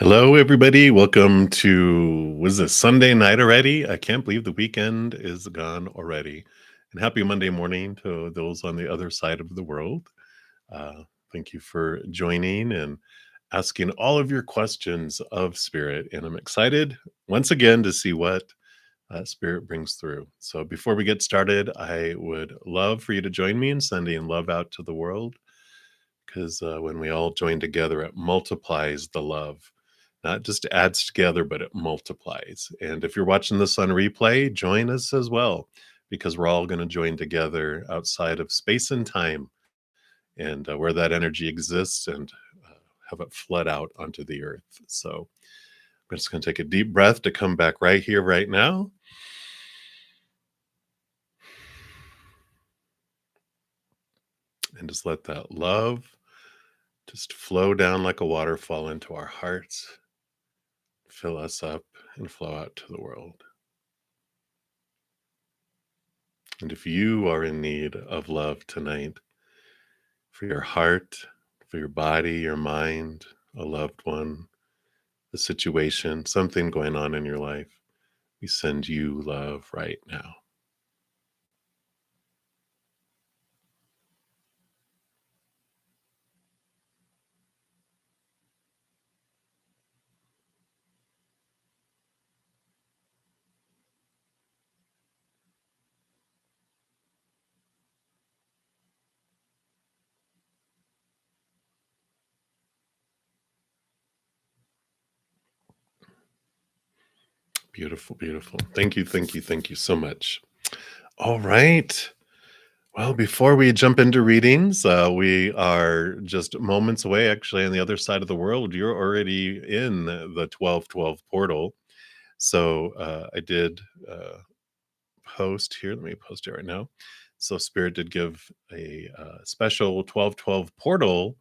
Hello, everybody. Welcome to, was this Sunday night already? I can't believe the weekend is gone already. And happy Monday morning to those on the other side of the world. Thank you for joining and asking all of your questions of Spirit. And I'm excited once again to see what Spirit brings through. So before we get started, I would love for you to join me in sending love out to the world because when we all join together, it multiplies the love. Not just adds together, but it multiplies. And if you're watching this on replay, join us as well, because we're all going to join together outside of space and time and where that energy exists and have it flood out onto the earth. So I'm just going to take a deep breath to come back right here, right now. And just let that love just flow down like a waterfall into our hearts, fill us up, and flow out to the world. And if you are in need of love tonight, for your heart, for your body, your mind, a loved one, a situation, something going on in your life, we send you love right now. Beautiful, beautiful. Thank you, thank you, thank you so much. All right. Well, before we jump into readings, we are just moments away, actually, on the other side of the world. You're already in the 1212 portal. So I did post here. Let me post it right now. So Spirit did give a special 1212 portal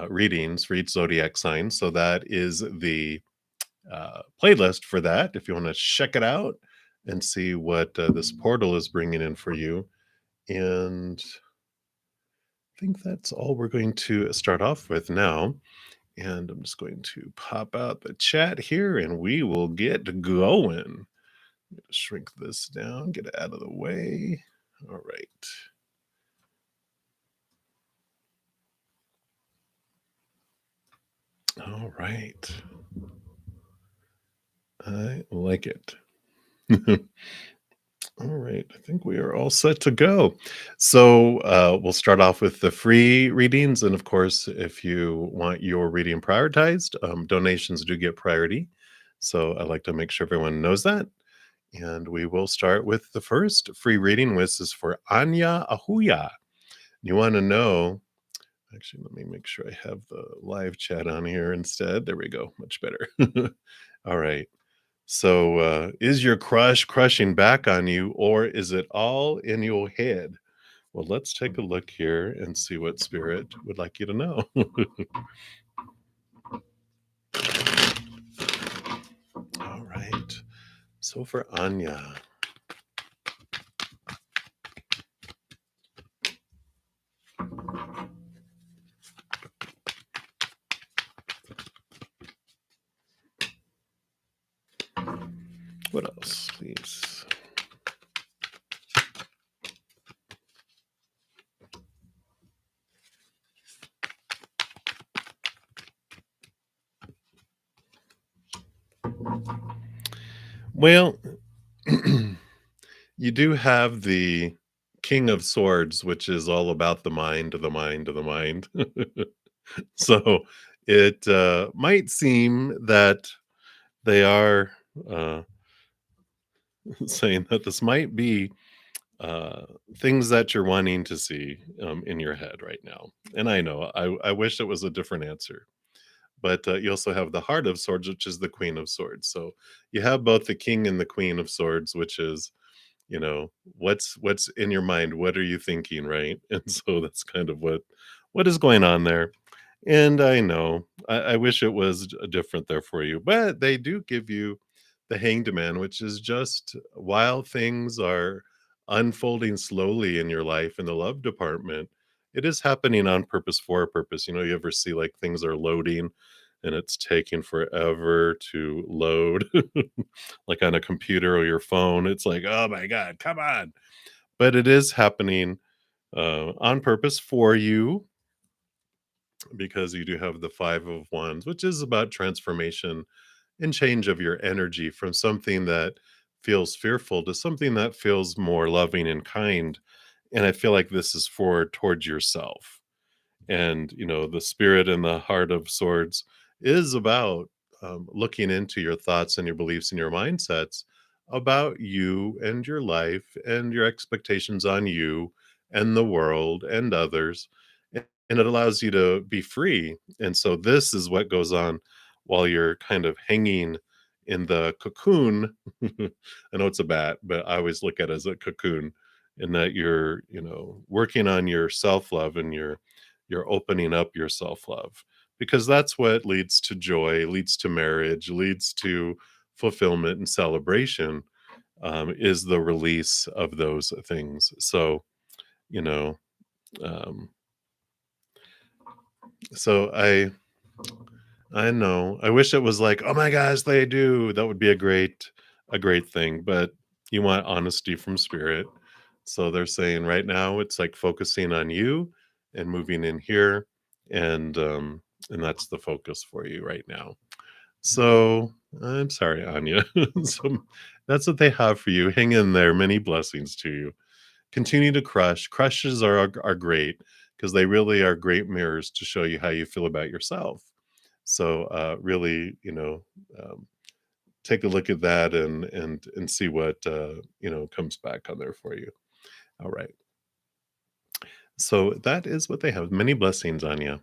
readings for each zodiac sign. So that is the playlist for that. If you want to check it out and see what this portal is bringing in for you. And I think that's all we're going to start off with now. And I'm just going to pop out the chat here and we will get going. Shrink this down, get it out of the way. All right. All right. I like it. All right. I think we are all set to go. So we'll start off with the free readings. And of course, if you want your reading prioritized, donations do get priority. So I like to make sure everyone knows that. And we will start with the first free reading, which is for Anya Ahuya. You want to know, actually, let me make sure I have the live chat on here instead. There we go. Much better. All right. So, is your crush crushing back on you, or is it all in your head? Well, let's take a look here and see what Spirit would like you to know. All right. So, for Anya, what else, please? Well, you do have the King of Swords, which is all about the mind, of the mind, of the mind. So it might seem that they are uh, saying that this might be uh, things that you're wanting to see in your head right now. And I know I wish it was a different answer. But you also have the Heart of Swords, which is the Queen of Swords. So you have both the King and the Queen of Swords, which is, what's in your mind, what are you thinking, right? And so that's kind of what is going on there. And I know I wish it was different there for you, but they do give you the Hanged Man, which is just while things are unfolding slowly in your life in the love department, it is happening on purpose for a purpose. You ever see like things are loading and it's taking forever to load, like on a computer or your phone. It's like, oh my God, come on. But it is happening on purpose for you because you do have the Five of Wands, which is about transformation and change of your energy from something that feels fearful to something that feels more loving and kind. And I feel like this is for towards yourself. And, the spirit and the heart of swords is about looking into your thoughts and your beliefs and your mindsets about you and your life and your expectations on you and the world and others. And it allows you to be free. And so this is what goes on while you're kind of hanging in the cocoon. I know it's a bat, but I always look at it as a cocoon, in that you're, working on your self-love, and you're opening up your self-love, because that's what leads to joy, leads to marriage, leads to fulfillment and celebration, is the release of those things. So, you know, um, so I know. I wish it was like, "Oh my gosh, they do." That would be a great thing, but you want honesty from spirit. So they're saying right now it's like focusing on you and moving in here, and that's the focus for you right now. So, I'm sorry, Anya. So that's what they have for you. Hang in there. Many blessings to you. Continue to crush. Crushes are great because they really are great mirrors to show you how you feel about yourself. So, really, take a look at that and see what comes back on there for you. All right. So that is what they have. Many blessings, Anya.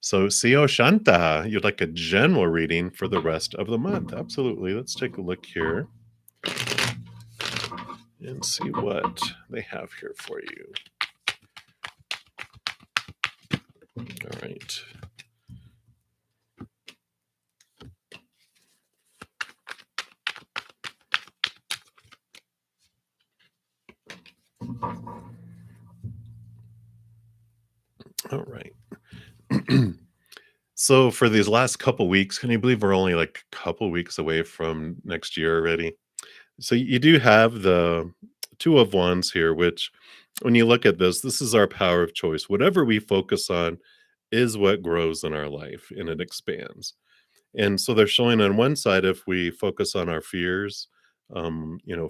So, Sio Shanta, you'd like a general reading for the rest of the month. Absolutely. Let's take a look here and see what they have here for you. All right. All right. So for these last couple weeks, can you believe we're only like a couple weeks away from next year already? So you do have the Two of Wands here, which when you look at this is our power of choice. Whatever we focus on is what grows in our life, and it expands. And so they're showing on one side, if we focus on our fears,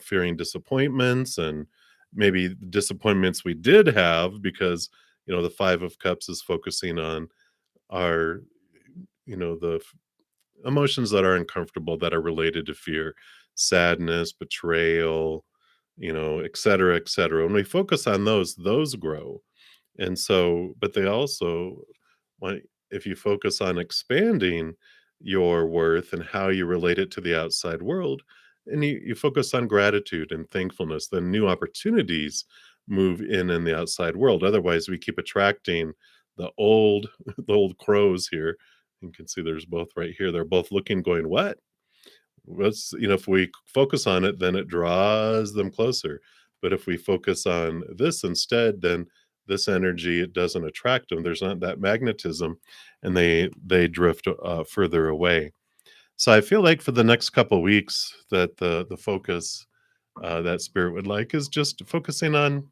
fearing disappointments, and maybe disappointments we did have, because the Five of Cups is focusing on our, the emotions that are uncomfortable, that are related to fear, sadness, betrayal, et cetera, et cetera. When we focus on those grow. And so, but they also want, if you focus on expanding your worth and how you relate it to the outside world, and you focus on gratitude and thankfulness, then new opportunities move in the outside world. Otherwise, we keep attracting the old, the old crows here. You can see there's both right here. They're both looking, going, what? If we focus on it, then it draws them closer. But if we focus on this instead, then this energy, it doesn't attract them. There's not that magnetism, and they drift further away. So I feel like for the next couple weeks, that the focus that spirit would like is just focusing on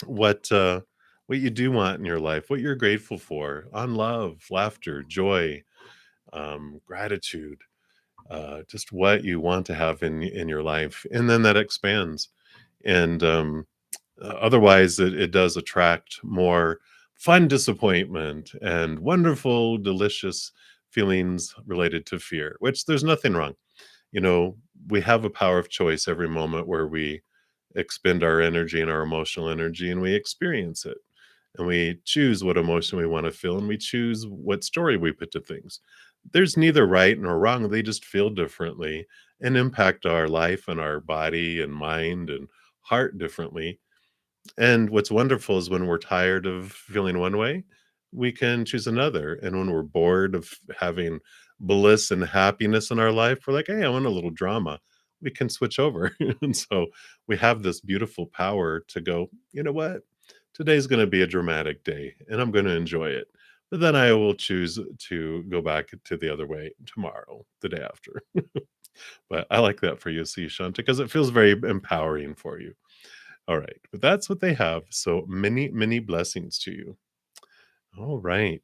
what uh, what you do want in your life, what you're grateful for, on love, laughter, joy, gratitude, just what you want to have in your life, and then that expands. And otherwise, it does attract more fun disappointment and wonderful, delicious feelings related to fear. Which there's nothing wrong. You know, we have a power of choice every moment where we expend our energy and our emotional energy, and we experience it. And we choose what emotion we want to feel, and we choose what story we put to things. There's neither right nor wrong. They just feel differently and impact our life and our body and mind and heart differently. And what's wonderful is when we're tired of feeling one way, we can choose another. And when we're bored of having bliss and happiness in our life, we're like, hey, I want a little drama. We can switch over. And so we have this beautiful power to go, you know what? Today's going to be a dramatic day and I'm going to enjoy it. but then I will choose to go back to the other way tomorrow, the day after. But I like that for you, see, Shanta, because it feels very empowering for you. All right, but that's what they have. So many, many blessings to you. All right.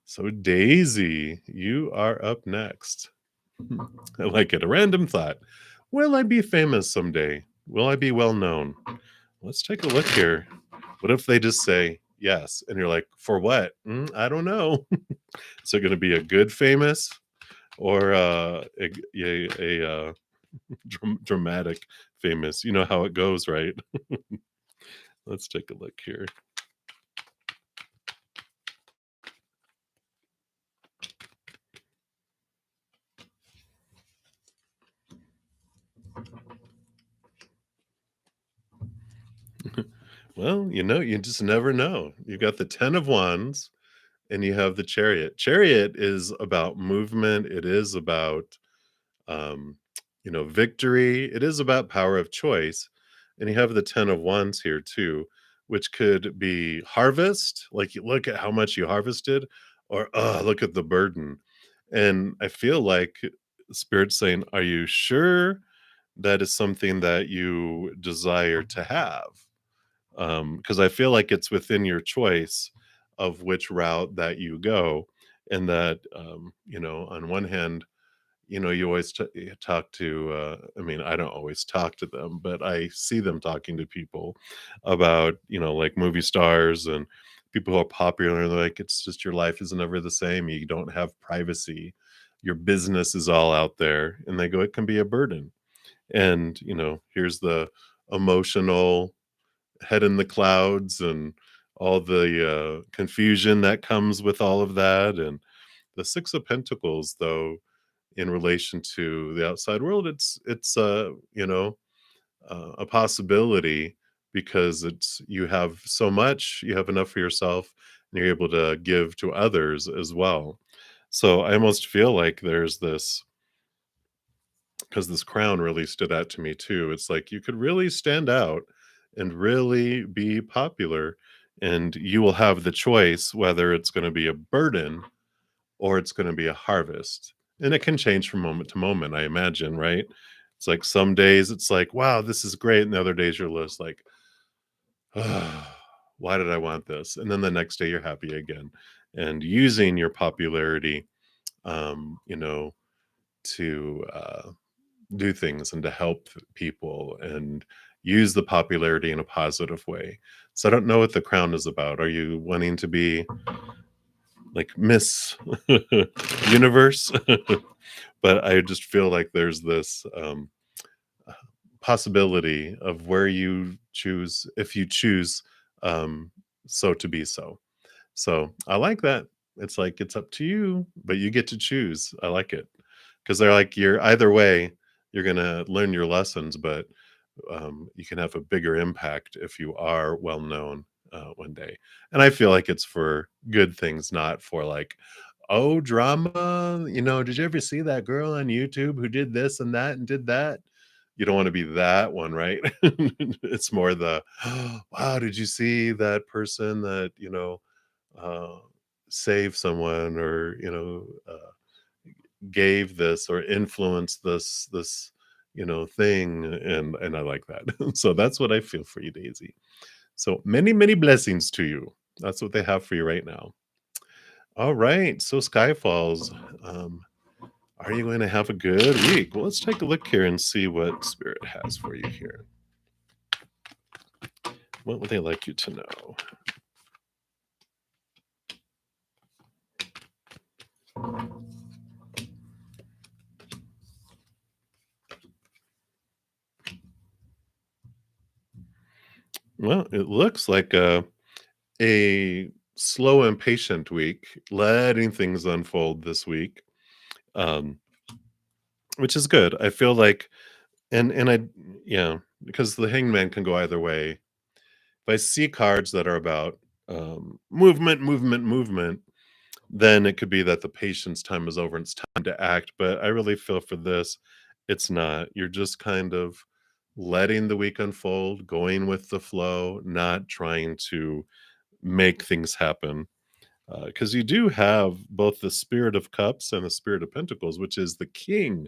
So, Daisy, you are up next. I like it. A random thought. Will I be famous someday? Will I be well known? Let's take a look here. What if they just say yes? And you're like, for what? I don't know. Is it going to be a good famous or a dramatic famous? You know how it goes, right? Let's take a look here. Well, you just never know. You got the 10 of wands and you have the chariot. Chariot is about movement. It is about um, victory. It is about power of choice. And you have the 10 of wands here too, which could be harvest, like you look at how much you harvested, or look at the burden. And I feel like Spirit's saying, are you sure that is something that you desire to have? Because I feel like it's within your choice of which route that you go, and that on one hand, you always talk to. I mean, I don't always talk to them, but I see them talking to people about like movie stars and people who are popular. And they're like, it's just your life is never the same. You don't have privacy. Your business is all out there, and they go, it can be a burden. And here's the emotional head in the clouds and all the confusion that comes with all of that. And the Six of Pentacles, though, in relation to the outside world, it's a possibility, because it's you have so much, you have enough for yourself, and you're able to give to others as well. So I almost feel like there's this, because this crown really stood out to me too. It's like you could really stand out and really be popular, and you will have the choice whether it's going to be a burden or it's going to be a harvest. And it can change from moment to moment, I imagine, right? It's like some days it's like, wow, this is great. And the other days you're just like, why did I want this? And then the next day you're happy again. And using your popularity, um, you know, to do things and to help people and use the popularity in a positive way. So I don't know what the crown is about. Are you wanting to be like Miss Universe? But I just feel like there's this possibility of where you choose, if you choose um, so to be so. So I like that. It's like it's up to you, but you get to choose. I like it, because they're like, you're either way, you're gonna learn your lessons, but you can have a bigger impact if you are well known one day. And I feel like it's for good things, not for like, oh, drama. Did you ever see that girl on YouTube who did this and that and did that? You don't want to be that one, right? It's more the, wow, did you see that person that, uh, saved someone, or, gave this or influenced this thing, and I like that. So that's what I feel for you, Daisy. So many, many blessings to you. That's what they have for you right now. All right, so Skyfalls, um, are you going to have a good week? Well, let's take a look here and see what Spirit has for you here. What would they like you to know? Well, it looks like a slow and patient week, letting things unfold this week, um, which is good. I feel like, and I, yeah, because the Hangman can go either way. If I see cards that are about movement, movement, movement, then it could be that the patience time is over and it's time to act. But I really feel for this, it's not. You're just kind of letting the week unfold, going with the flow, not trying to make things happen. because you do have both the Spirit of Cups and the Spirit of Pentacles, which is the King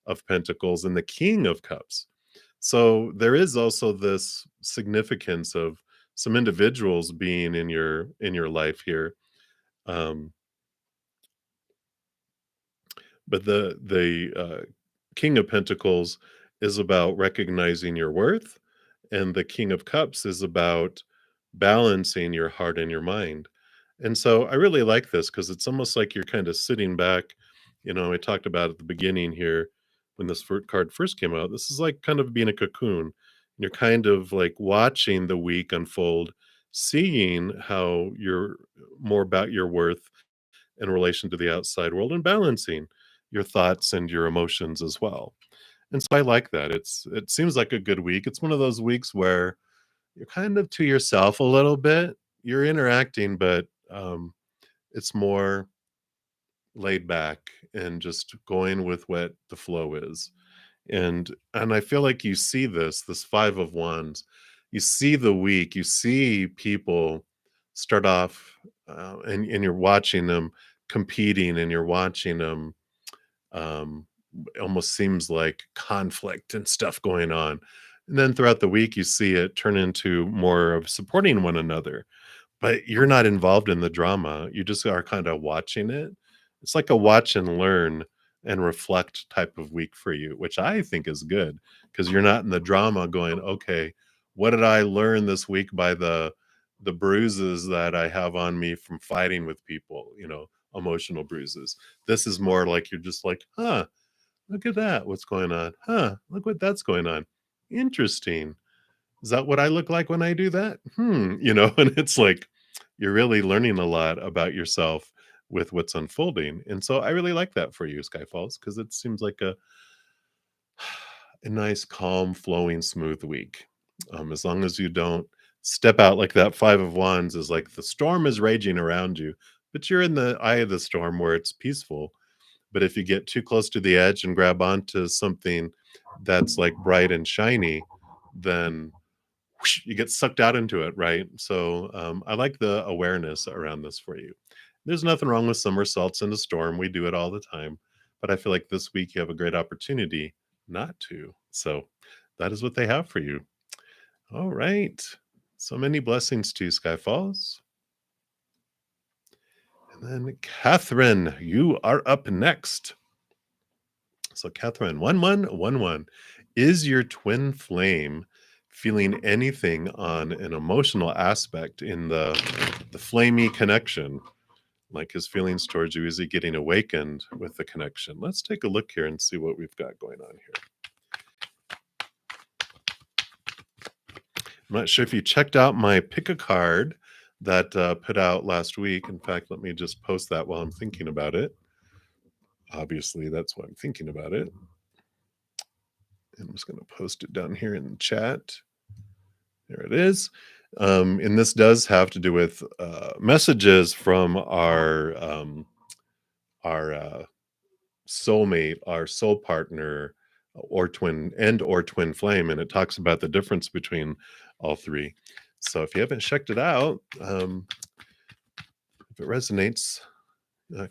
of Pentacles and the King of Cups. So there is also this significance of some individuals being in your life here. Um, but the King of Pentacles is about recognizing your worth, and the King of Cups is about balancing your heart and your mind. And so I really like this because it's almost like you're kind of sitting back. I talked about at the beginning here when this card first came out. This is like kind of being a cocoon. You're kind of like watching the week unfold, seeing how you're more about your worth in relation to the outside world and balancing your thoughts and your emotions as well. And so I like that. It seems like a good week. It's one of those weeks where you're kind of to yourself a little bit. You're interacting, but it's more laid back and just going with what the flow is. And I feel like you see this 5 of Wands. You see the week, you see people start off, and you're watching them competing, and you're watching them, um, almost seems like conflict and stuff going on. And then throughout the week, you see it turn into more of supporting one another, but you're not involved in the drama. You just are kind of watching it. It's like a watch and learn and reflect type of week for you, which I think is good because you're not in the drama going, okay, what did I learn this week by the bruises that I have on me from fighting with people, emotional bruises. This is more like you're just like, huh, look at that. What's going on? Huh, look what that's going on. Interesting. Is that what I look like when I do that? And it's like you're really learning a lot about yourself with what's unfolding. And so I really like that for you, Skyfalls, because it seems like a nice, calm, flowing, smooth week. As long as you don't step out like that 5 of Wands is like the storm is raging around you, but you're in the eye of the storm where it's peaceful. But if you get too close to the edge and grab onto something that's like bright and shiny, then whoosh, you get sucked out into it, right? So I like the awareness around this for you. There's nothing wrong with somersaults in a storm. We do it all the time. But I feel like this week you have a great opportunity not to. So that is what they have for you. All right. So many blessings to you, Sky Falls. And then Catherine, you are up next. So Catherine, 1111. Is your twin flame feeling anything on an emotional aspect in the flamey connection? Like his feelings towards you, is he getting awakened with the connection? Let's take a look here and see what we've got going on here. I'm not sure if you checked out my pick a card that put out last week. In fact, let me just post that while I'm thinking about it. Obviously, that's why I'm thinking about it. I'm just going to post it down here in the chat. There it is. And this does have to do with messages from our soulmate, our soul partner, or twin flame, and it talks about the difference between all three. So if you haven't checked it out, if it resonates,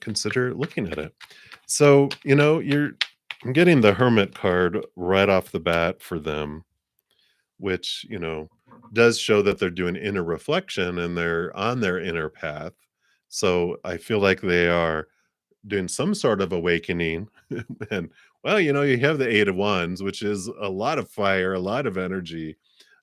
consider looking at it. So I'm getting the Hermit card right off the bat for them, which does show that they're doing inner reflection and they're on their inner path. So I feel like they are doing some sort of awakening. And well, you have the 8 of Wands, which is a lot of fire, a lot of energy,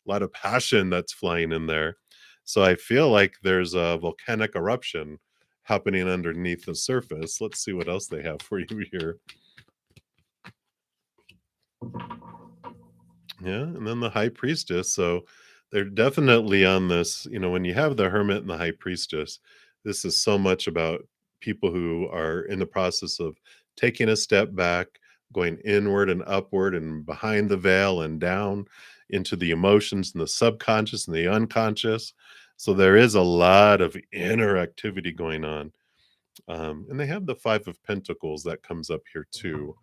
a lot of passion that's flying in there. So I feel like there's a volcanic eruption happening underneath the surface. Let's see what else they have for you here. Yeah, and then the High Priestess. So they're definitely on this, when you have the Hermit and the High Priestess, this is so much about people who are in the process of taking a step back, going inward and upward and behind the veil and down into the emotions and the subconscious and the unconscious. So there is a lot of inner activity going on. And they have the 5 of Pentacles that comes up here too.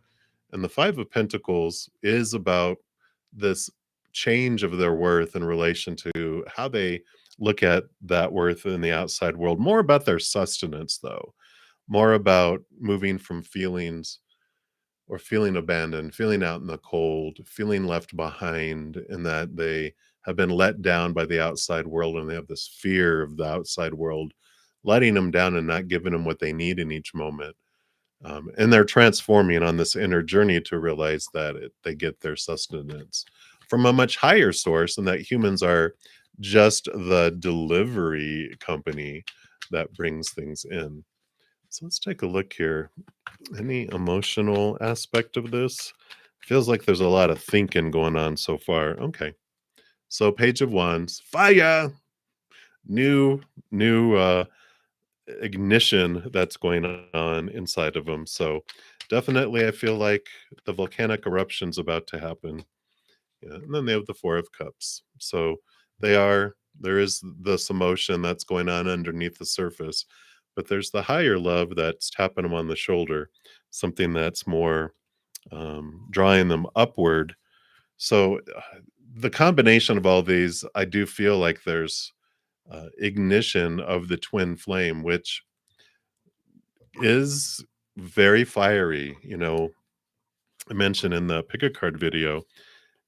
And the 5 of Pentacles is about this change of their worth in relation to how they look at that worth in the outside world more about their sustenance, though, more about moving from feelings or feeling abandoned, feeling out in the cold, feeling left behind, and that they have been let down by the outside world and they have this fear of the outside world letting them down and not giving them what they need in each moment. And they're transforming on this inner journey to realize that they get their sustenance from a much higher source and that humans are just the delivery company that brings things in. So let's take a look here. Any emotional aspect of this? Feels like there's a lot of thinking going on so far. Okay. So Page of Wands, fire, new, new ignition that's going on inside of them. So definitely I feel like the volcanic eruption's about to happen. Yeah. And then they have the Four of Cups. So there is this emotion that's going on underneath the surface, but there's the higher love that's tapping them on the shoulder, something that's more drawing them upward. So the combination of all these, I do feel like there's ignition of the twin flame, which is very fiery. I mentioned in the pick a card video,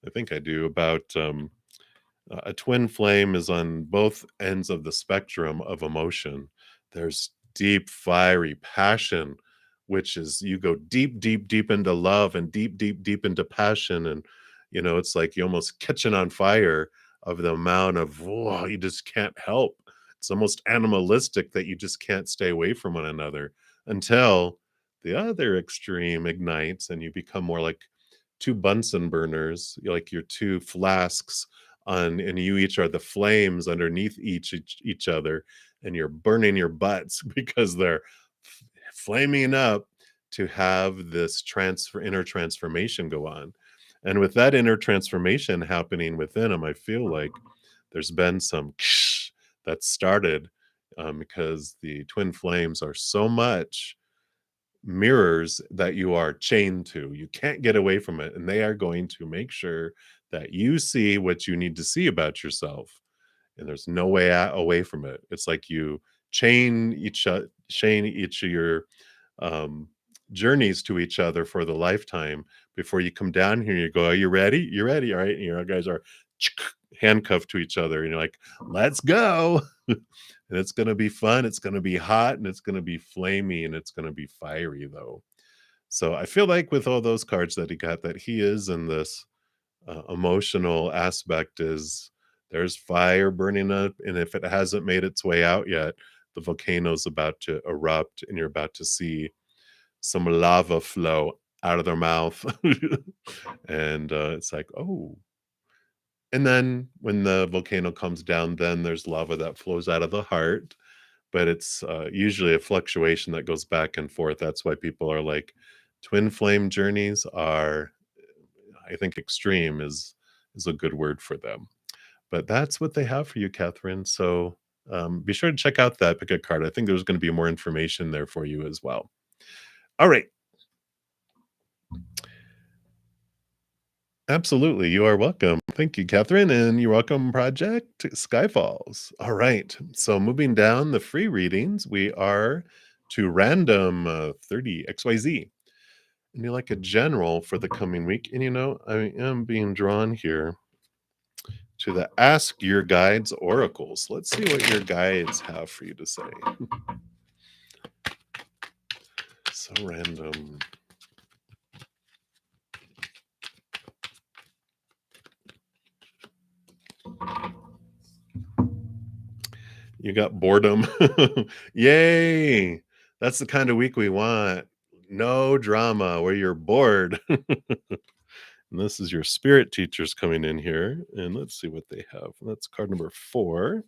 I think I do, about a twin flame is on both ends of the spectrum of emotion. There's deep, fiery passion, which is you go deep, deep, deep into love and deep, deep, deep into passion. And, it's like you almost catching on fire of the amount of, whoa, you just can't help. It's almost animalistic that you just can't stay away from one another until the other extreme ignites and you become more like two Bunsen burners, like your two flasks on, and you each are the flames underneath each other, and you're burning your butts because they're flaming up to have this inner transformation go on. And with that inner transformation happening within them, I feel like there's been some that started because the twin flames are so much mirrors that you are chained to. You can't get away from it. And they are going to make sure that you see what you need to see about yourself. And there's no way out, away from it. It's like you chain each of your um, journeys to each other for the lifetime before you come down here. You go, "Are you ready? You ready? All right." And you guys are handcuffed to each other, and you're like, "Let's go." And it's going to be fun. It's going to be hot and it's going to be flamey and it's going to be fiery, though. So I feel like with all those cards that he got, that he is in this emotional aspect is there's fire burning up. And if it hasn't made its way out yet, the volcano's about to erupt and you're about to see some lava flow out of their mouth. And it's like, oh. And then when the volcano comes down, then there's lava that flows out of the heart, but it's usually a fluctuation that goes back and forth. That's why people are like, twin flame journeys are, I think, extreme is a good word for them. But that's what they have for you, Catherine. So be sure to check out that pick a card. I think there's going to be more information there for you as well. All right. Absolutely. You are welcome. Thank you, Catherine. And you're welcome, Project Skyfalls. All right. So moving down the free readings, we are to random 30 XYZ. And you're like a general for the coming week. And I am being drawn here to the Ask Your Guides oracles. Let's see what your guides have for you to say. So random. You got boredom. Yay. That's the kind of week we want. No drama where you're bored. And this is your spirit teachers coming in here. And let's see what they have. That's card number 4.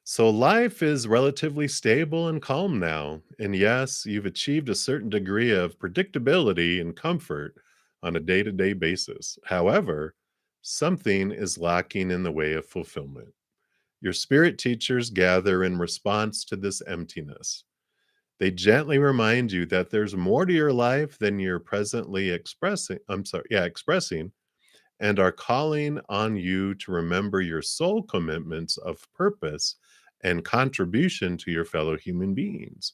So life is relatively stable and calm now. And yes, you've achieved a certain degree of predictability and comfort on a day to day basis. However, something is lacking in the way of fulfillment. Your spirit teachers gather in response to this emptiness. They gently remind you that there's more to your life than you're presently expressing. Expressing, and are calling on you to remember your soul commitments of purpose and contribution to your fellow human beings.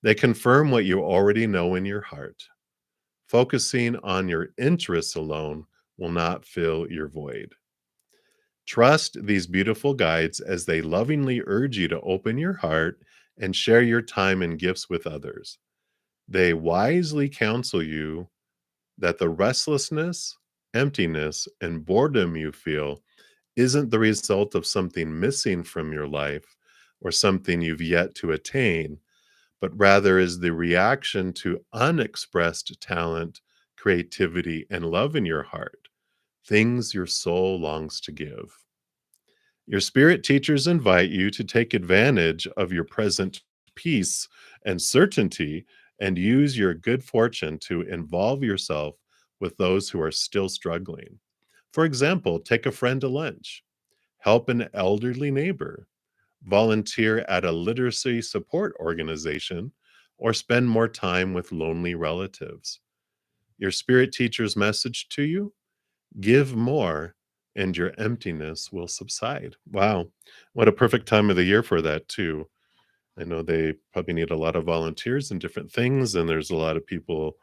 They confirm what you already know in your heart. Focusing on your interests alone will not fill your void. Trust these beautiful guides as they lovingly urge you to open your heart and share your time and gifts with others. They wisely counsel you that the restlessness, emptiness, and boredom you feel isn't the result of something missing from your life or something you've yet to attain, but rather is the reaction to unexpressed talent, creativity, and love in your heart, things your soul longs to give. Your spirit teachers invite you to take advantage of your present peace and certainty and use your good fortune to involve yourself with those who are still struggling. For example, take a friend to lunch, help an elderly neighbor, volunteer at a literacy support organization, or spend more time with lonely relatives. Your spirit teacher's message to you: give more and your emptiness will subside. Wow. What a perfect time of the year for that, too. I know they probably need a lot of volunteers and different things, and there's a lot of people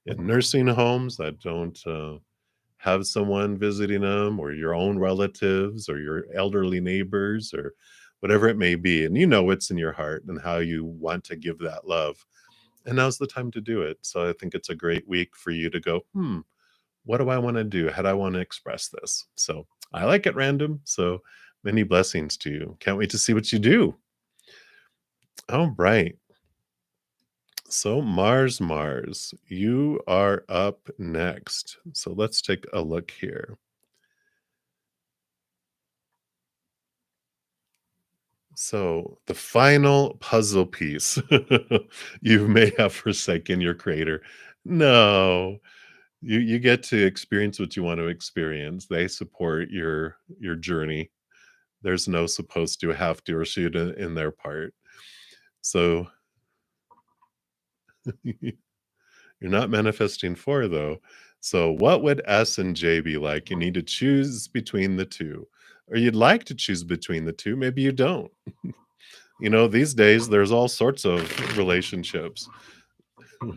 in nursing homes that don't have someone visiting them, or your own relatives, or your elderly neighbors, or whatever it may be. And you know what's in your heart and how you want to give that love. And now's the time to do it. So I think it's a great week for you to go, what do I want to do? How do I want to express this? So I like it random. So many blessings to you. Can't wait to see what you do. All right. So Mars, you are up next. So let's take a look here. So the final puzzle piece. You may have forsaken your creator. No, you get to experience what you want to experience. They support your journey. There's no supposed to, have to, or should in their part. So you're not manifesting for, though. So what would S and J be like? You need to choose between the two. Or you'd like to choose between the two. Maybe you don't. These days there's all sorts of relationships. I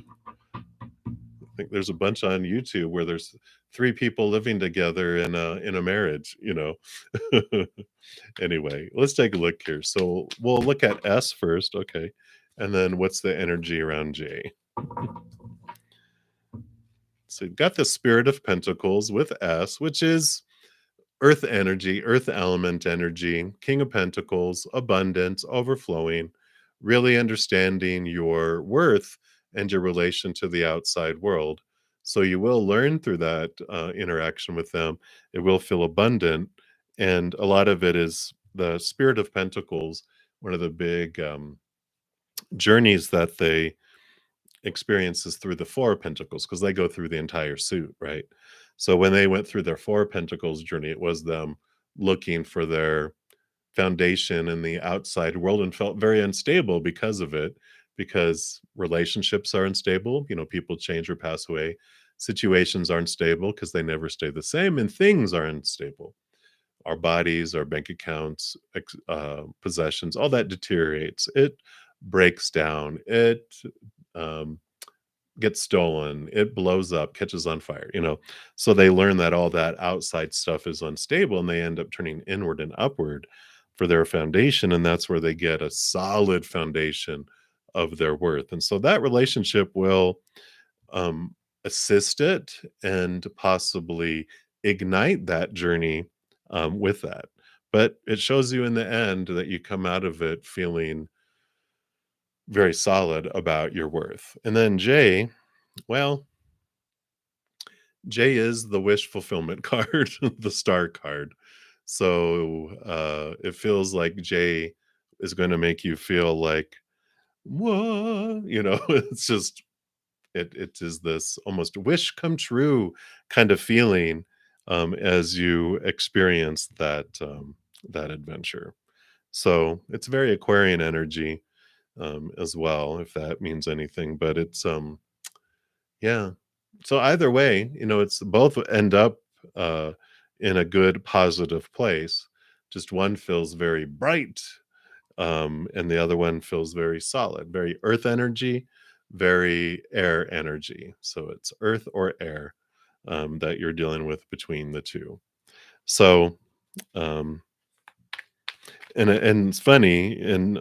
think there's a bunch on YouTube where there's three people living together in a marriage. Anyway, let's take a look here. So we'll look at S first, okay, and then what's the energy around J. So you've got the Spirit of Pentacles with S, which is earth energy, earth element energy, King of Pentacles, abundance, overflowing, really understanding your worth and your relation to the outside world. So you will learn through that interaction with them. It will feel abundant. And a lot of it is the Spirit of Pentacles, one of the big journeys that they experiences through the Four of Pentacles, because they go through the entire suit, right? So when they went through their Four of Pentacles journey, it was them looking for their foundation in the outside world and felt very unstable because of it, because relationships are unstable. People change or pass away. Situations aren't stable because they never stay the same, and things are unstable. Our bodies, our bank accounts, possessions, all that deteriorates. It breaks down. It um, gets stolen, it blows up, catches on fire. So they learn that all that outside stuff is unstable, and they end up turning inward and upward for their foundation, and that's where they get a solid foundation of their worth. And so that relationship will um, assist it and possibly ignite that journey with that. But it shows you in the end that you come out of it feeling very solid about your worth. And then Jay, well, J is the wish fulfillment card, the star card. So it feels like J is going to make you feel like, what? It's just, it is this almost wish come true kind of feeling as you experience that adventure. So it's very Aquarian energy as well, if that means anything. But it's yeah. So either way, it's both end up uh, in a good, positive place. Just one feels very bright, and the other one feels very solid, very earth energy, very air energy. So it's earth or air that you're dealing with between the two. So, um, and it's funny, and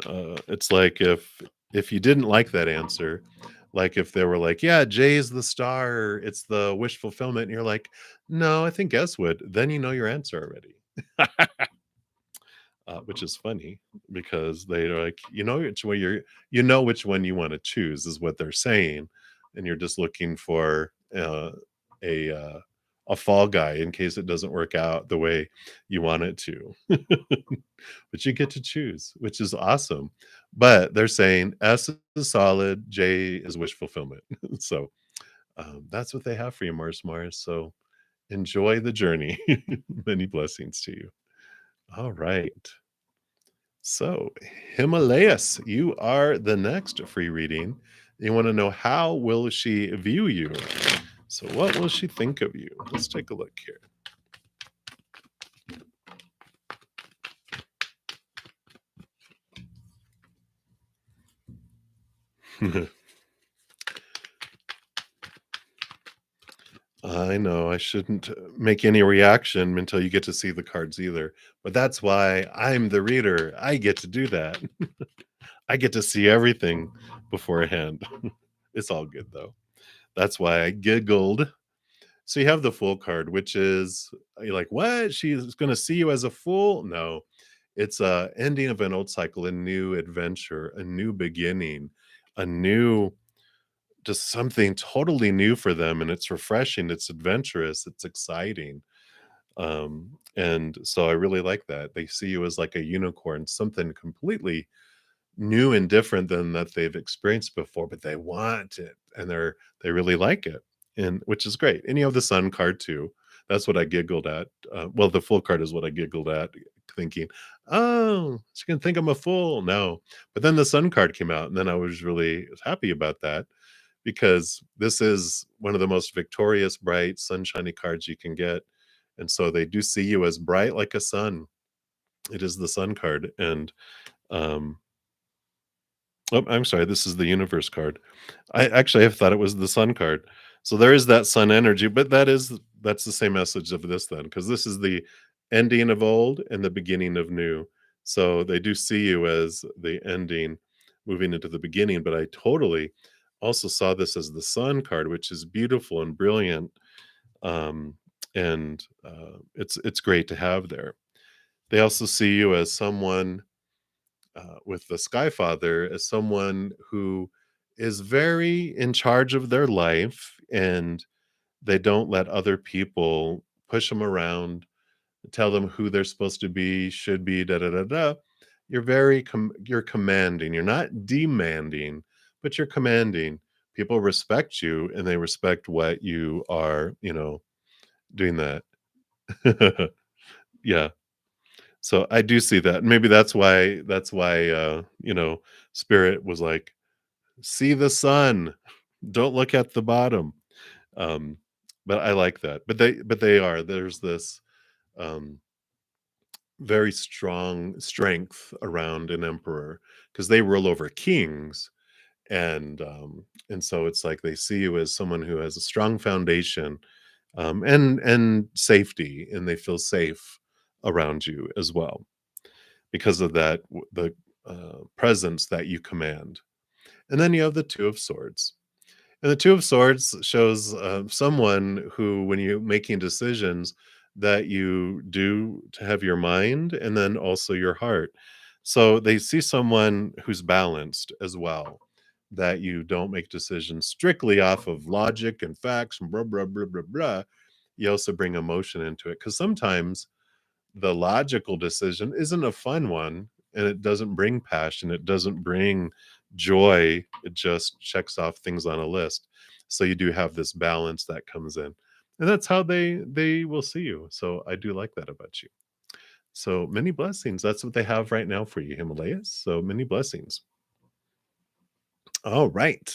it's like if you didn't like that answer, like if they were like, "Yeah, Jay is the star, it's the wish fulfillment," and you're like, "No, I think S would," then you know your answer already. Which is funny because they're like, you know which one you want to choose is what they're saying, and you're just looking for a uh, a fall guy in case it doesn't work out the way you want it to. But you get to choose, which is awesome. But they're saying S is solid, J is wish fulfillment. So that's what they have for you, Mars. So enjoy the journey. Many blessings to you. All right. So, Himalayas, you are the next free reading. You want to know how will she view you? So, what will she think of you? Let's take a look here. I know I shouldn't make any reaction until you get to see the cards either, but that's why I'm the reader. I get to do that. I get to see everything beforehand. It's all good though. That's why I giggled. So you have the Fool card, which is you're like, what? She's going to see you as a fool? No, it's a ending of an old cycle, a new adventure, a new beginning, a new, just something totally new for them, and it's refreshing. It's adventurous. It's exciting. And so I really like that. They see you as like a unicorn, something completely new and different than that they've experienced before, but they want it and they really like it, and which is great. And you have the Sun card too. That's what I giggled at. Well, the Fool card is what I giggled at, thinking, "Oh, she can think I'm a fool." No, but then the Sun card came out, and then I was really happy about that because this is one of the most victorious, bright, sunshiny cards you can get, and so they do see you as bright like a sun. It is the Sun card, and um, oh, I'm sorry, this is the Universe card. I thought it was the Sun card. So there is that sun energy, but that's the same message of this then, because this is the ending of old and the beginning of new. So they do see you as the ending, moving into the beginning, but I totally also saw this as the Sun card, which is beautiful and brilliant. Um, and it's great to have there. They also see you as someone with the Sky Father as someone who is very in charge of their life, and they don't let other people push them around, tell them who they're supposed to be, should be, da da da da. You're commanding. You're not demanding, but you're commanding. People respect you, and they respect what you are, doing that. Yeah. So I do see that. Maybe that's why Spirit was like, see the sun. Don't look at the bottom. Um, but I like that. There's this um very strong strength around an emperor because they rule over kings, and so it's like they see you as someone who has a strong foundation, and safety, and they feel safe around you as well because of the presence that you command. And then you have the Two of Swords. And the Two of Swords shows someone who, when you're making decisions, that you do to have your mind and then also your heart. So they see someone who's balanced as well, that you don't make decisions strictly off of logic and facts and blah, blah, blah, blah, blah. You also bring emotion into it because sometimes the logical decision isn't a fun one, and it doesn't bring passion, it doesn't bring joy, it just checks off things on a list. So you do have this balance that comes in, and that's how they will see you. So I do like that about you. So many blessings. That's what they have right now for you, Himalayas. So many blessings. All right,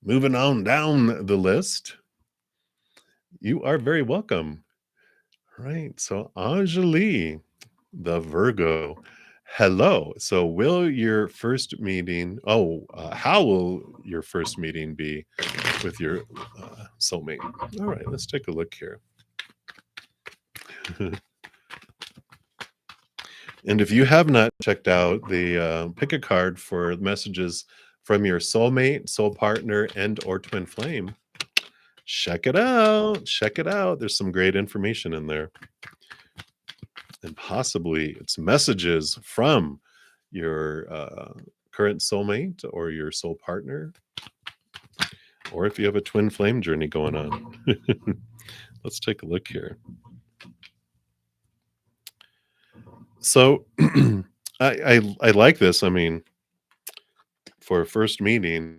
moving on down the list. You are very welcome. Right. So Anjali, the Virgo. Hello. So will your first meeting, how will your first meeting be with your soulmate? All right, let's take a look here. And if you have not checked out the pick a card for messages from your soulmate, soul partner, and or twin flame, check it out. Check it out. There's some great information in there. And possibly it's messages from your current soulmate or your soul partner, or if you have a twin flame journey going on. Let's take a look here. So I like this. I mean, for a first meeting,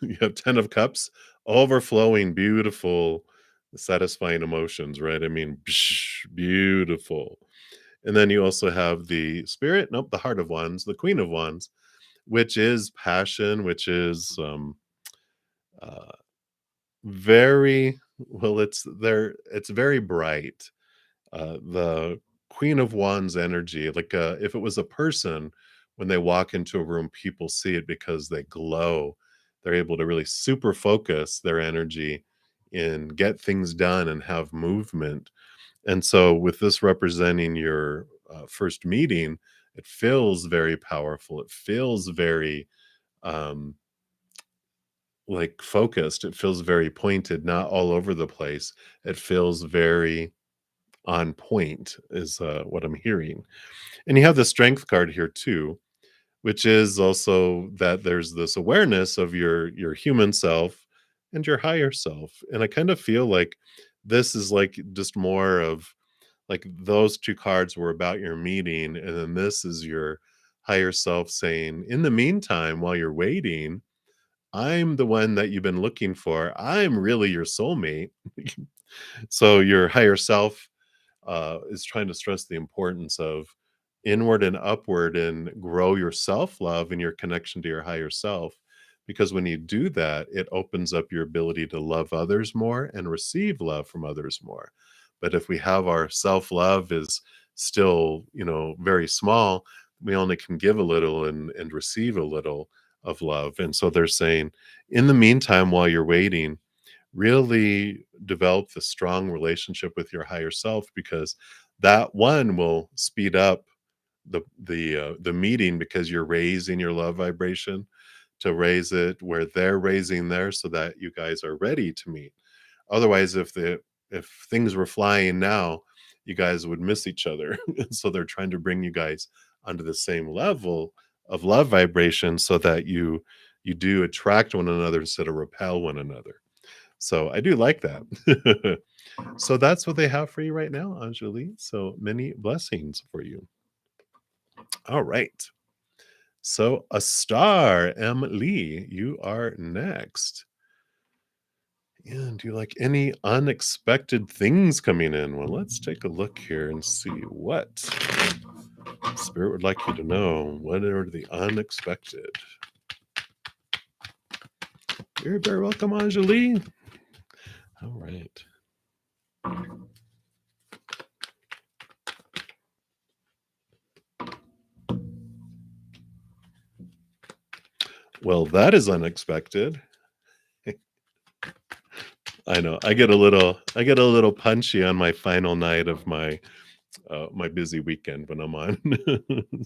you have 10 of cups, overflowing, beautiful, satisfying emotions, right? I mean, beautiful. And then you also have the spirit, nope, the heart of wands, the queen of wands, which is passion, which is uh, very well. It's very bright. The queen of wands energy, like if it was a person, when they walk into a room, people see it because they glow. They're able to really super focus their energy and get things done and have movement. And so, with this representing your first meeting, it feels very powerful. It feels very um, like focused. It feels very pointed, not all over the place. It feels very on point, is what I'm hearing. And you have the strength card here too, which is also that there's this awareness of your human self and your higher self. And I kind of feel like this is like just more of like those two cards were about your meeting, and then this is your higher self saying, in the meantime, while you're waiting, I'm the one that you've been looking for. I'm really your soulmate. So your higher self is trying to stress the importance of inward and upward and grow your self love and your connection to your higher self. Because when you do that, it opens up your ability to love others more and receive love from others more. But if we have our self love is still, very small, we only can give a little and receive a little of love. And so they're saying, in the meantime, while you're waiting, really develop the strong relationship with your higher self, because that one will speed up the meeting, because you're raising your love vibration to raise it where they're raising theirs, so that you guys are ready to meet. Otherwise, if things were flying now, you guys would miss each other. And so they're trying to bring you guys onto the same level of love vibration, so that you do attract one another instead of repel one another. So I do like that. So that's what they have for you right now, Anjali. So many blessings for you. All right. So a star, M. Lee, you are next. And do you like any unexpected things coming in? Well, let's take a look here and see what Spirit would like you to know. What are the unexpected? You're very welcome, Anjali. All right. Well, that is unexpected. I know. I get a little punchy on my final night of my busy weekend when I'm on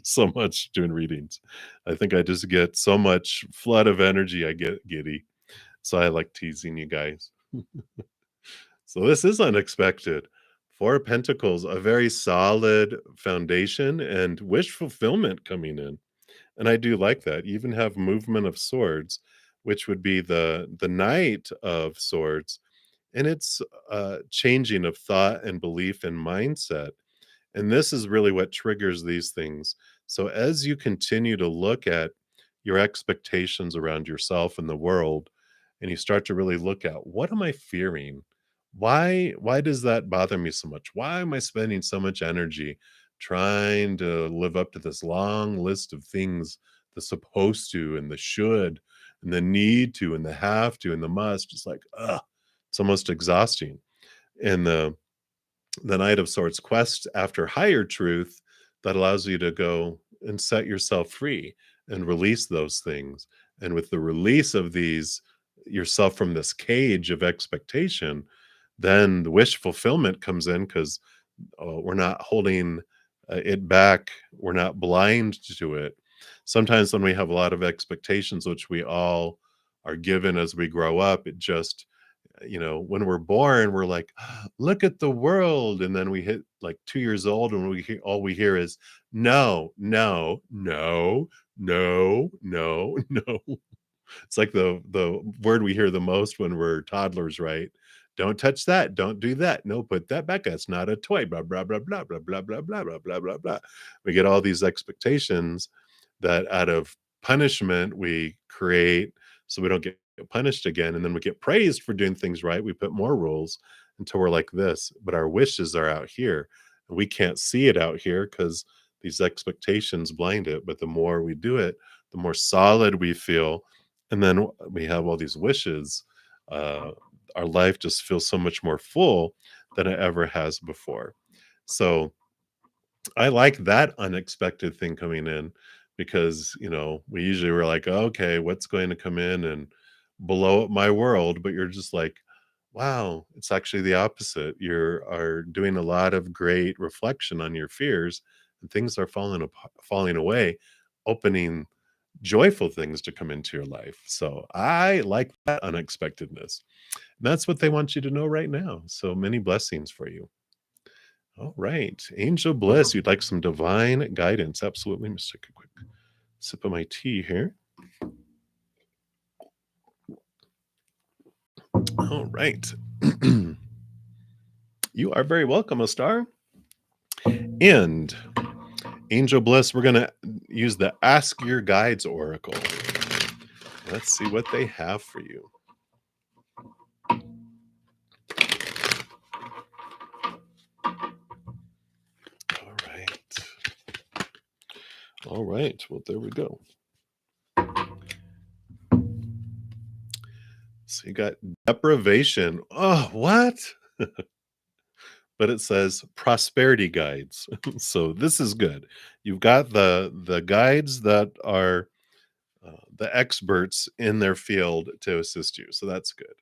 so much doing readings. I think I just get so much flood of energy, I get giddy. So I like teasing you guys. So this is unexpected. Four of Pentacles, a very solid foundation and wish fulfillment coming in. And I do like that. You even have movement of swords, which would be the Knight of Swords, and it's changing of thought and belief and mindset. And this is really what triggers these things. So as you continue to look at your expectations around yourself and the world, and you start to really look at, what am I fearing? Why does that bother me so much? Why am I spending so much energy trying to live up to this long list of things, the supposed to and the should and the need to and the have to and the must? It's like, ugh, it's almost exhausting. And the The Knight of Swords quest after higher truth that allows you to go and set yourself free and release those things. And with the release of these yourself from this cage of expectation, then the wish fulfillment comes in because we're not holding it back. We're not blind to it. Sometimes when we have a lot of expectations, which we all are given as we grow up, it just, when we're born, we're like, "Ah, look at the world." And then we hit like 2 years old and all we hear is no, no, no, no, no, no. It's like the word we hear the most when we're toddlers, right? "Don't touch that, don't do that, no, put that back, that's not a toy, blah, blah, blah, blah, blah, blah, blah, blah, blah, blah, blah, blah." We get all these expectations that out of punishment, we create so we don't get punished again, and then we get praised for doing things right, we put more rules until we're like this, but our wishes are out here, and we can't see it out here because these expectations blind it, but the more we do it, the more solid we feel, and then we have all these wishes. uh, our life just feels so much more full than it ever has before. So I like that unexpected thing coming in because, we usually were like, okay, what's going to come in and blow up my world? But you're just like, wow, it's actually the opposite. You are doing a lot of great reflection on your fears and things are falling away, opening joyful things to come into your life. So I like that unexpectedness. And that's what they want you to know right now. So many blessings for you. All right. Angel Bliss, you'd like some divine guidance. Absolutely. Let me take a quick sip of my tea here. All right. You are very welcome, a star. And Angel Bliss, we're going to use the Ask Your Guides Oracle. Let's see what they have for you. All right. All right. Well, there we go. So you got deprivation. Oh, what? But it says prosperity guides. So this is good. You've got the guides that are the experts in their field to assist you. So that's good.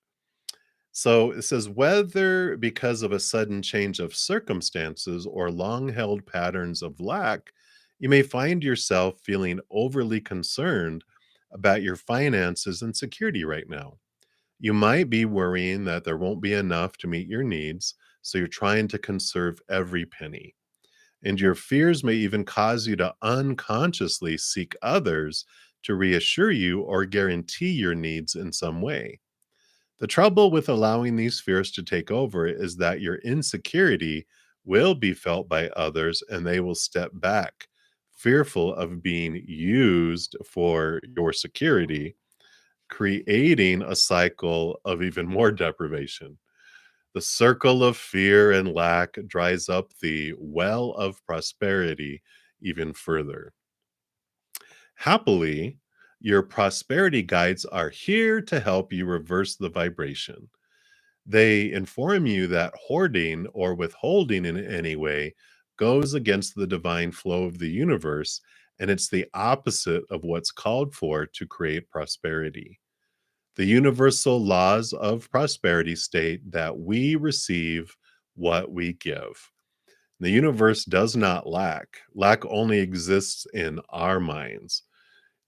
So it says whether because of a sudden change of circumstances or long held patterns of lack, you may find yourself feeling overly concerned about your finances and security right now. You might be worrying that there won't be enough to meet your needs, so you're trying to conserve every penny. And your fears may even cause you to unconsciously seek others to reassure you or guarantee your needs in some way. The trouble with allowing these fears to take over is that your insecurity will be felt by others and they will step back, fearful of being used for your security, creating a cycle of even more deprivation. The circle of fear and lack dries up the well of prosperity even further. Happily, your prosperity guides are here to help you reverse the vibration. They inform you that hoarding or withholding in any way goes against the divine flow of the universe, and it's the opposite of what's called for to create prosperity. The universal laws of prosperity state that we receive what we give. The universe does not lack. Lack only exists in our minds.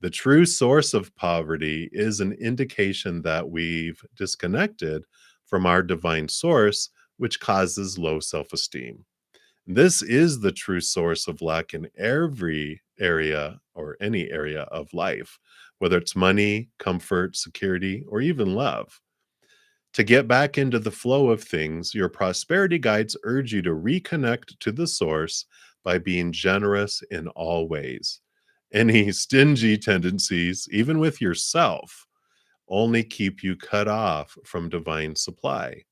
The true source of poverty is an indication that we've disconnected from our divine source, which causes low self esteem. This is the true source of lack in every area or any area of life, whether it's money, comfort, security, or even love. To get back into the flow of things, your prosperity guides urge you to reconnect to the source by being generous in all ways. Any stingy tendencies, even with yourself, only keep you cut off from divine supply.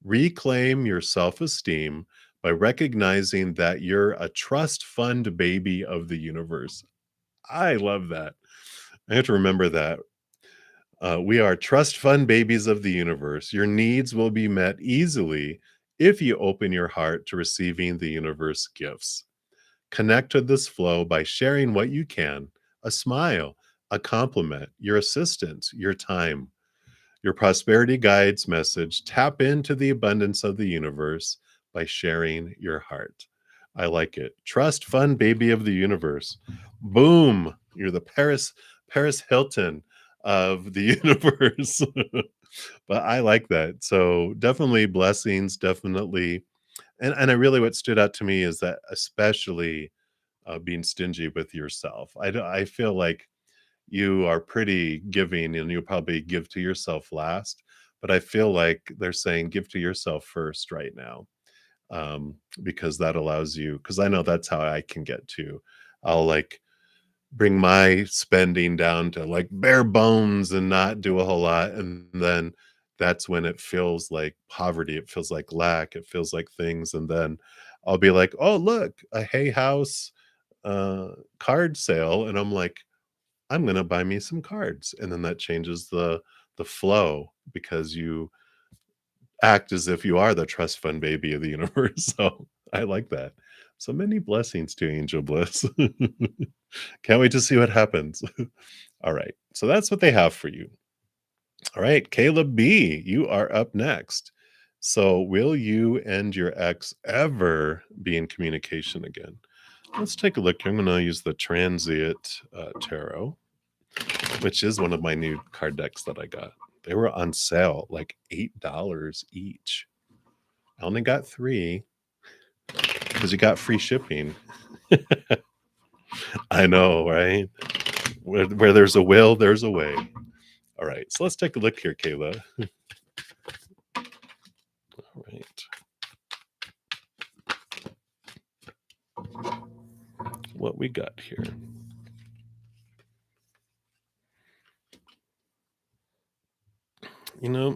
Reclaim your self esteem by recognizing that you're a trust fund baby of the universe. I love that. I have to remember that. We are trust fund babies of the universe. Your needs will be met easily if you open your heart to receiving the universe gifts. Connect to this flow by sharing what you can: a smile, a compliment, your assistance, your time. Your prosperity guides message: tap into the abundance of the universe by sharing your heart. I like it. Trust fund baby of the universe. Boom. You're the Paris Hilton of the universe. But I like that. So definitely blessings, definitely. And I really, what stood out to me is that especially being stingy with yourself. I feel like you are pretty giving and you'll probably give to yourself last. But I feel like they're saying give to yourself first right now, because that allows you, because I know that's how I can get to. I'll like bring my spending down to like bare bones and not do a whole lot. And then that's when it feels like poverty. It feels like lack. It feels like things. And then I'll be like, oh, look, a Hay House uh, card sale. And I'm like, I'm gonna buy me some cards, and then that changes the flow because you act as if you are the trust fund baby of the universe. So I like that. So many blessings to Angel Bliss. Can't wait to see what happens. All right, so that's what they have for you. All right, Caleb B, you are up next. So, will you and your ex ever be in communication again? Let's take a look. I'm going to use the Transient Tarot, which is one of my new card decks that I got. They were on sale, like $8 each. I only got 3 because you got free shipping. I know, right? Where there's a will, there's a way. All right, so let's take a look here, Kayla. All right. What we got here.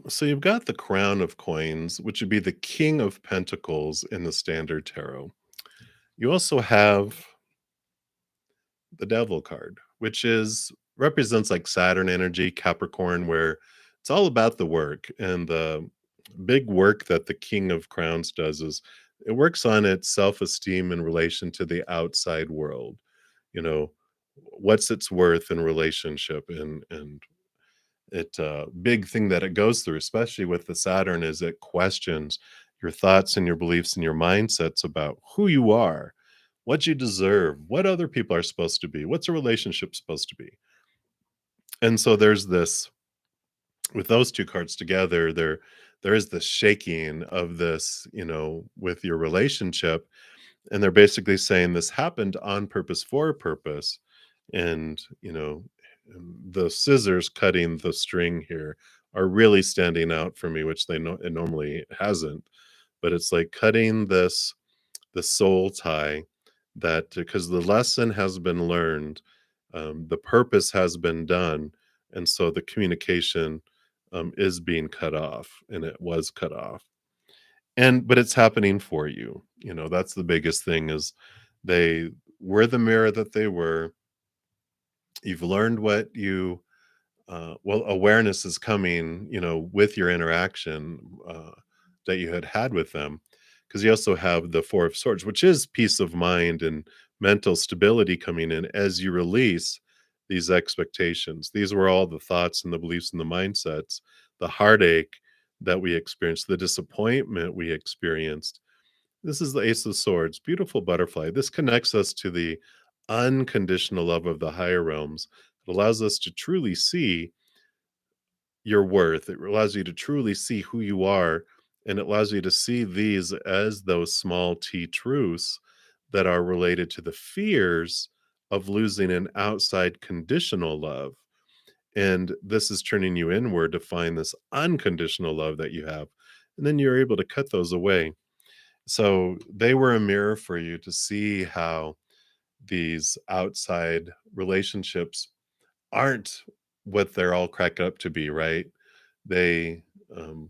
So you've got the Crown of Coins, which would be the King of Pentacles in the Standard Tarot. You also have the Devil card, which is represents like Saturn energy, Capricorn, where it's all about the work. And the big work that the King of Crowns does is it works on its self-esteem in relation to the outside world. You know, what's its worth in relationship, and it big thing that it goes through, especially with the Saturn, is it questions your thoughts and your beliefs and your mindsets about who you are, what you deserve, what other people are supposed to be, what's a relationship supposed to be. And so there's this, with those two cards together, there is this shaking of this, with your relationship. And they're basically saying this happened on purpose for a purpose. And the scissors cutting the string here are really standing out for me, which they know it normally hasn't. But it's like cutting the soul tie, that because the lesson has been learned, the purpose has been done, and so the communication is being cut off, and it was cut off. And but it's happening for you. That's the biggest thing, is they were the mirror that they were. You've learned what you well, awareness is coming, with your interaction that you had with them, because you also have the Four of Swords, which is peace of mind and mental stability coming in as you release these expectations. These were all the thoughts and the beliefs and the mindsets, the heartache that we experienced, the disappointment we experienced. This is the Ace of Swords, beautiful butterfly. This connects us to the unconditional love of the higher realms. It allows us to truly see your worth. It allows you to truly see who you are, and it allows you to see these as those small t truths that are related to the fears of losing an outside conditional love. And this is turning you inward to find this unconditional love that you have. And then you're able to cut those away. So they were a mirror for you to see how these outside relationships aren't what they're all cracked up to be, right? They, um,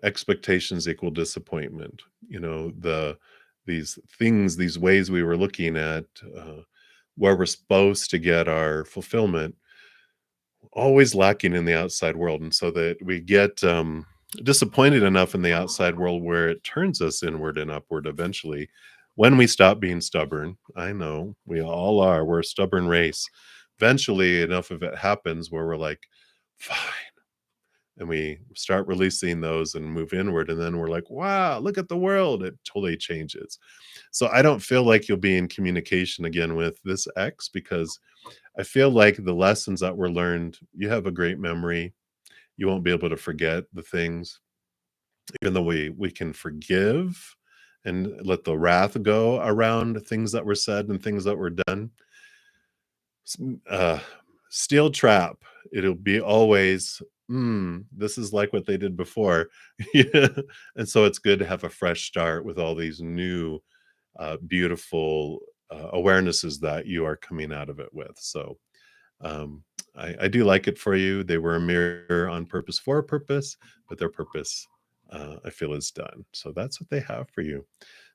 expectations equal disappointment. These things, these ways we were looking at, where we're supposed to get our fulfillment, always lacking in the outside world, and so that we get disappointed enough in the outside world where it turns us inward and upward eventually when we stop being stubborn. I know we all are. We're a stubborn race. Eventually, enough of it happens where we're like, fine. And we start releasing those and move inward. And then we're like, wow, look at the world. It totally changes. So I don't feel like you'll be in communication again with this ex because I feel like the lessons that were learned, you have a great memory. You won't be able to forget the things, even though we can forgive and let the wrath go around things that were said and things that were done. S- Uh, Steel trap. It'll be always, this is like what they did before. Yeah. And so it's good to have a fresh start with all these new, beautiful awarenesses that you are coming out of it with. So um, I do like it for you. They were a mirror on purpose for a purpose, but their purpose, I feel, is done. So that's what they have for you.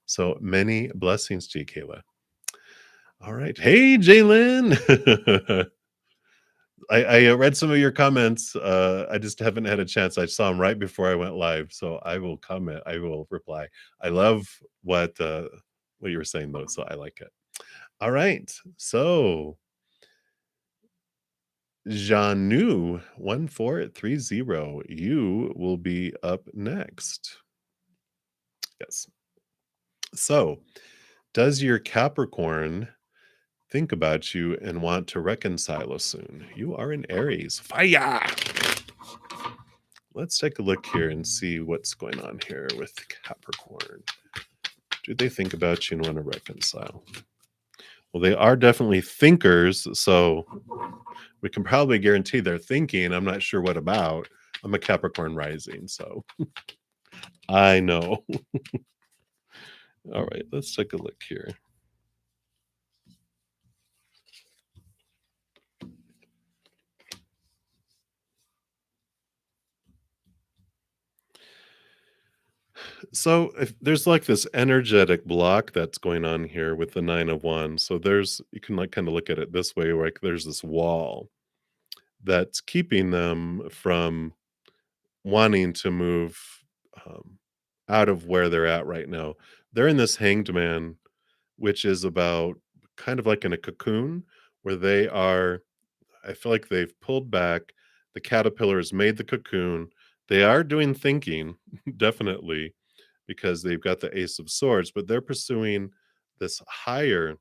So many blessings to you, Kayla. All right. Hey, Jalen. I read some of your comments. I just haven't had a chance. I saw them right before I went live, so I will comment. I will reply. I love what you were saying though, so I like it. All right. So Janu 1430, you will be up next. Yes. So, does your Capricorn think about you and want to reconcile us soon? You are in Aries. Fire! Let's take a look here and see what's going on here with Capricorn. Do they think about you and want to reconcile? Well, they are definitely thinkers, so we can probably guarantee they're thinking. I'm not sure what about. I'm a Capricorn rising, so I know. All right, let's take a look here. So if there's like this energetic block that's going on here with the 9 of Wands. So there's, you can like kind of look at it this way, like there's this wall that's keeping them from wanting to move um, out of where they're at right now. They're in this hanged man, which is about kind of like in a cocoon where they are. I feel like they've pulled back. The caterpillar has made the cocoon. They are doing thinking, definitely, because they've got the Ace of Swords, but they're pursuing this higher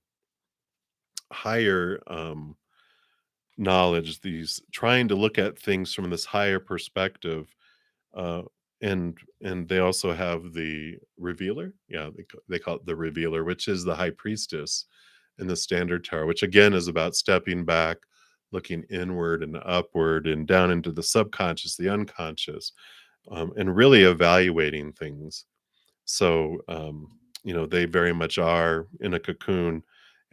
knowledge. These trying to look at things from this higher perspective, uh, and they also have the revealer. Yeah, they call it the revealer, which is the high priestess in the standard tower, which again is about stepping back, looking inward and upward and down into the subconscious, the unconscious, and really evaluating things. So they very much are in a cocoon.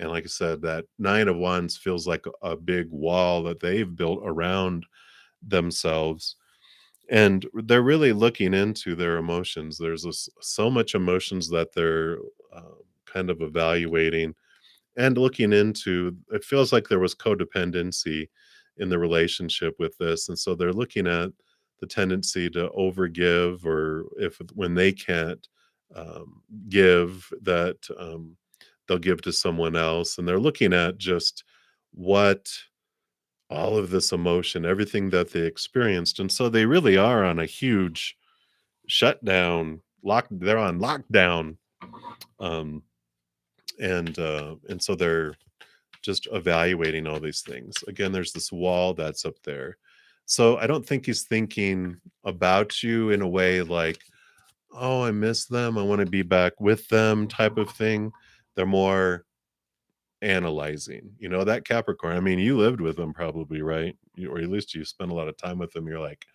And like I said, that 9 of Wands feels like a big wall that they've built around themselves, and they're really looking into their emotions. There's so much emotions that they're kind of evaluating and looking into. It feels like there was codependency in the relationship with this, and so they're looking at the tendency to overgive, or if when they can't give, that they'll give to someone else, and they're looking at just what all of this emotion, everything that they experienced. And so they really are on a huge shutdown, they're on lockdown. Um, and so they're just evaluating all these things. Again, there's this wall that's up there. So I don't think he's thinking about you in a way like, oh, I miss them, I want to be back with them type of thing. They're more analyzing, that Capricorn. I mean, you lived with them probably, right? Or at least you spent a lot of time with them. You're like,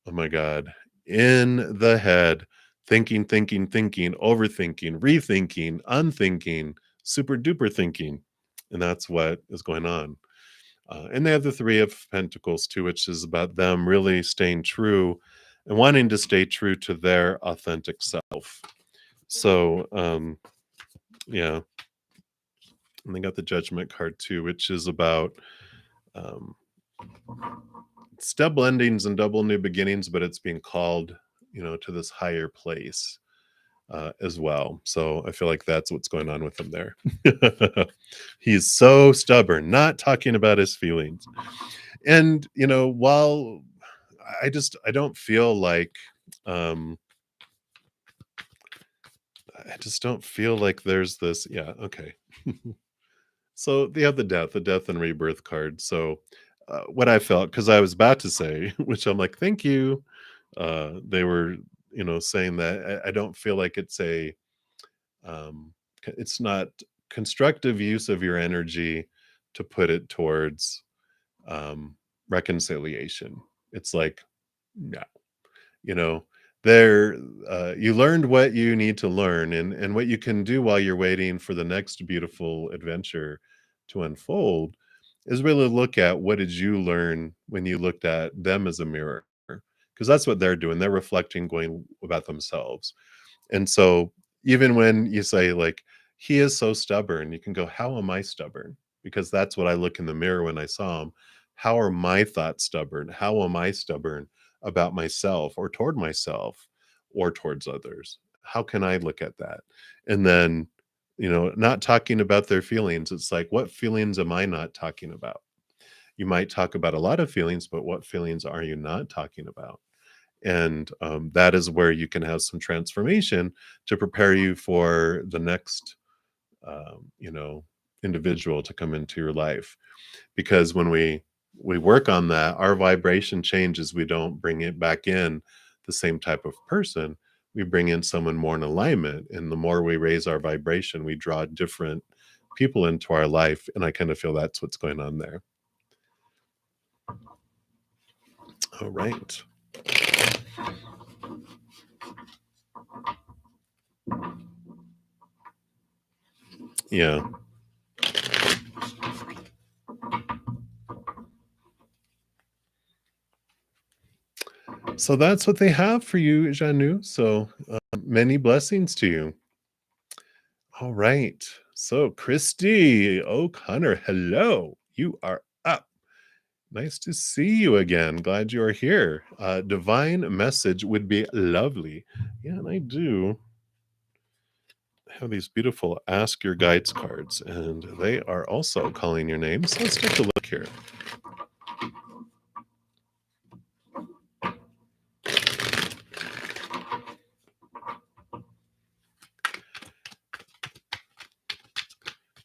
oh my God, in the head, thinking, thinking, thinking, overthinking, rethinking, unthinking, super duper thinking. And that's what is going on. And they have the Three of Pentacles too, which is about them really staying true and wanting to stay true to their authentic self. So, yeah. And they got the Judgment card too, which is about um, it's double endings and double new beginnings, but it's being called, to this higher place as well. So I feel like that's what's going on with him there. He's so stubborn, not talking about his feelings. And while I don't feel like um I just don't feel like there's this. Yeah, okay. So they have the death and rebirth card. So what I felt, because I was about to say, which I'm like, thank you. They were, saying that I don't feel like it's not constructive use of your energy to put it towards um, reconciliation. It's like, no, you know, there, you learned what you need to learn, and what you can do while you're waiting for the next beautiful adventure to unfold is really look at what did you learn when you looked at them as a mirror, because that's what they're doing. They're reflecting, going about themselves. And so even when you say like, "He is so stubborn," you can go, "How am I stubborn?" Because that's what I look in the mirror when I saw him. How are my thoughts stubborn? How am I stubborn about myself or toward myself or towards others? How can I look at that? And then, not talking about their feelings. It's like, what feelings am I not talking about? You might talk about a lot of feelings, but what feelings are you not talking about? And that is where you can have some transformation to prepare you for the next individual to come into your life. Because when we work on that, our vibration changes. We don't bring it back in the same type of person. We bring in someone more in alignment, and the more we raise our vibration, we draw different people into our life. And I kind of feel that's what's going on there. All right. Yeah. So that's what they have for you, Janu. So many blessings to you. All right. So Christy O'Connor, hello. You are up. Nice to see you again. Glad you are here. Divine message would be lovely. Yeah, and I do have these beautiful Ask Your Guides cards, and they are also calling your name. So let's take a look here.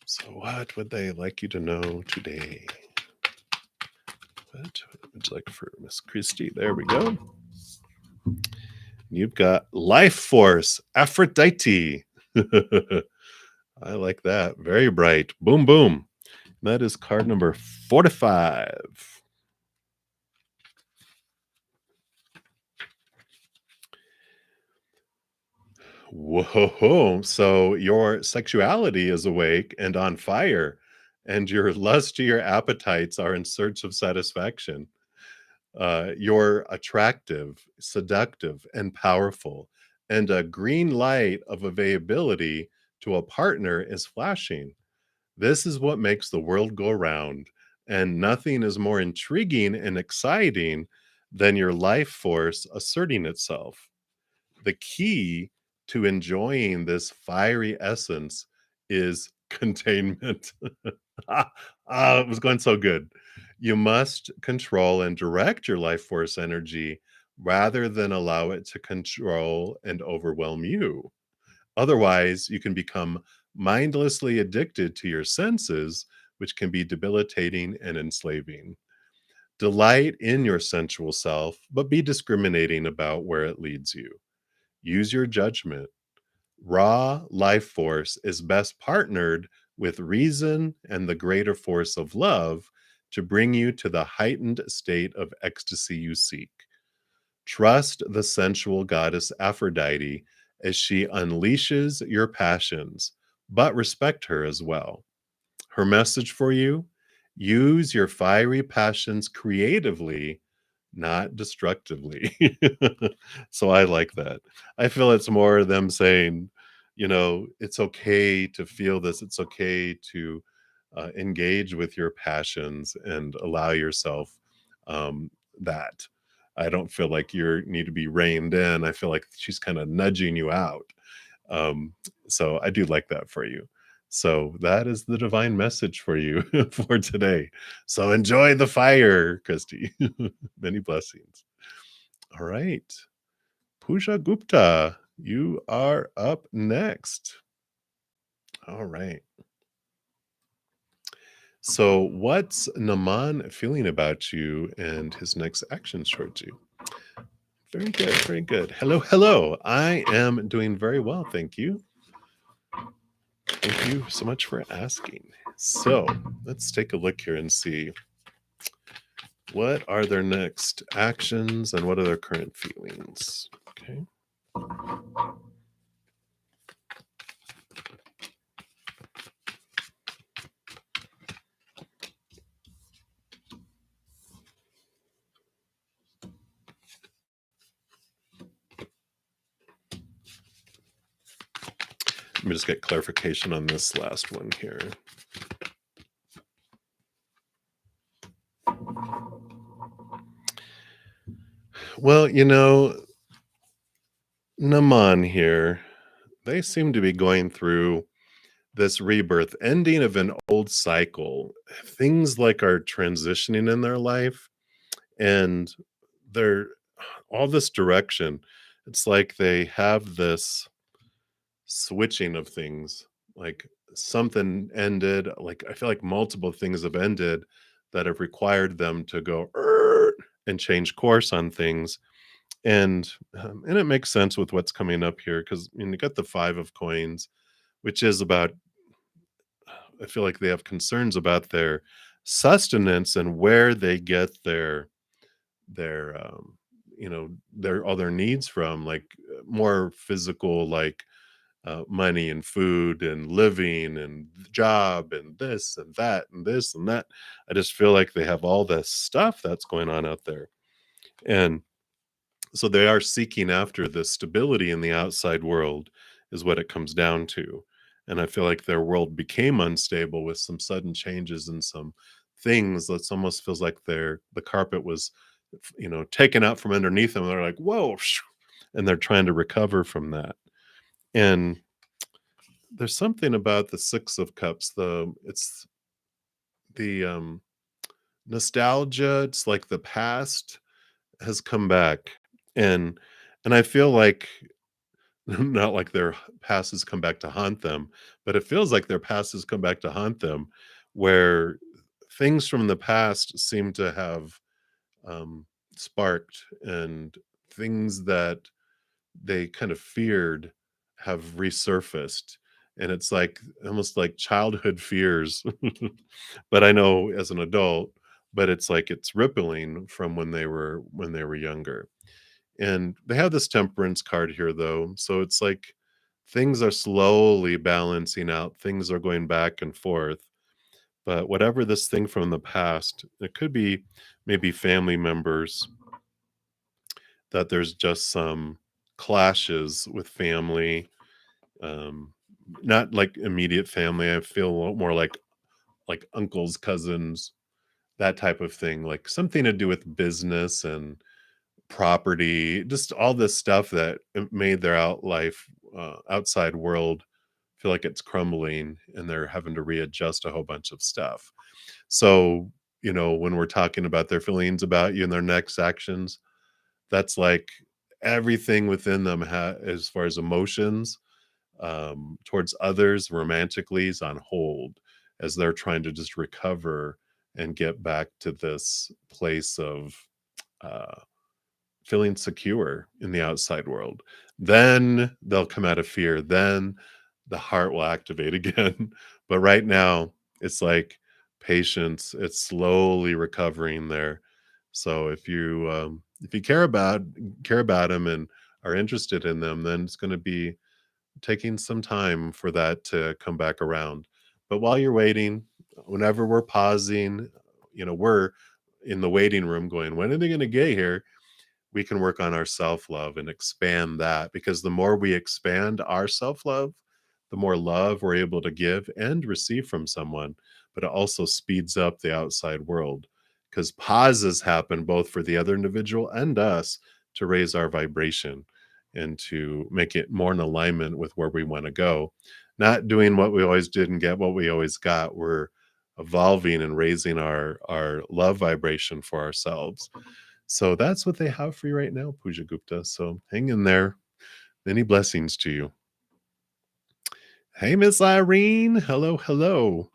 So, what would they like you to know today? What would you like for Miss Christie? There we go. You've got Life Force, Aphrodite. I like that. Very bright. Boom, boom. That is card number 45. Whoa. So your sexuality is awake and on fire, and your lust to your appetites are in search of satisfaction. You're attractive, seductive, and powerful, and a green light of availability to a partner is flashing. This is what makes the world go round, and nothing is more intriguing and exciting than your life force asserting itself. The key to enjoying this fiery essence is containment. It was going so good. You must control and direct your life force energy rather than allow it to control and overwhelm you. Otherwise, you can become mindlessly addicted to your senses, which can be debilitating and enslaving. Delight in your sensual self, but be discriminating about where it leads you. Use your judgment. Raw life force is best partnered with reason and the greater force of love to bring you to the heightened state of ecstasy you seek. Trust the sensual goddess Aphrodite as she unleashes your passions, but respect her as well. Her message for you: use your fiery passions creatively, not destructively. So I like that. I feel it's more them saying, it's okay to feel this. It's okay to engage with your passions and allow yourself that. I don't feel like you need to be reined in. I feel like she's kind of nudging you out. Um, so I do like that for you. So that is the divine message for you for today. So enjoy the fire, Christy. Many blessings. All right. Pooja Gupta, you are up next. All right. So, what's Naman feeling about you and his next actions towards you? Very good, very good. Hello, hello. I am doing very well, thank you. Thank you so much for asking. So, let's take a look here and see what are their next actions and what are their current feelings. Okay. Let me just get clarification on this last one here. Well, Naman here, they seem to be going through this rebirth, ending of an old cycle. Things like are transitioning in their life and they're all this direction. It's like they have this switching of things. Like something ended, like I feel like multiple things have ended that have required them to go and change course on things. And it makes sense with what's coming up here because you got the 5 of coins, which is about, I feel like they have concerns about their sustenance and where they get their their all their needs from, like more physical, like money and food and living and job and this and that and this and that. I just feel like they have all this stuff that's going on out there. And so they are seeking after the stability in the outside world is what it comes down to. And I feel like their world became unstable with some sudden changes and some things that almost feels like the carpet was taken out from underneath them. They're like, whoa, and they're trying to recover from that. And there's something about the 6 of cups, it's the nostalgia. It's like the past has come back. And I feel like not like their past has come back to haunt them, but it feels like their past has come back to haunt them, where things from the past seem to have um, sparked, and things that they kind of feared have resurfaced. And it's like almost like childhood fears, but I know as an adult, but it's like it's rippling from when they were younger. And they have this temperance card here, though. So it's like things are slowly balancing out, things are going back and forth. But whatever this thing from the past, it could be maybe family members, that there's just some clashes with family. Um, Not like immediate family. I feel a lot more like uncles, cousins, that type of thing, like something to do with business and property, just all this stuff that made their outside world feel like it's crumbling, and they're having to readjust a whole bunch of stuff. So, when we're talking about their feelings about you and their next actions, that's like everything within them as far as emotions towards others romantically is on hold as they're trying to just recover and get back to this place of uh, feeling secure in the outside world. Then they'll come out of fear. Then the heart will activate again. But right now, it's like patience. It's slowly recovering there. So if you care about them and are interested in them, then it's going to be taking some time for that to come back around. But while you're waiting, whenever we're pausing, we're in the waiting room going, when are they going to get here? We can work on our self-love and expand that, because the more we expand our self-love, the more love we're able to give and receive from someone. But it also speeds up the outside world, because pauses happen both for the other individual and us to raise our vibration and to make it more in alignment with where we want to go. Not doing what we always did and get what we always got. We're evolving and raising our love vibration for ourselves. So that's what they have for you right now, Puja Gupta. So hang in there. Many blessings to you. Hey, Miss Irene. Hello, hello.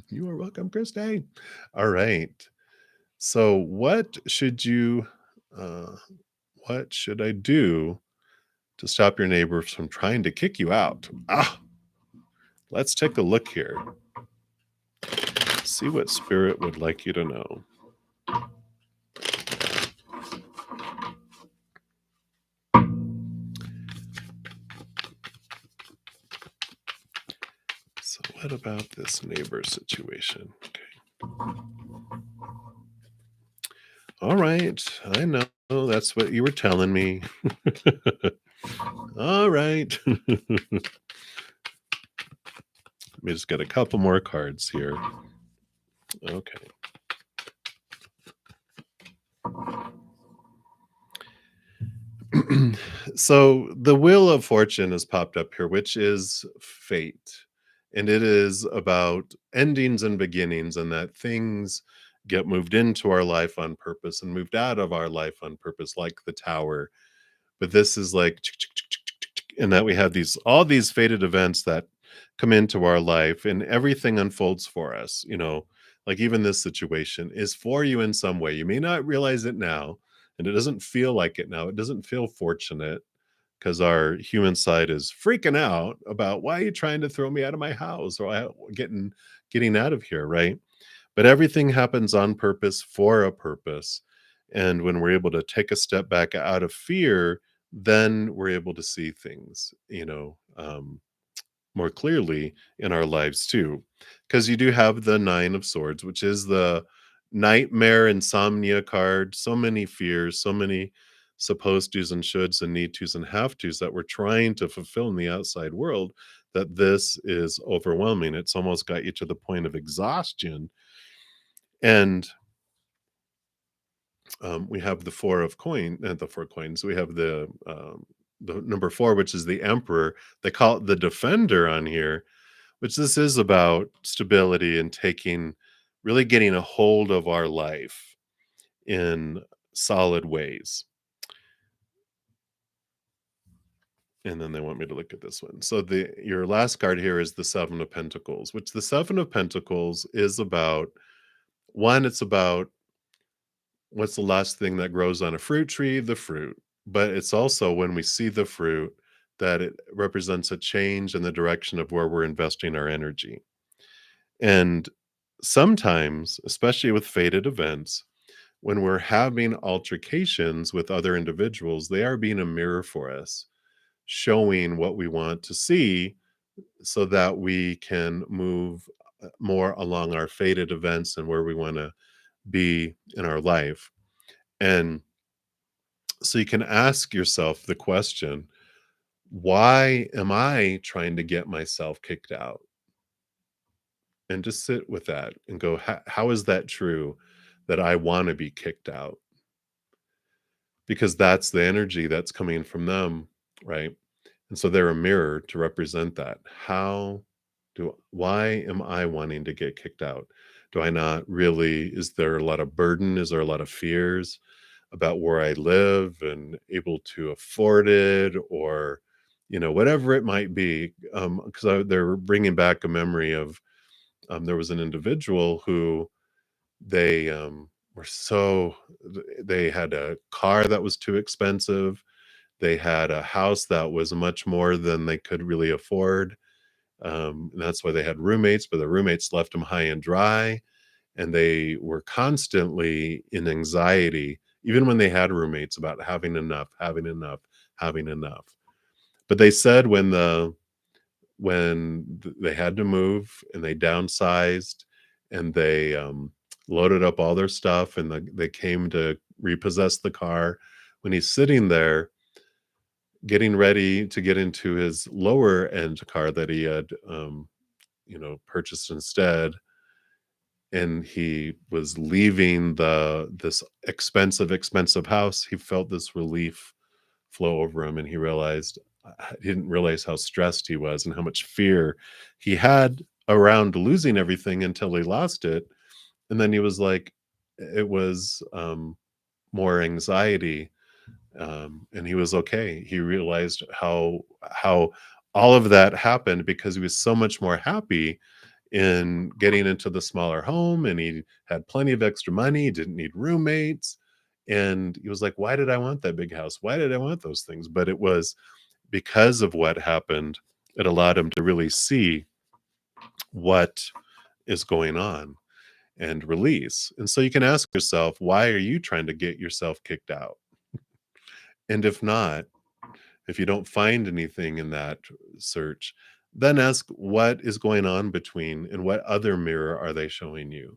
You are welcome, Christy. All right. So uh what should I do to stop your neighbors from trying to kick you out? Let's take a look here. See what spirit would like you to know. So what about this neighbor situation? Okay. All right. I know that's what you were telling me. All right. Let me just get a couple more cards here. Okay. So the Wheel of Fortune has popped up here, which is fate. And it is about endings and beginnings, and that things get moved into our life on purpose and moved out of our life on purpose, like the tower. But this is like, and that we have these all these fated events that come into our life, and everything unfolds for us. Like even this situation is for you in some way. You may not realize it now, and it doesn't feel like it now. It doesn't feel fortunate because our human side is freaking out about, why are you trying to throw me out of my house, or getting out of here, right? But everything happens on purpose for a purpose. And when we're able to take a step back out of fear, then we're able to see things, more clearly in our lives too. Because you do have the Nine of Swords, which is the nightmare insomnia card. So many fears, so many supposed tos and shoulds and need tos and have tos that we're trying to fulfill in the outside world, that this is overwhelming. It's almost got you to the point of exhaustion. And we have the four coins. We have the number four, which is the Emperor. They call it the Defender on here, which this is about stability and really getting a hold of our life in solid ways. And then they want me to look at this one. So your last card here is the Seven of Pentacles, which the Seven of Pentacles is about. One, it's about what's the last thing that grows on a fruit tree? The fruit. But it's also, when we see the fruit, that it represents a change in the direction of where we're investing our energy. And sometimes, especially with fated events, when we're having altercations with other individuals, they are being a mirror for us, showing what we want to see so that we can move more along our fated events and where we want to be in our life. And so you can ask yourself the question, why am I trying to get myself kicked out? And just sit with that and go, how is that true, that I want to be kicked out? Because that's the energy that's coming from them, right? And so they're a mirror to represent that. Why am I wanting to get kicked out? Do I not really, is there a lot of burden? Is there a lot of fears about where I live and able to afford it, or, whatever it might be? Because they're bringing back a memory of, there was an individual who they were so, they had a car that was too expensive. They had a house that was much more than they could really afford. And that's why they had roommates, but the roommates left them high and dry. And they were constantly in anxiety, even when they had roommates, about having enough, having enough, having enough. But they said they had to move and they downsized, and they loaded up all their stuff, and they came to repossess the car. When he's sitting there getting ready to get into his lower end car that he had purchased instead, and he was leaving this expensive house. He felt this relief flow over him, and he didn't realize how stressed he was and how much fear he had around losing everything until he lost it. And then he was like, it was more anxiety, and he was okay. He realized how all of that happened because he was so much more happy in getting into the smaller home, and he had plenty of extra money. He didn't need roommates, and he was like, "Why did I want that big house? Why did I want those things?" But it was because of what happened. It allowed him to really see what is going on and release. And so you can ask yourself, why are you trying to get yourself kicked out? And if not, if you don't find anything in that search, then ask what is going on between and what other mirror are they showing you?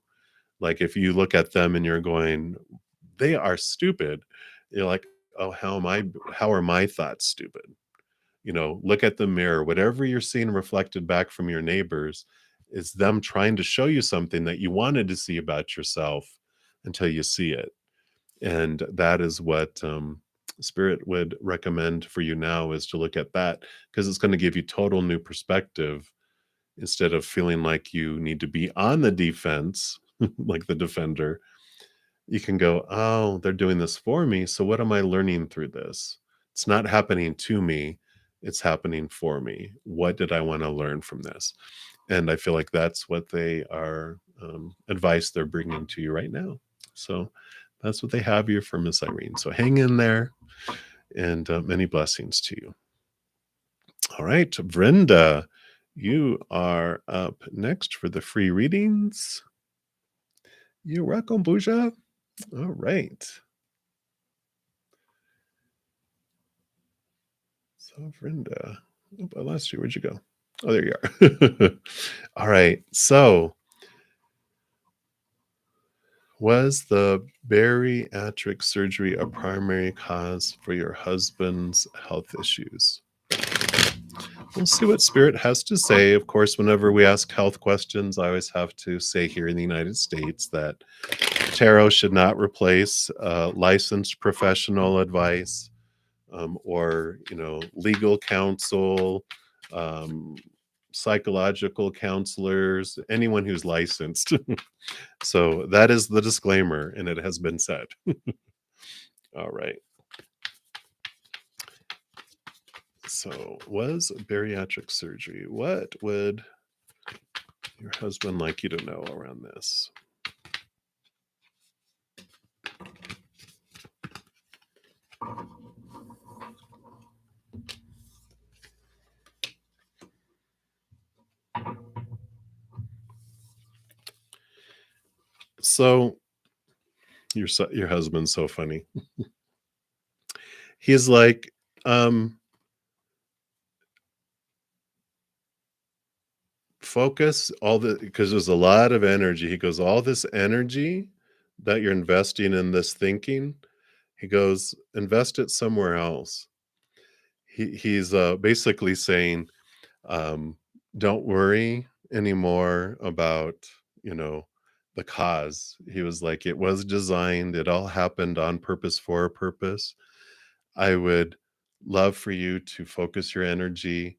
Like if you look at them and you're going, they are stupid, you're like, oh, how are my thoughts stupid? Look at the mirror. Whatever you're seeing reflected back from your neighbors is them trying to show you something that you wanted to see about yourself until you see it. And that is what Spirit would recommend for you now, is to look at that, because it's going to give you total new perspective instead of feeling like you need to be on the defense, like the defender. You can go, oh, they're doing this for me. So what am I learning through this? It's not happening to me. It's happening for me. What did I want to learn from this? And I feel like that's what they are, advice they're bringing to you right now. So that's what they have here for Miss Irene. So hang in there, and many blessings to you. All right, Brenda, you are up next for the free readings. You're welcome, Bouja. All right. So, Brenda, oh, I lost you. Where'd you go? Oh, there you are. All right. So, was the bariatric surgery a primary cause for your husband's health issues? We'll see what Spirit has to say. Of course, whenever we ask health questions, I always have to say here in the United States that tarot should not replace licensed professional advice, or legal counsel, um, psychological counselors, anyone who's licensed. So that is the disclaimer, and it has been said. All right. So, was bariatric surgery? What would your husband like you to know around this? So, your husband's so funny. He's like, focus because there's a lot of energy. He goes, all this energy that you're investing in this thinking, he goes, invest it somewhere else. He's basically saying, don't worry anymore about, you know, the cause. He was like, it was designed, it all happened on purpose for a purpose. I would love for you to focus your energy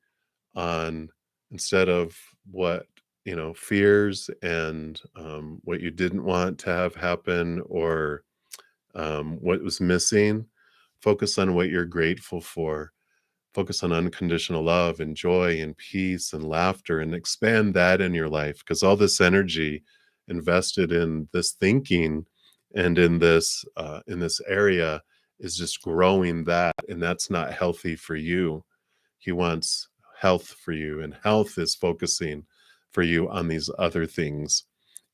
on, instead of what, fears and what you didn't want to have happen, or what was missing, focus on what you're grateful for. Focus on unconditional love and joy and peace and laughter, and expand that in your life, because all this energy invested in this thinking and in this area is just growing that, and that's not healthy for you. He wants health for you, and health is focusing for you on these other things,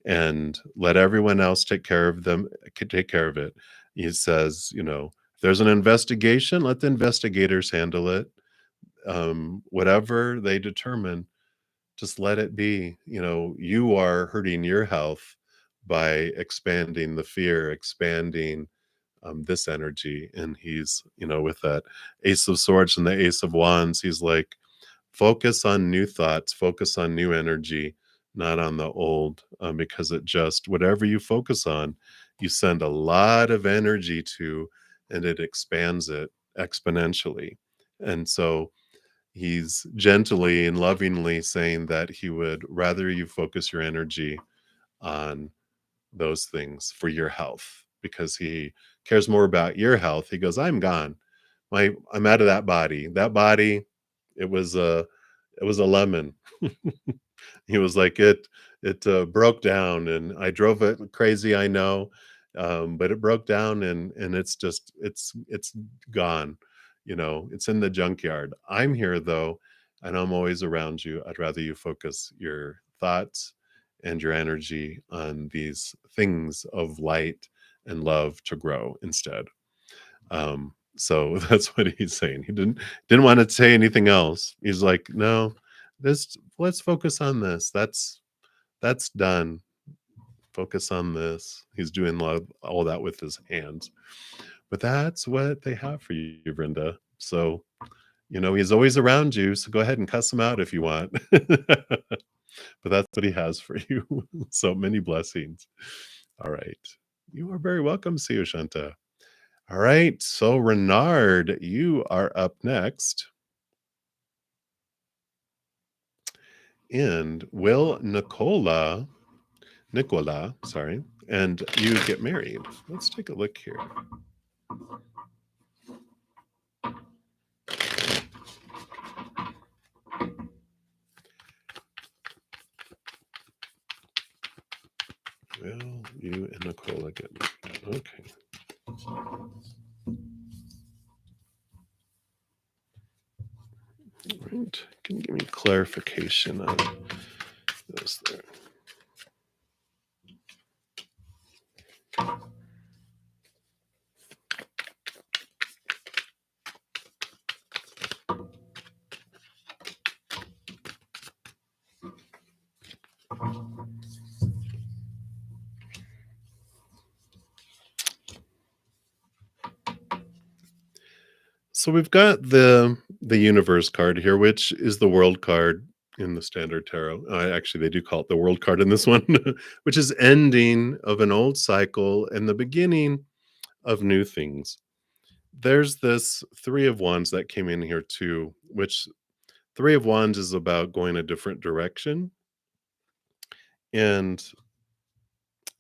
and let everyone else take care of them, take care of it. He says, if there's an investigation, let the investigators handle it. Whatever they determine, just let it be. You are hurting your health by expanding the fear, expanding this energy. And he's, with that Ace of Swords and the Ace of Wands, he's like, focus on new thoughts, focus on new energy. not on the old, because it just whatever you focus on, you send a lot of energy to, and it expands it exponentially. And so he's gently and lovingly saying that he would rather you focus your energy on those things for your health because he cares more about your health. He goes, I'm gone. I'm out of that body. That body, it was a lemon. He was like, it broke down and I drove it crazy, I know. But it broke down and it's gone. It's in the junkyard. I'm here though, and I'm always around you. I'd rather you focus your thoughts and your energy on these things of light and love to grow instead. So that's what he's saying. He didn't want to say anything else. He's like, no, this let's focus on this. That's done. Focus on this. He's doing all that with his hands. But that's what they have for you, Brenda. So, he's always around you. So go ahead and cuss him out if you want. But that's what he has for you. So many blessings. All right. You are very welcome, see you, Shanta. All right. So, Renard, you are up next. And will Nicola, sorry, and you get married? Let's take a look here. Will you and Nicola get married? Okay. All right. Can you give me clarification on this there? So we've got the universe card here, which is the world card in the standard tarot. Actually, they do call it the world card in this one, which is ending of an old cycle and the beginning of new things. There's this Three of Wands that came in here too, which Three of Wands is about going a different direction. And,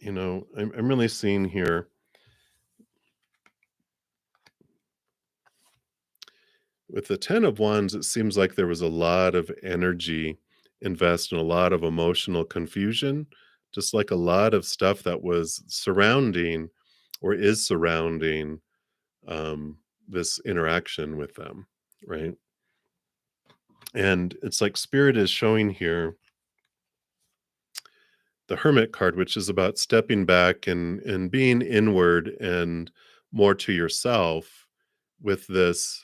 I'm really seeing here with the Ten of Wands, it seems like there was a lot of energy invested and a lot of emotional confusion, just like a lot of stuff that was surrounding or is surrounding this interaction with them, right? And it's like Spirit is showing here the Hermit card, which is about stepping back and being inward and more to yourself with this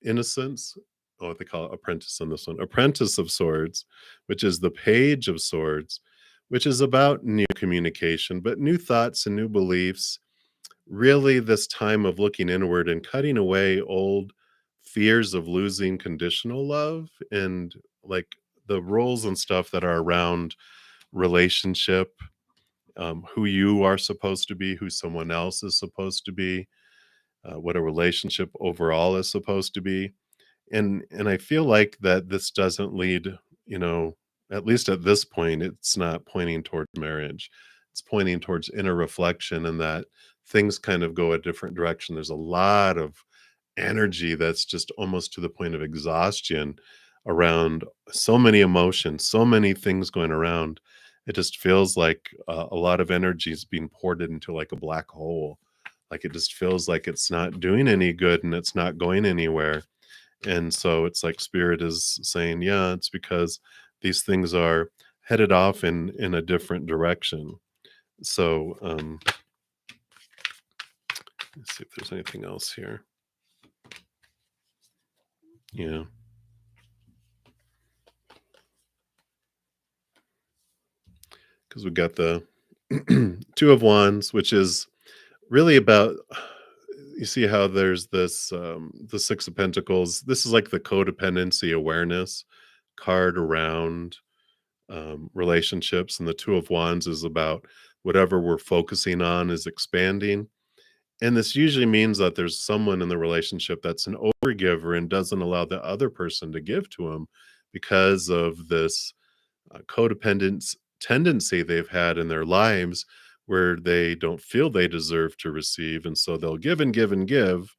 innocence. Oh, what they call it, apprentice on this one, apprentice of swords, which is the page of swords, which is about new communication, but new thoughts and new beliefs. Really, this time of looking inward and cutting away old fears of losing conditional love and like the roles and stuff that are around relationship, who you are supposed to be, who someone else is supposed to be, what a relationship overall is supposed to be. And I feel like that this doesn't lead, you know, at least at this point, it's not pointing towards marriage. It's pointing towards inner reflection and that things kind of go a different direction. There's a lot of energy that's just almost to the point of exhaustion around so many emotions, so many things going around. It just feels like a lot of energy is being poured into like a black hole. Like it just feels like it's not doing any good and it's not going anywhere. And so it's like Spirit is saying, yeah, it's because these things are headed off in a different direction. So let's see if there's anything else here. Yeah. Because we got the Two of Wands, which is really about, you see how there's this the Six of Pentacles. This is like the codependency awareness card around relationships, and the Two of Wands is about whatever we're focusing on is expanding. And this usually means that there's someone in the relationship that's an overgiver and doesn't allow the other person to give to him because of this codependence tendency they've had in their lives where they don't feel they deserve to receive. And so they'll give and give and give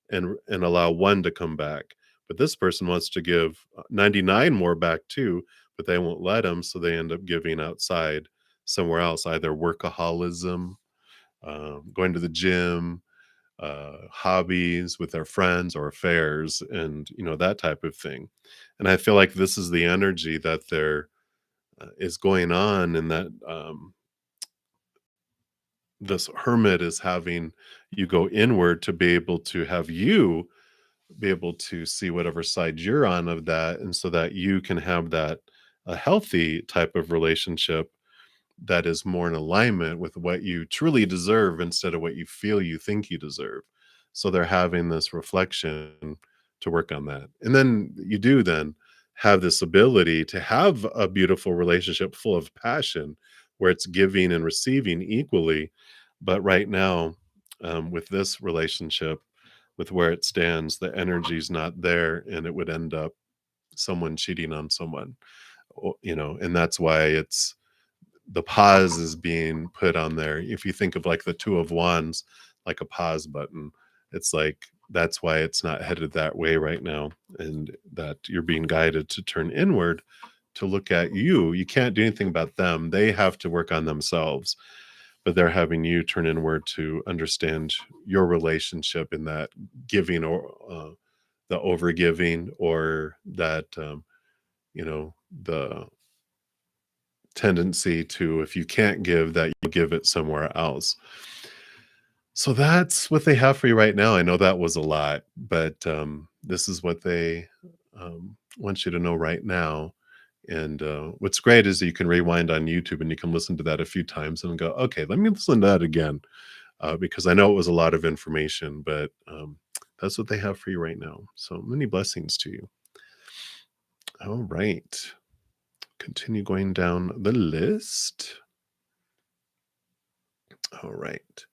and allow one to come back. But this person wants to give 99 more back too, but they won't let them. So they end up giving outside somewhere else, either workaholism, going to the gym, hobbies with their friends or affairs, and that type of thing. And I feel like this is the energy that there is going on, and that this hermit is having you go inward to be able to have you be able to see whatever side you're on of that, and so that you can have that a healthy type of relationship that is more in alignment with what you truly deserve instead of what you feel you think you deserve. So they're having this reflection to work on that. And then you do then have this ability to have a beautiful relationship full of passion where it's giving and receiving equally. But right now, with this relationship, with where it stands, the energy's not there and it would end up someone cheating on someone, and that's why it's the pause is being put on there. If you think of like the Two of Wands, like a pause button, it's like that's why it's not headed that way right now. And that you're being guided to turn inward to look at you. You can't do anything about them. They have to work on themselves, but they're having you turn inward to understand your relationship in that giving or the overgiving, or that, the tendency to, if you can't give, that you give it somewhere else. So that's what they have for you right now. I know that was a lot, but this is what they want you to know right now. And what's great is that you can rewind on YouTube and you can listen to that a few times and go, okay, let me listen to that again, because I know it was a lot of information, but that's what they have for you right now. So many blessings to you. All right. Continue going down the list. All right.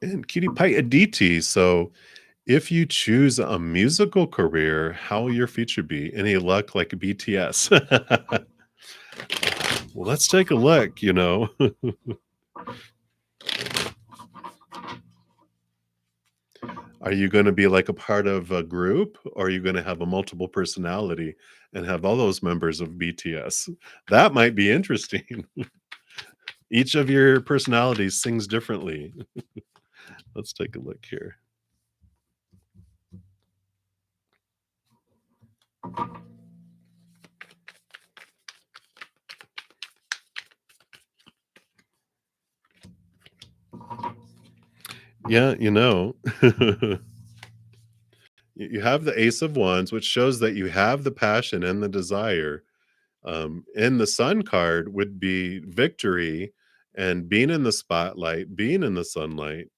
And Cutie Pie Aditi. So, if you choose a musical career, how will your future be? Any luck like BTS? Well, let's take a look. Are you going to be like a part of a group, or are you going to have a multiple personality and have all those members of BTS? That might be interesting. Each of your personalities sings differently. Let's take a look here. Yeah, you have the Ace of Wands, which shows that you have the passion and the desire. And the Sun card would be victory and being in the spotlight, being in the sunlight.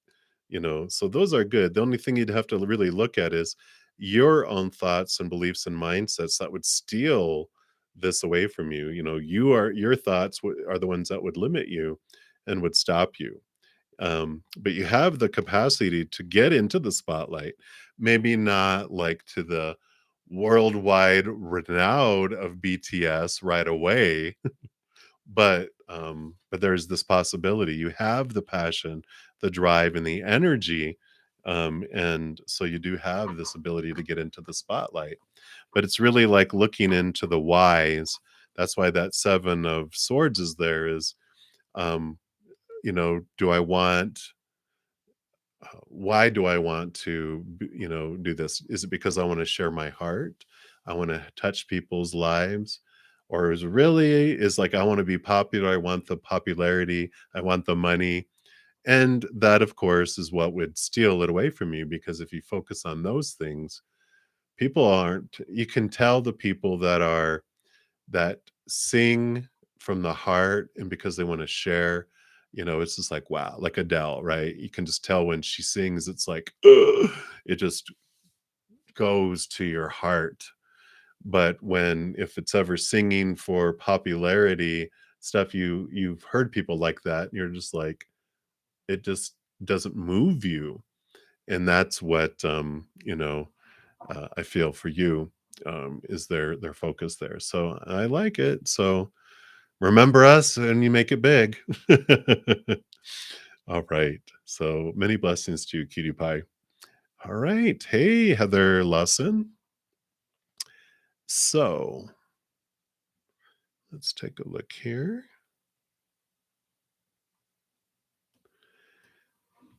So those are good. The only thing you'd have to really look at is your own thoughts and beliefs and mindsets that would steal this away from you. Your thoughts are the ones that would limit you and would stop you. But you have the capacity to get into the spotlight, maybe not like to the worldwide renown of BTS right away, but there's this possibility. You have the passion, the drive, and the energy, and so you do have this ability to get into the spotlight. But it's really like looking into the whys. That's why that Seven of Swords is there. Is um, do I want why do I want to do this? Is it because I want to share my heart? I want to touch people's lives? Or is like I want to be popular, I want the popularity, I want the money. And that, of course, is what would steal it away from you, because if you focus on those things, people aren't you can tell the people that sing from the heart and because they want to share. It's just like, wow, like Adele, right? You can just tell when she sings, it's like, ugh, it just goes to your heart. But if it's ever singing for popularity, stuff you've heard people like that, and you're just like, it just doesn't move you. And that's what, I feel for you, is their focus there. So I like it. So remember us and you make it big. All right. So many blessings to you, cutie pie. All right. Hey, Heather Lawson. So let's take a look here.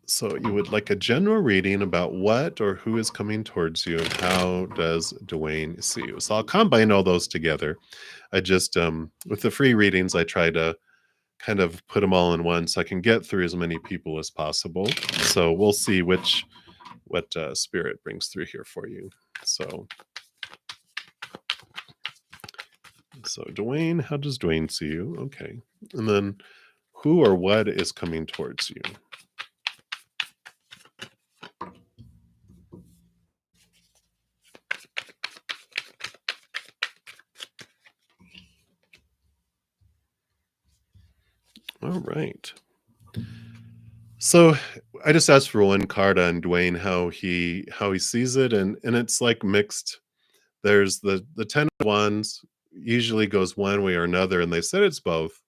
So you would like a general reading about what or who is coming towards you, and how does Dwayne see you? So I'll combine all those together. I just with the free readings, I try to kind of put them all in one so I can get through as many people as possible. So we'll see what spirit brings through here for you. So Dwayne, how does Dwayne see you? Okay. And then who or what is coming towards you? All right. So I just asked for one card on Dwayne, how he sees it, and it's like mixed. There's the 10 of wands usually goes one way or another, and they said it's both.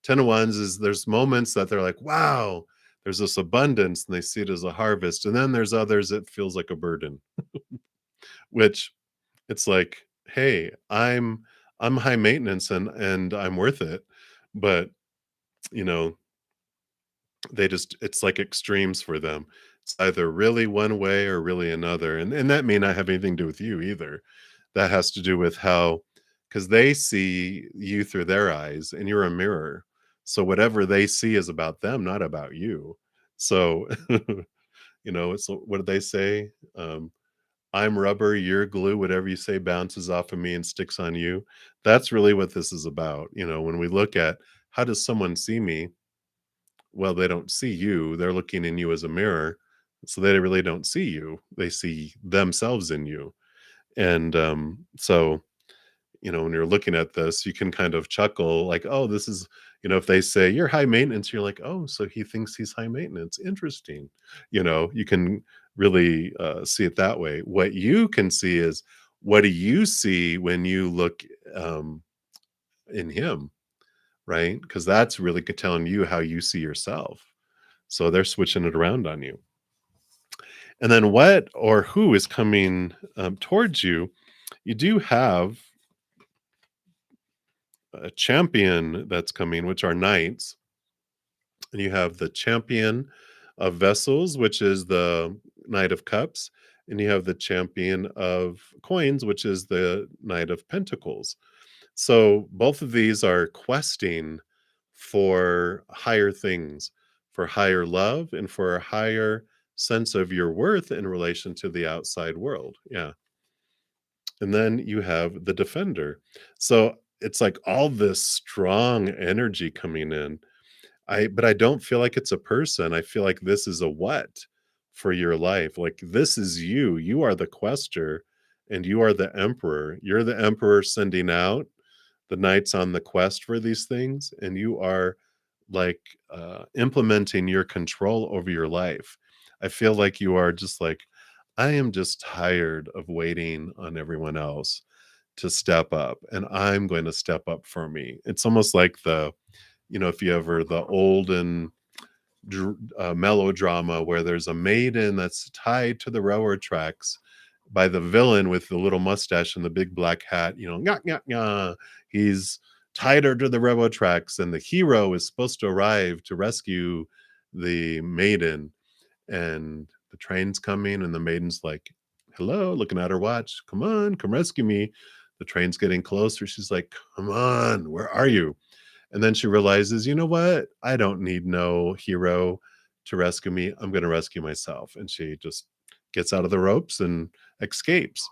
10 of wands is there's moments that they're like, wow, there's this abundance, and they see it as a harvest. And then there's others it feels like a burden, which it's like, hey, I'm high maintenance and I'm worth it. But you know, it's like extremes for them. It's either really one way or really another. And that may not have anything to do with you either. That has to do with how, because they see you through their eyes and you're a mirror. So whatever they see is about them, not about you. So, it's what did they say? I'm rubber, you're glue, whatever you say bounces off of me and sticks on you. That's really what this is about. When we look at how does someone see me? Well, they don't see you. They're looking in you as a mirror. So they really don't see you. They see themselves in you. And so, when you're looking at this, you can kind of chuckle like, oh, this is, if they say you're high maintenance, you're like, oh, so he thinks he's high maintenance. Interesting. You can really see it that way. What you can see is, what do you see when you look in him? Right? Because that's really telling you how you see yourself. So they're switching it around on you. And then what or who is coming towards you? You do have a champion that's coming, which are knights. And you have the champion of vessels, which is the Knight of Cups. And you have the champion of coins, which is the Knight of Pentacles. So both of these are questing for higher things, for higher love, and for a higher sense of your worth in relation to the outside world. Yeah. And then you have the defender. So it's like all this strong energy coming in. But I don't feel like it's a person. I feel like this is a what for your life. Like this is you. You are the quester and you are the emperor. You're the emperor sending out the knights on the quest for these things, and you are like implementing your control over your life. I feel like you are just like, I am just tired of waiting on everyone else to step up, and I'm going to step up for me. It's almost like if you ever the olden melodrama where there's a maiden that's tied to the railroad tracks by the villain with the little mustache and the big black hat, nyah, nyah, nyah. He's tied her to the railroad tracks, and the hero is supposed to arrive to rescue the maiden. And the train's coming, and the maiden's like, hello, looking at her watch. Come on, come rescue me. The train's getting closer. She's like, come on, where are you? And then she realizes, you know what? I don't need no hero to rescue me. I'm going to rescue myself. And she just gets out of the ropes and escapes.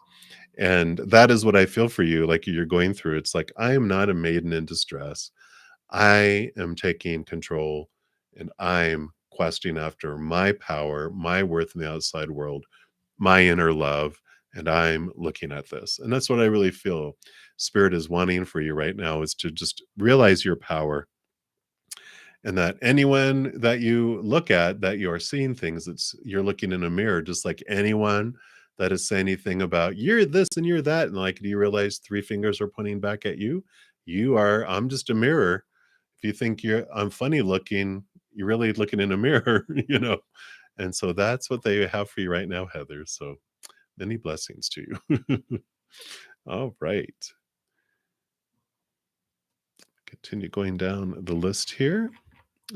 And that is what I feel for you, like you're going through. It's like, I am not a maiden in distress. I am taking control and I'm questing after my power, my worth in the outside world, my inner love. and I'm looking at this. And that's what I really feel Spirit is wanting for you right now, is to just realize your power, and that anyone that you look at, that you're seeing things, it's you're looking in a mirror, just like anyone that is saying anything about you're this and you're that, and like, do you realize three fingers are pointing back at you? You are, I'm just a mirror. If you think I'm funny looking, you're really looking in a mirror, you know. And so that's what they have for you right now, Heather. So many blessings to you. All right. Continue going down the list here.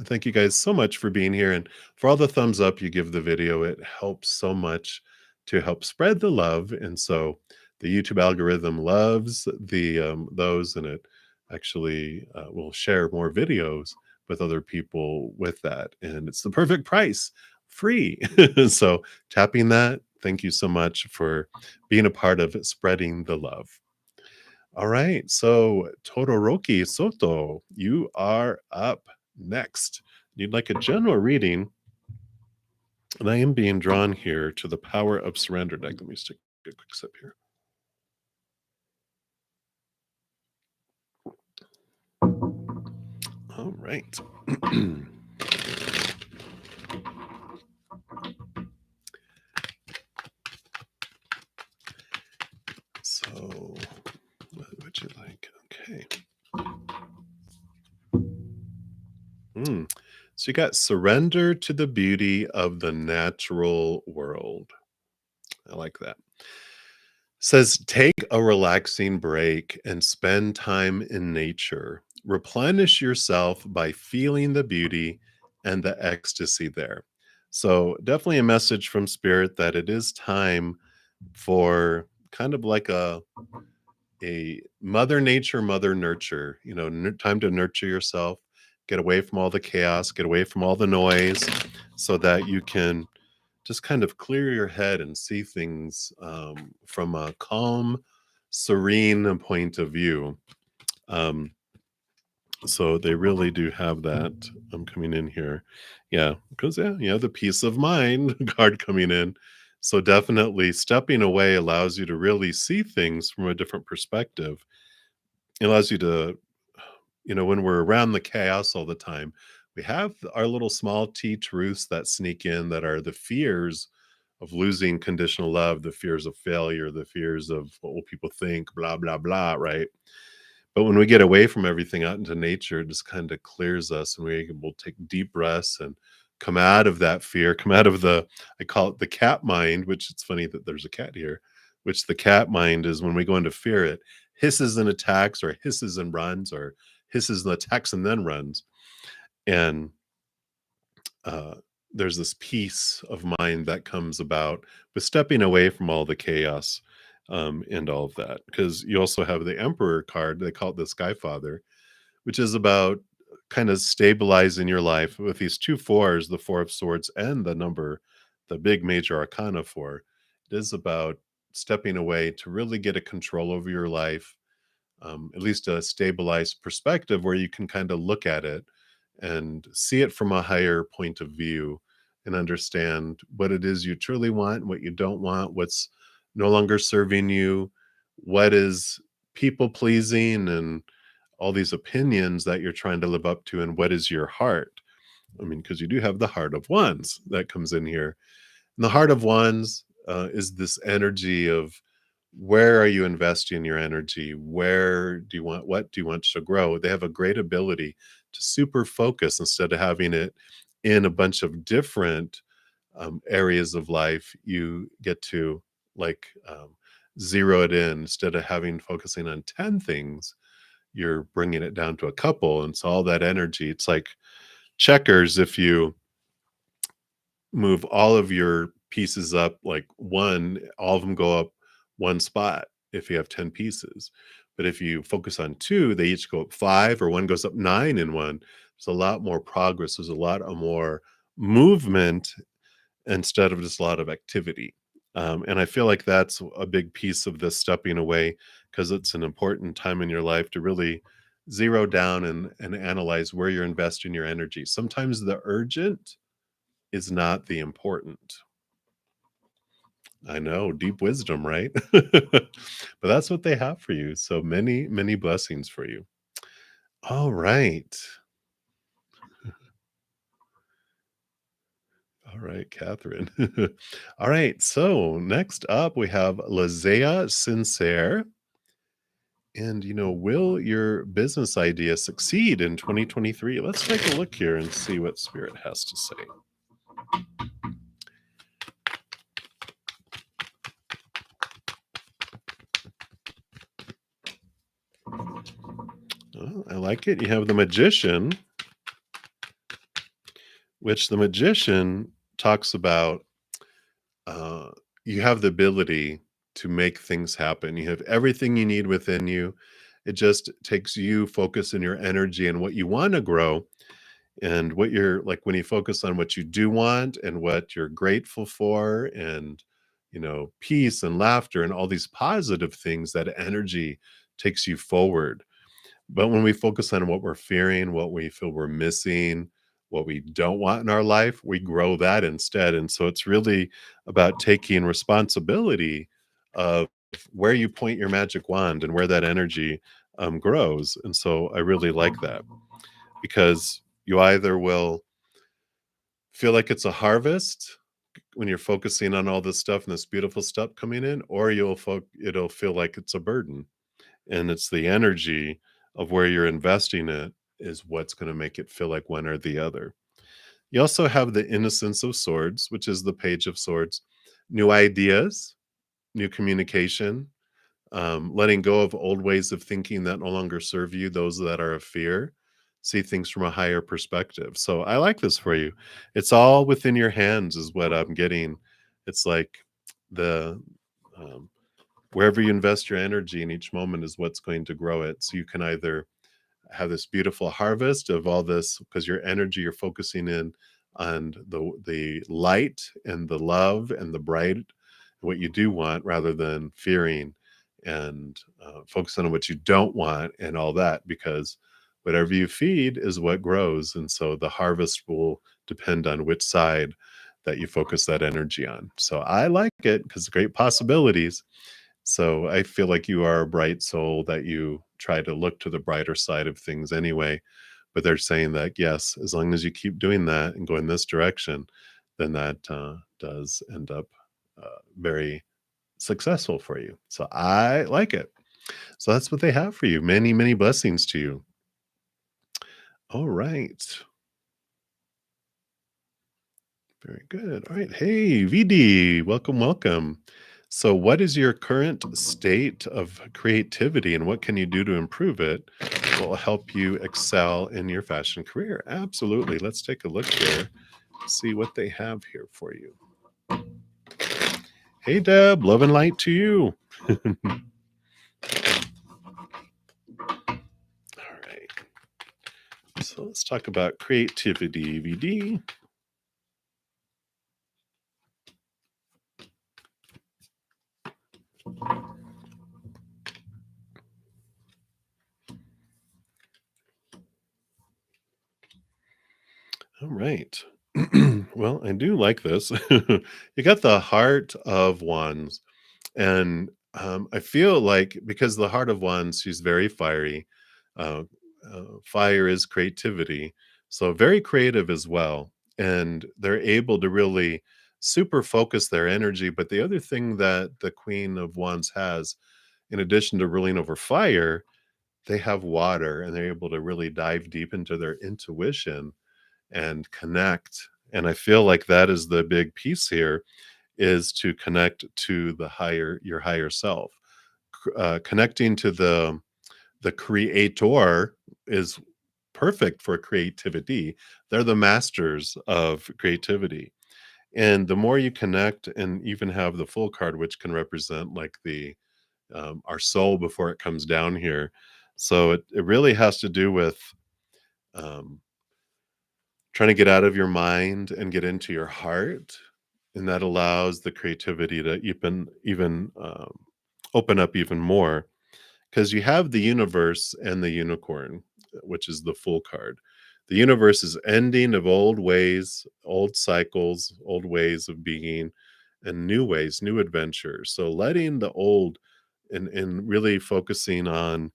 Thank you guys so much for being here and for all the thumbs up you give the video. It helps so much to help spread the love. And so the YouTube algorithm loves those, and it actually will share more videos with other people with that. And it's the perfect price, free. So tapping that, thank you so much for being a part of spreading the love. All right. So Todoroki Soto, you are up next. You'd like a general reading, and I am being drawn here to the Power of Surrender deck. Let me just take a quick sip here. All right. So, what would you like? Okay. So you got surrender to the beauty of the natural world. I like that. Says take a relaxing break and spend time in nature. Replenish yourself by feeling the beauty and the ecstasy there. So definitely a message from Spirit that it is time for kind of like a mother nature, mother nurture, you know, time to nurture yourself, get away from all the chaos, get away from all the noise, so that you can just kind of clear your head and see things from a calm, serene point of view. Um, so they really do have that. I'm coming in here. Yeah, because yeah, the peace of mind card coming in. So definitely stepping away allows you to really see things from a different perspective. It allows you to, you know, when we're around the chaos all the time, we have our little small t truths that sneak in, that are the fears of losing conditional love, the fears of failure, the fears of what will people think, blah, blah, blah, right? But when we get away from everything out into nature, it just kind of clears us, and we will take deep breaths and come out of that fear, come out of I call it the cat mind, which it's funny that there's a cat here, which the cat mind is when we go into fear, it hisses and attacks, or hisses and runs, or hisses and attacks and then runs. And uh, there's this peace of mind that comes about with stepping away from all the chaos, and all of that. Because you also have the Emperor card, they call it the Sky Father, which is about kind of stabilizing your life with these two fours, the Four of Swords and the big major arcana four. It is about stepping away to really get a control over your life, at least a stabilized perspective where you can kind of look at it and see it from a higher point of view, and understand what it is you truly want, what you don't want, what's no longer serving you, what is people pleasing, and all these opinions that you're trying to live up to, and what is your heart. I mean, because you do have the heart of wands that comes in here. And the heart of wands is this energy of, where are you investing your energy? What do you want to grow? They have a great ability to super focus instead of having it in a bunch of different areas of life. You get to like zero it in. Instead of focusing on 10 things, you're bringing it down to a couple. And so all that energy, it's like checkers. If you move all of your pieces up like one, all of them go up one spot if you have 10 pieces. But if you focus on two, they each go up five, or one goes up nine in one. There's a lot more progress. There's a lot more movement instead of just a lot of activity. And I feel like that's a big piece of this stepping away, because it's an important time in your life to really zero down and analyze where you're investing your energy. Sometimes the urgent is not the important. I know, deep wisdom, right? But that's what they have for you. So many, many blessings for you. All right. All right, Catherine. All right. So next up, we have Lazea Sincere. And, will your business idea succeed in 2023? Let's take a look here and see what Spirit has to say. Oh, I like it. You have the Magician, which the Magician talks about uh, you have the ability to make things happen. You have everything you need within you. It just takes you focus in your energy and what you want to grow and what you're like when you focus on what you do want and what you're grateful for and peace and laughter and all these positive things, that energy takes you forward. But when we focus on what we're fearing, what we feel we're missing, what we don't want in our life, we grow that instead. And so it's really about taking responsibility of where you point your magic wand and where that energy grows. And so I really like that because you either will feel like it's a harvest when you're focusing on all this stuff and this beautiful stuff coming in, or it'll feel like it's a burden. And it's the energy of where you're investing it is what's going to make it feel like one or the other. You also have the Innocence of Swords, which is the Page of Swords. New ideas, new communication, letting go of old ways of thinking that no longer serve you, those that are of fear. See things from a higher perspective. So I like this for you. It's all within your hands, is what I'm getting. It's like the um, wherever you invest your energy in each moment is what's going to grow it. So you can either have this beautiful harvest of all this because your energy you're focusing in on the light and the love and the bright, what you do want, rather than fearing and focusing on what you don't want and all that, because whatever you feed is what grows. And so the harvest will depend on which side that you focus that energy on. So I like it because great possibilities. So I feel like you are a bright soul, that you try to look to the brighter side of things anyway. But they're saying that, yes, as long as you keep doing that and go in this direction, then that does end up very successful for you. So I like it. So that's what they have for you. Many, many blessings to you. All right. Very good. All right. Hey, VD, welcome, welcome. So, what is your current state of creativity and what can you do to improve it? Will help you excel in your fashion career. Absolutely. Let's take a look here, see what they have here for you. Hey, Deb, love and light to you. All right. So, let's talk about creativity, VD. All right. Well, I do like this. You got the Heart of Wands. And I feel like because the Heart of Wands, she's very fiery. Uh, Fire is creativity. So very creative as well. And they're able to really super focus their energy. But the other thing that the Queen of Wands has, in addition to ruling over fire, they have water and they're able to really dive deep into their intuition and connect. And I feel like that is the big piece here, is to connect to your higher self. Connecting to the creator is perfect for creativity. They're the masters of creativity. And the more you connect and even have the full card, which can represent like the our soul before it comes down here. So it really has to do with um, trying to get out of your mind and get into your heart, and that allows the creativity to even open up even more, because you have the universe and the unicorn, which is the full card. The universe is ending of old ways, old cycles, old ways of being, and new ways, new adventures. So letting the old and really focusing on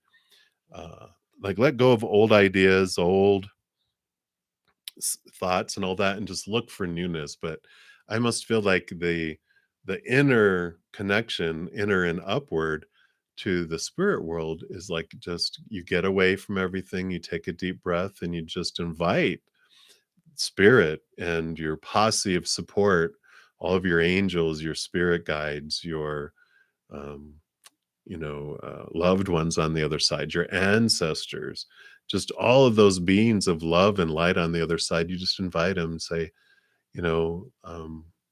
uh, like let go of old ideas, old thoughts and all that and just look for newness. But I must feel like the inner connection, inner and upward to the spirit world is like just you get away from everything, you take a deep breath and you just invite spirit and your posse of support, all of your angels, your spirit guides, your um, loved ones on the other side, your ancestors, just all of those beings of love and light on the other side. You just invite them and say, you know,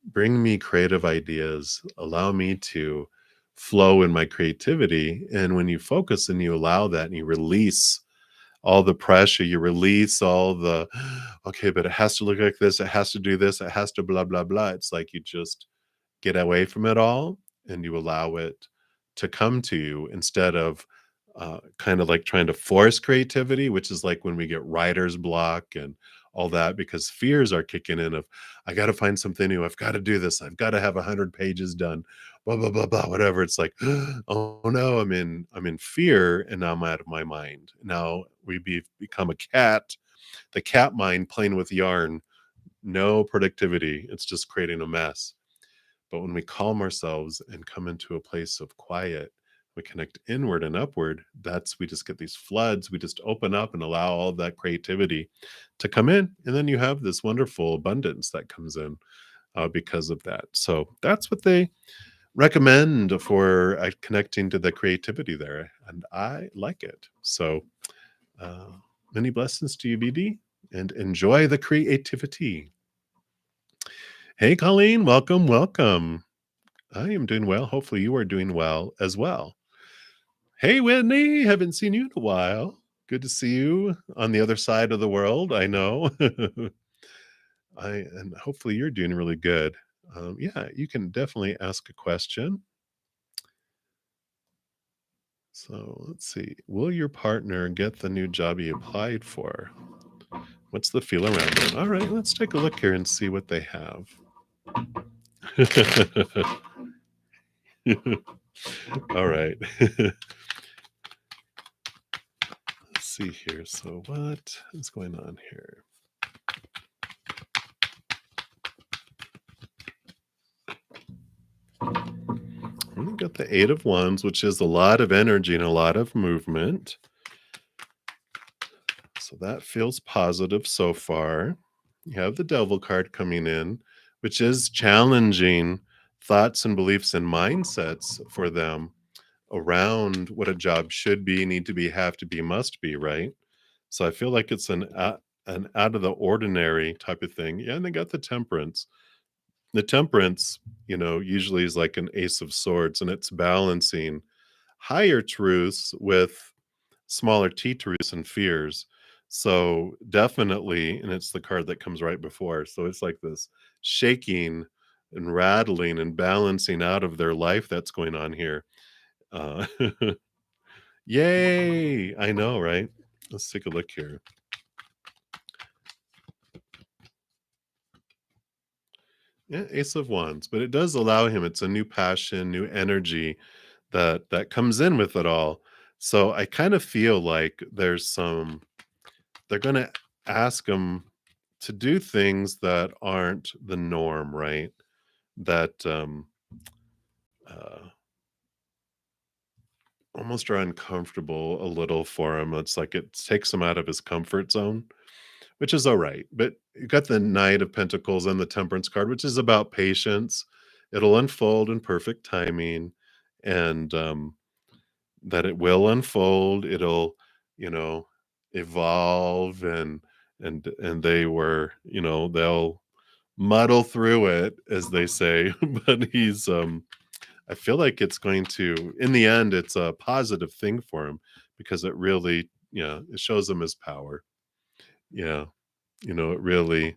bring me creative ideas, allow me to flow in my creativity. And when you focus and you allow that and you release all the pressure, you release all the, okay, but it has to look like this, it has to do this, it has to blah, blah, blah. It's like you just get away from it all and you allow it to come to you instead of kind of like trying to force creativity, which is like when we get writer's block and all that because fears are kicking in of I got to find something new, I've got to do this, I've got to have 100 pages done, blah blah blah blah whatever. It's like oh no, I'm in fear and now I'm out of my mind. Now become a cat, the cat mind playing with yarn, no productivity, it's just creating a mess. But when we calm ourselves and come into a place of quiet, we connect inward and upward. That's we just get these floods. We just open up and allow all of that creativity to come in. And then you have this wonderful abundance that comes in because of that. So that's what they recommend for connecting to the creativity there. And I like it. So uh, many blessings to you, BD, and enjoy the creativity. Hey, Colleen, welcome, welcome. I am doing well. Hopefully, you are doing well as well. Hey, Whitney, haven't seen you in a while. Good to see you on the other side of the world. I know. And hopefully you're doing really good. Yeah, you can definitely ask a question. So let's see. Will your partner get the new job you applied for? What's the feel around it? All right, let's take a look here and see what they have. All right. Let's see here. So, what is going on here? We got the Eight of Wands, which is a lot of energy and a lot of movement. So that feels positive so far. You have the Devil card coming in, which is challenging thoughts and beliefs and mindsets for them around what a job should be, need to be, have to be, must be, right? So I feel like it's an out of the ordinary type of thing. Yeah, and they got the Temperance. The Temperance, usually is like an Ace of Swords, and it's balancing higher truths with smaller T truths and fears. So definitely, and it's the card that comes right before. So it's like this shaking and rattling and balancing out of their life that's going on here. Uh, yay! I know, right? Let's take a look here. Yeah, Ace of Wands, but it does allow him. It's a new passion, new energy that comes in with it all. So I kind of feel like they're going to ask him to do things that aren't the norm, right? That uh, almost are uncomfortable a little for him. It's like it takes him out of his comfort zone, which is all right. But you got the Knight of Pentacles and the Temperance card, which is about patience. It'll unfold in perfect timing, and that it will unfold. It'll, you know, evolve, and they were, they'll muddle through it, as they say. But I feel like it's going to, in the end, it's a positive thing for him because it really, yeah, it shows him his power. Yeah, it really,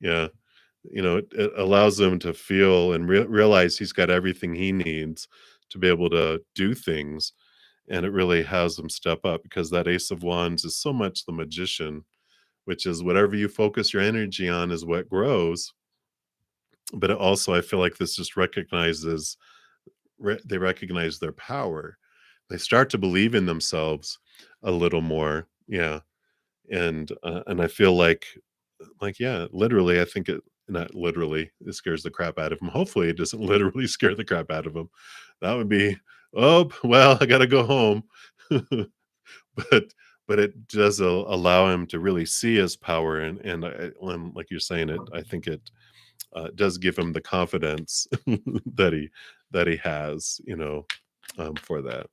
yeah, it allows him to feel and realize he's got everything he needs to be able to do things. And it really has him step up because that Ace of Wands is so much the magician, which is whatever you focus your energy on is what grows. but it also I feel like this just recognizes they recognize their power. They start to believe in themselves a little more. Yeah, and I feel like yeah, literally, I think it not literally it scares the crap out of him. Hopefully, it doesn't literally scare the crap out of him. That would be oh well, I got to go home. but but it does allow him to really see his power and like you're saying it I think it does give him the confidence that he has, for that.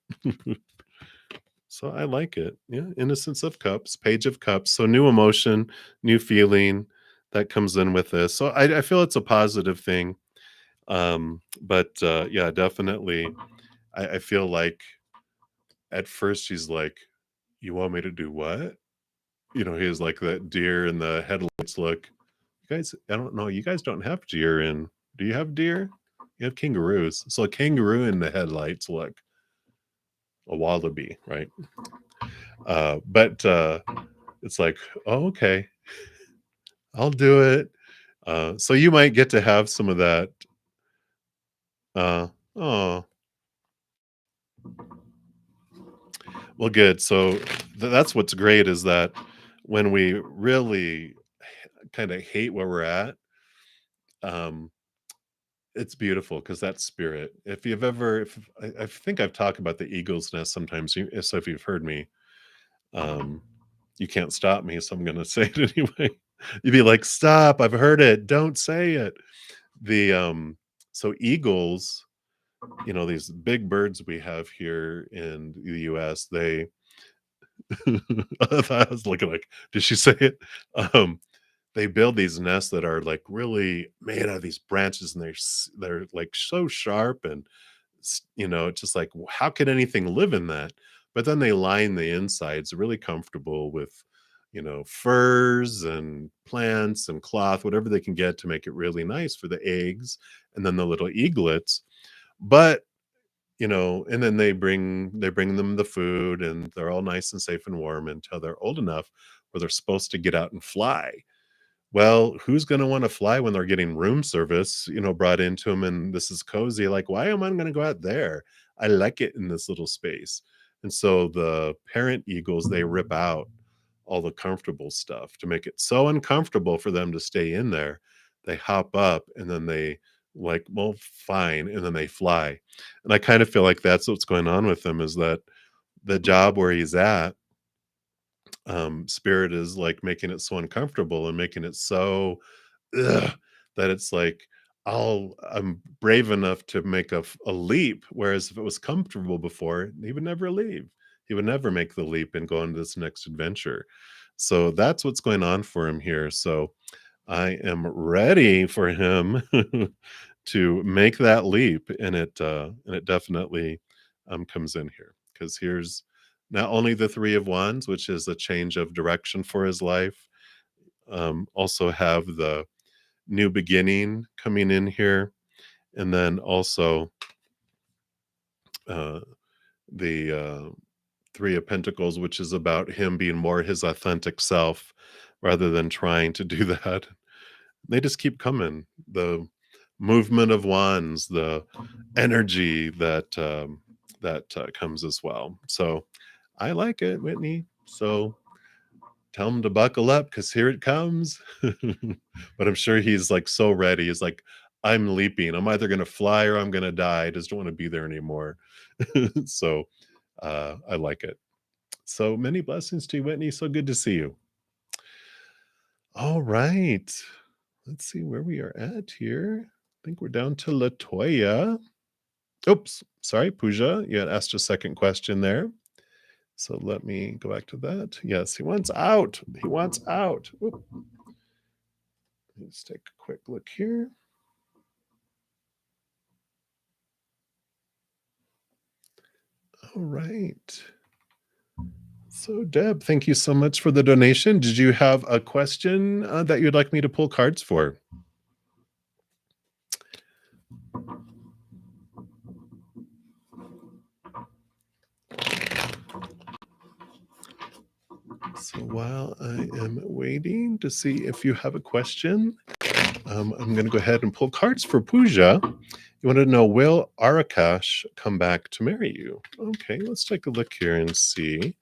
So I like it. Yeah, Innocence of Cups, Page of Cups. So new emotion, new feeling that comes in with this. So I feel it's a positive thing. But yeah, definitely. I feel like at first she's like, "You want me to do what?" He's like that deer in the headlights look. You guys, I don't know. You guys don't have deer in. Do you have deer? You have kangaroos. So a kangaroo in the headlights look, a wallaby, right? But it's like, oh, okay, I'll do it. So you might get to have some of that. Oh, well, good. So that's what's great is that when we really kind of hate where we're at, um, it's beautiful because that's spirit. If you've ever, if I think I've talked about the eagle's nest sometimes. So if you've heard me, um, you can't stop me, so I'm going to say it anyway. You'd be like, "Stop! I've heard it. Don't say it." The So eagles, these big birds we have here in the U.S. They, I was looking like, did she say it? Um, they build these nests that are like really made out of these branches, and they're like so sharp and it's just like how could anything live in that? But then they line the insides really comfortable with furs and plants and cloth, whatever they can get to make it really nice for the eggs and then the little eaglets. But and then they bring them the food, and they're all nice and safe and warm until they're old enough where they're supposed to get out and fly. Well, who's gonna wanna fly when they're getting room service, brought into them, and this is cozy? Like, "Why am I gonna go out there? I like it in this little space." And so the parent eagles, they rip out all the comfortable stuff to make it so uncomfortable for them to stay in there. They hop up and then they like, "Well, fine," and then they fly. And I kind of feel like that's what's going on with him is that the job where he's at, spirit is like making it so uncomfortable and making it so ugh, that it's like I'm brave enough to make a leap, whereas if it was comfortable before, he would never leave. He would never make the leap and go on this next adventure. So that's what's going on for him here. So I am ready for him to make that leap, and it definitely comes in here because here's not only the Three of Wands, which is a change of direction for his life, also have the new beginning coming in here, and then also uh, the Three of Pentacles, which is about him being more his authentic self rather than trying to do that. They just keep coming. The movement of wands, the energy that comes as well. So I like it, Whitney. So tell him to buckle up because here it comes. But I'm sure he's like so ready. He's like, I'm leaping. I'm either going to fly or I'm going to die. I just don't want to be there anymore. So I like it. So many blessings to you, Whitney. So good to see you. All right. Let's see where we are at here. I think we're down to Latoya. Oops. Sorry, Pooja. You had asked a second question there. So let me go back to that. Yes, he wants out. He wants out. Oop. Let's take a quick look here. All right. So, Deb, thank you so much for the donation. Did you have a question that you'd like me to pull cards for? So, while I am waiting to see if you have a question, I'm going to go ahead and pull cards for Pooja. You want to know, will Arakash come back to marry you? Okay, let's take a look here and see.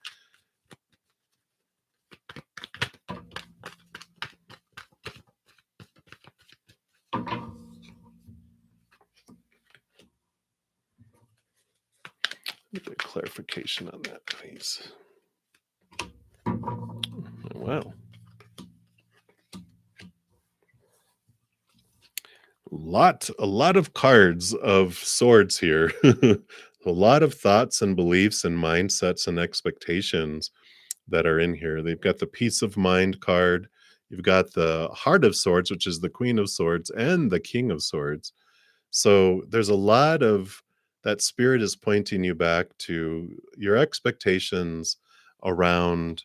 A bit of clarification on that, please. Wow. A lot of cards of swords here. A lot of thoughts and beliefs and mindsets and expectations that are in here. They've got the peace of mind card. You've got the heart of swords, which is the queen of swords, and the king of swords. So there's a lot of that spirit is pointing you back to your expectations around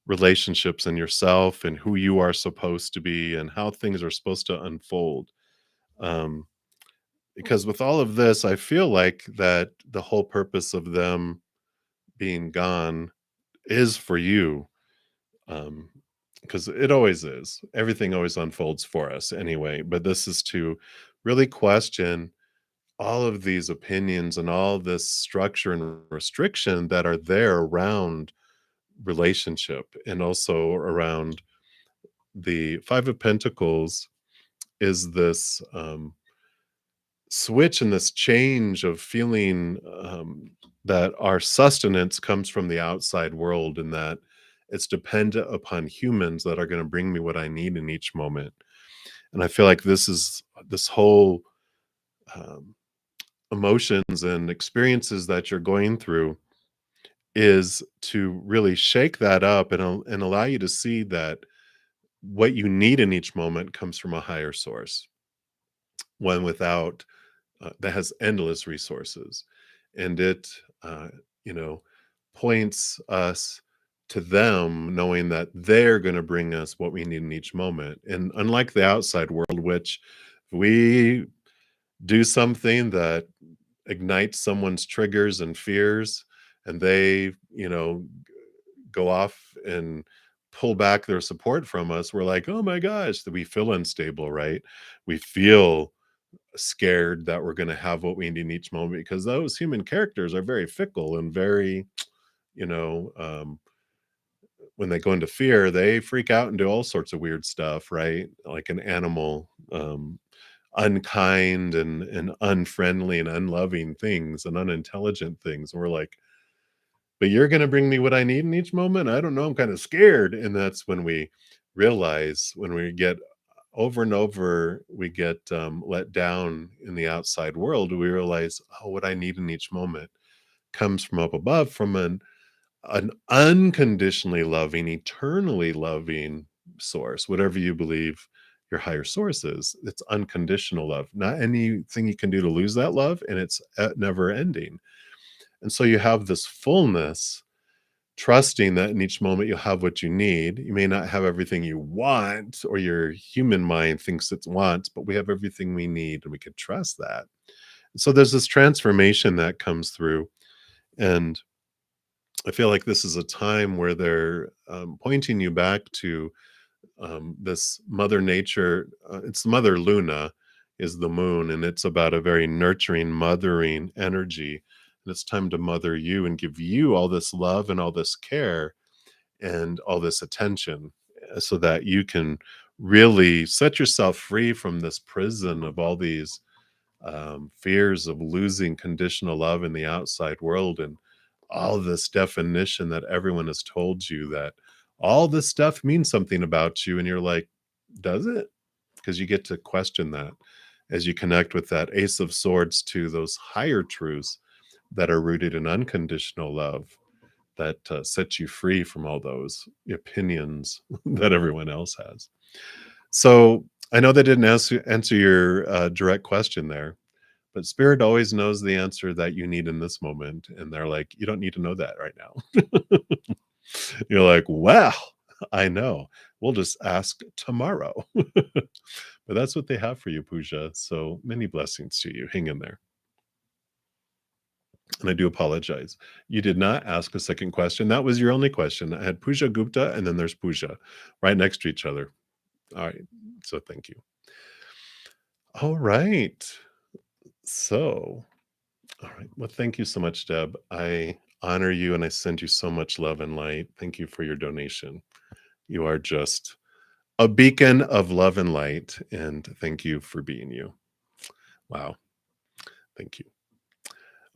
relationships and yourself and who you are supposed to be and how things are supposed to unfold. Um, because with all of this, I feel like that the whole purpose of them being gone is for you. Um, because it always is. Everything always unfolds for us anyway. But this is to really question all of these opinions and all this structure and restriction that are there around relationship and also around the Five of Pentacles is this switch and this change of feeling that our sustenance comes from the outside world and that it's dependent upon humans that are going to bring me what I need in each moment. And I feel like this whole um, emotions and experiences that you're going through is to really shake that up and allow you to see that what you need in each moment comes from a higher source, one without that has endless resources, and it uh, you know points us to them knowing that they're going to bring us what we need in each moment. And unlike the outside world, which we do something that ignites someone's triggers and fears and they go off and pull back their support from us, we're like, oh my gosh, that we feel unstable, right? We feel scared that we're going to have what we need in each moment because those human characters are very fickle and very, you know, when they go into fear, they freak out and do all sorts of weird stuff, right? Like an animal, unkind and unfriendly and unloving things and unintelligent things. And we're like, but you're going to bring me what I need in each moment. I don't know. I'm kind of scared. And that's when we realize, when we get over and over, we get let down in the outside world, we realize, oh, what I need in each moment comes from up above, from an unconditionally loving, eternally loving source, whatever you believe your higher source is. It's unconditional love, not anything you can do to lose that love, and it's never ending. And so you have this fullness, trusting that in each moment you'll have what you need. You may not have everything you want or your human mind thinks it wants, but we have everything we need and we can trust that. So there's this transformation that comes through. And I feel like this is a time where they're pointing you back to this Mother Nature. It's Mother Luna is the moon, and it's about a very nurturing, mothering energy. And it's time to mother you and give you all this love and all this care and all this attention so that you can really set yourself free from this prison of all these fears of losing conditional love in the outside world and all this definition that everyone has told you that all this stuff means something about you. And you're like, does it? Because you get to question that as you connect with that Ace of Swords to those higher truths that are rooted in unconditional love that sets you free from all those opinions that everyone else has. So I know they didn't answer your direct question there, but Spirit always knows the answer that you need in this moment. And they're like, you don't need to know that right now. You're like, well, I know. We'll just ask tomorrow. But that's what they have for you, Pooja. So many blessings to you. Hang in there. And I do apologize. You did not ask a second question. That was your only question. I had Pooja Gupta and then there's Pooja right next to each other. All right. So thank you. All right. So, all right. Well, thank you so much, Deb. I honor you and I send you so much love and light. Thank you for your donation. You are just a beacon of love and light. And thank you for being you. Wow. Thank you.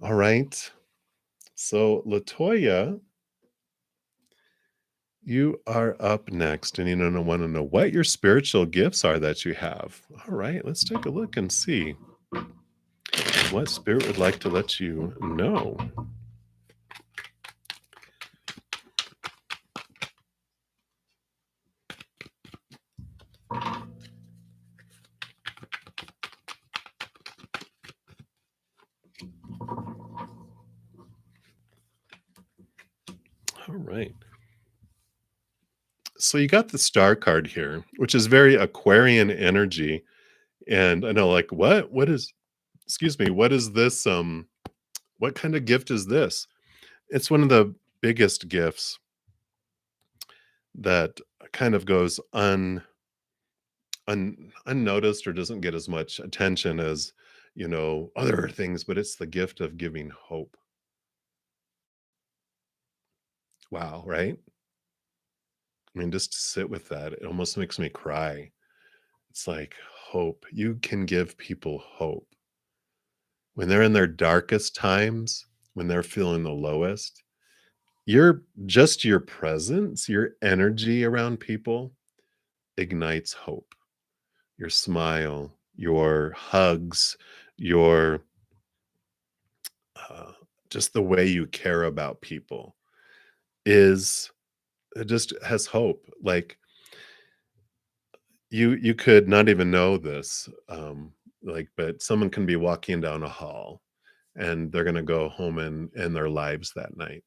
All right. So, Latoya, you are up next, and want to know what your spiritual gifts are that you have. All right. Let's take a look and see what spirit would like to let you know. All right. So you got the star card here, which is very Aquarian energy. And I know, like, what is, excuse me, what is this? What kind of gift is this? It's one of the biggest gifts that kind of goes unnoticed or doesn't get as much attention as, other things, but it's the gift of giving hope. Wow, right? I mean, just to sit with that, it almost makes me cry. It's like hope. You can give people hope when they're in their darkest times, when they're feeling the lowest. Your presence, your energy around people ignites hope. Your smile, your hugs, your uh, just the way you care about people is it just has hope. Like you could not even know this, like, but someone can be walking down a hall and they're gonna go home and end their lives that night.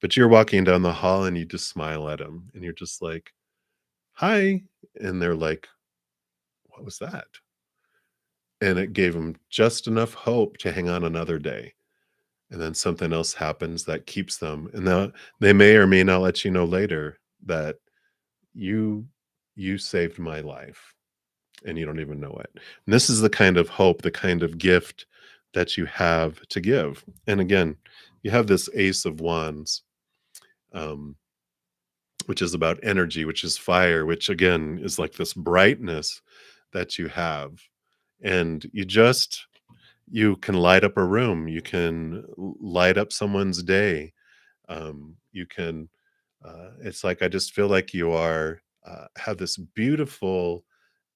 But you're walking down the hall and you just smile at them and you're just like, "Hi," and they're like, "What was that?" And it gave them just enough hope to hang on another day. And then something else happens that keeps them, and now they may or may not let you know later that you you saved my life, and you don't even know it. And this is the kind of hope, the kind of gift that you have to give. And again, you have this Ace of Wands, um, which is about energy, which is fire, which again is like this brightness that you have. And you can light up a room, you can light up someone's day. You can, it's like I just feel like you are have this beautiful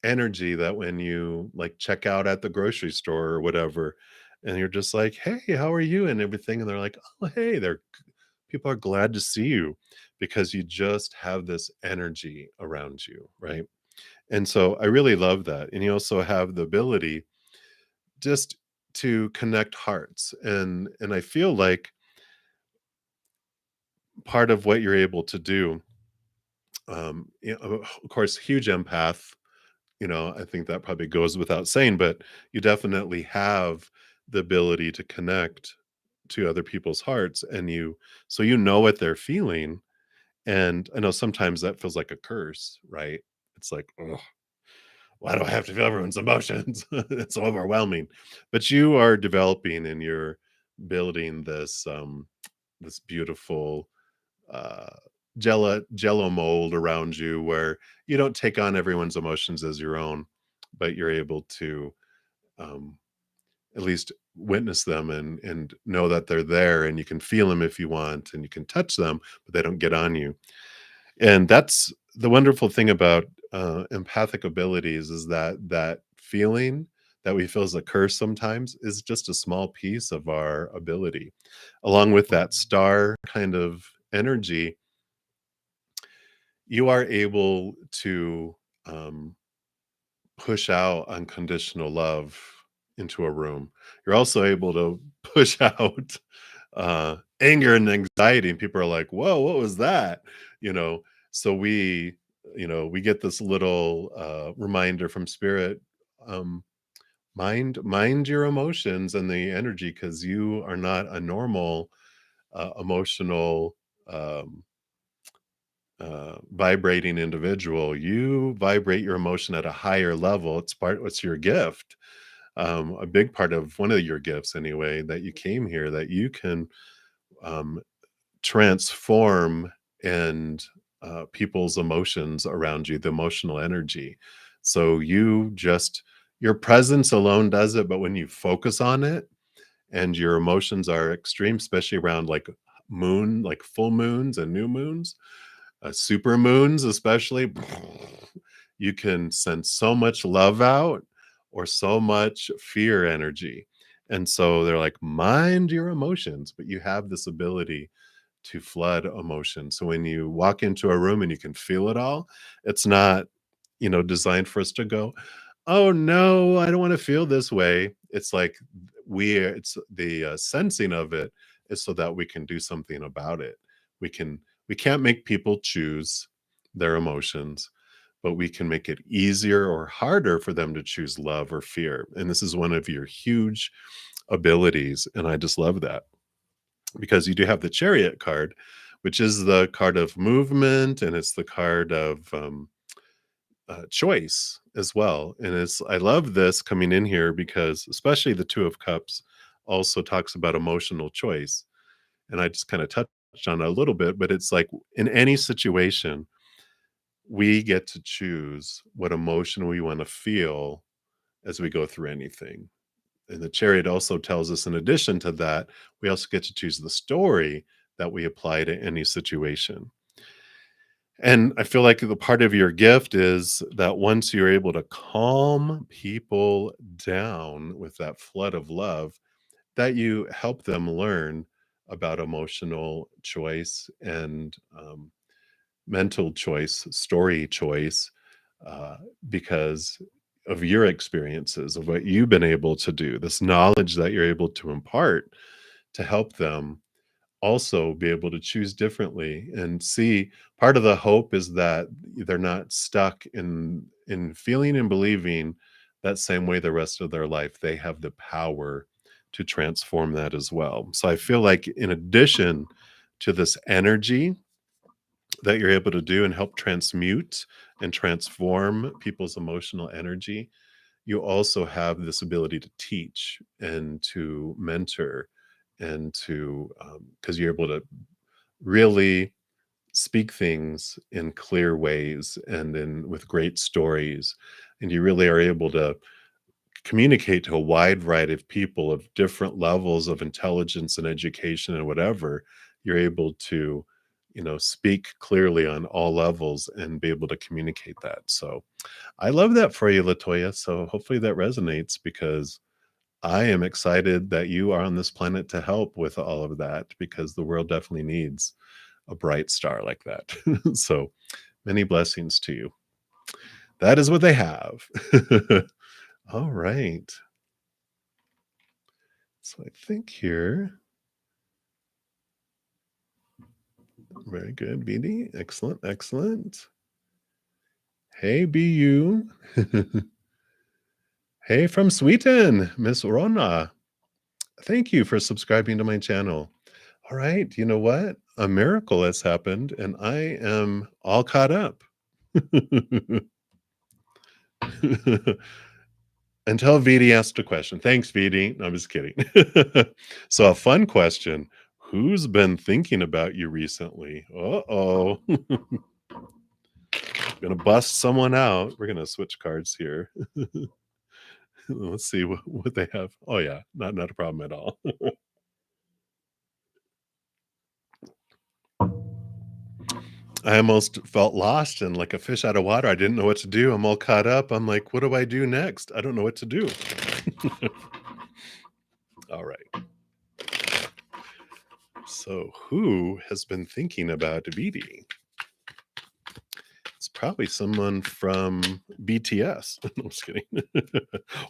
energy that when you like check out at the grocery store or whatever, and you're just like, "Hey, how are you?" and everything, and they're like, "Oh, hey, they're people are glad to see you because you just have this energy around you, right?" And so I really love that. And you also have the ability just to connect hearts. And I feel like part of what you're able to do, of course, huge empath, I think that probably goes without saying, but you definitely have the ability to connect to other people's hearts, and so you know what they're feeling. And I know sometimes that feels like a curse, right? It's like, oh, why do I have to feel everyone's emotions? It's overwhelming. But you are developing and you're building this beautiful uh jello mold around you where you don't take on everyone's emotions as your own, but you're able to um at least witness them and know that they're there, and you can feel them if you want, and you can touch them, but they don't get on you. And that's the wonderful thing about empathic abilities, is that feeling that we feel as a curse sometimes is just a small piece of our ability. Along with that star kind of energy, you are able to um, push out unconditional love into a room. You're also able to push out anger and anxiety, and people are like, "Whoa, what was that?" You know, so we get this little reminder from spirit. Um, mind your emotions and the energy, because you are not a normal emotional um, vibrating individual. You vibrate your emotion at a higher level. It's your gift. A big part of one of your gifts, anyway, that you came here, that you can um, transform and people's emotions around you, the emotional energy. So your presence alone does it, but when you focus on it and your emotions are extreme, especially around like full moons and new moons, super moons especially, you can send so much love out or so much fear energy. And so they're like, mind your emotions, but you have this ability to flood emotion. So when you walk into a room and you can feel it all, it's not, designed for us to go, "Oh no, I don't want to feel this way." It's like it's the sensing of it is so that we can do something about it. We can we can't make people choose their emotions, but we can make it easier or harder for them to choose love or fear. And this is one of your huge abilities, and I just love that because you do have the Chariot card, which is the card of movement, and it's the card of choice as well. And I love this coming in here because, especially the Two of Cups, also talks about emotional choice. And I just kind of touched on it a little bit, but it's like in any situation, we get to choose what emotion we want to feel as we go through anything. And the Chariot also tells us, in addition to that, we also get to choose the story that we apply to any situation. And I feel like the part of your gift is that once you're able to calm people down with that flood of love, that you help them learn about emotional choice and mental choice, story choice, uh, because of your experiences, of what you've been able to do, this knowledge that you're able to impart to help them also be able to choose differently and see. Part of the hope is that they're not stuck in feeling and believing that same way the rest of their life. They have the power to transform that as well. So I feel like, in addition to this energy that you're able to do and help transmute and transform people's emotional energy, you also have this ability to teach and to mentor and to because you're able to really speak things in clear ways and in with great stories, and you really are able to communicate to a wide variety of people of different levels of intelligence and education and whatever. You're able to speak clearly on all levels and be able to communicate that. So I love that for you, Latoya. So hopefully that resonates, because I am excited that you are on this planet to help with all of that, because the world definitely needs a bright star like that. So many blessings to you. That is what they have. All right. So I think here, very good, BD. Excellent, excellent. Hey, BU. Hey, from Sweden, Miss Rona. Thank you for subscribing to my channel. All right. You know what? A miracle has happened and I am all caught up. Until VD asked a question. Thanks, VD. No, I'm just kidding. So, a fun question. Who's been thinking about you recently? Uh-oh. Gonna bust someone out. We're gonna switch cards here. Let's see what they have. Oh yeah, not a problem at all. I almost felt lost and like a fish out of water. I didn't know what to do. I'm all caught up. I'm like, what do I do next? I don't know what to do. All right. So, who has been thinking about BD? It's probably someone from BTS. No, I'm just kidding.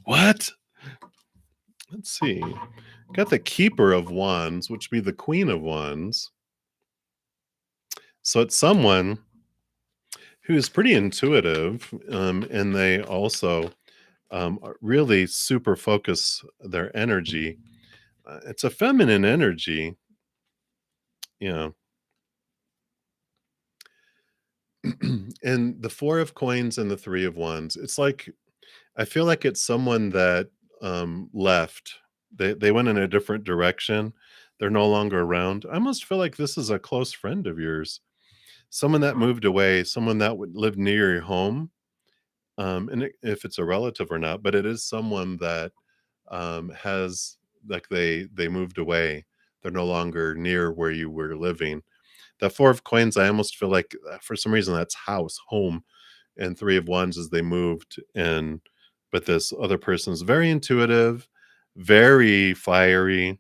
What? Let's see. Got the Keeper of Wands, which would be the Queen of Wands. So it's someone who is pretty intuitive, and they also really super focus their energy. It's a feminine energy, you know, And the 4 of coins and the 3 of wands, it's like I feel like it's someone that, left. They went in a different direction. They're no longer around. I almost feel like this is a close friend of yours. Someone that moved away, someone that would live near your home, and if it's a relative or not, but it is someone that, has like, they moved away. They're no longer near where you were living. That 4 of coins, I almost feel like, for some reason, that's house, home, and 3 of wands is they moved, and but this other person is very intuitive, very fiery,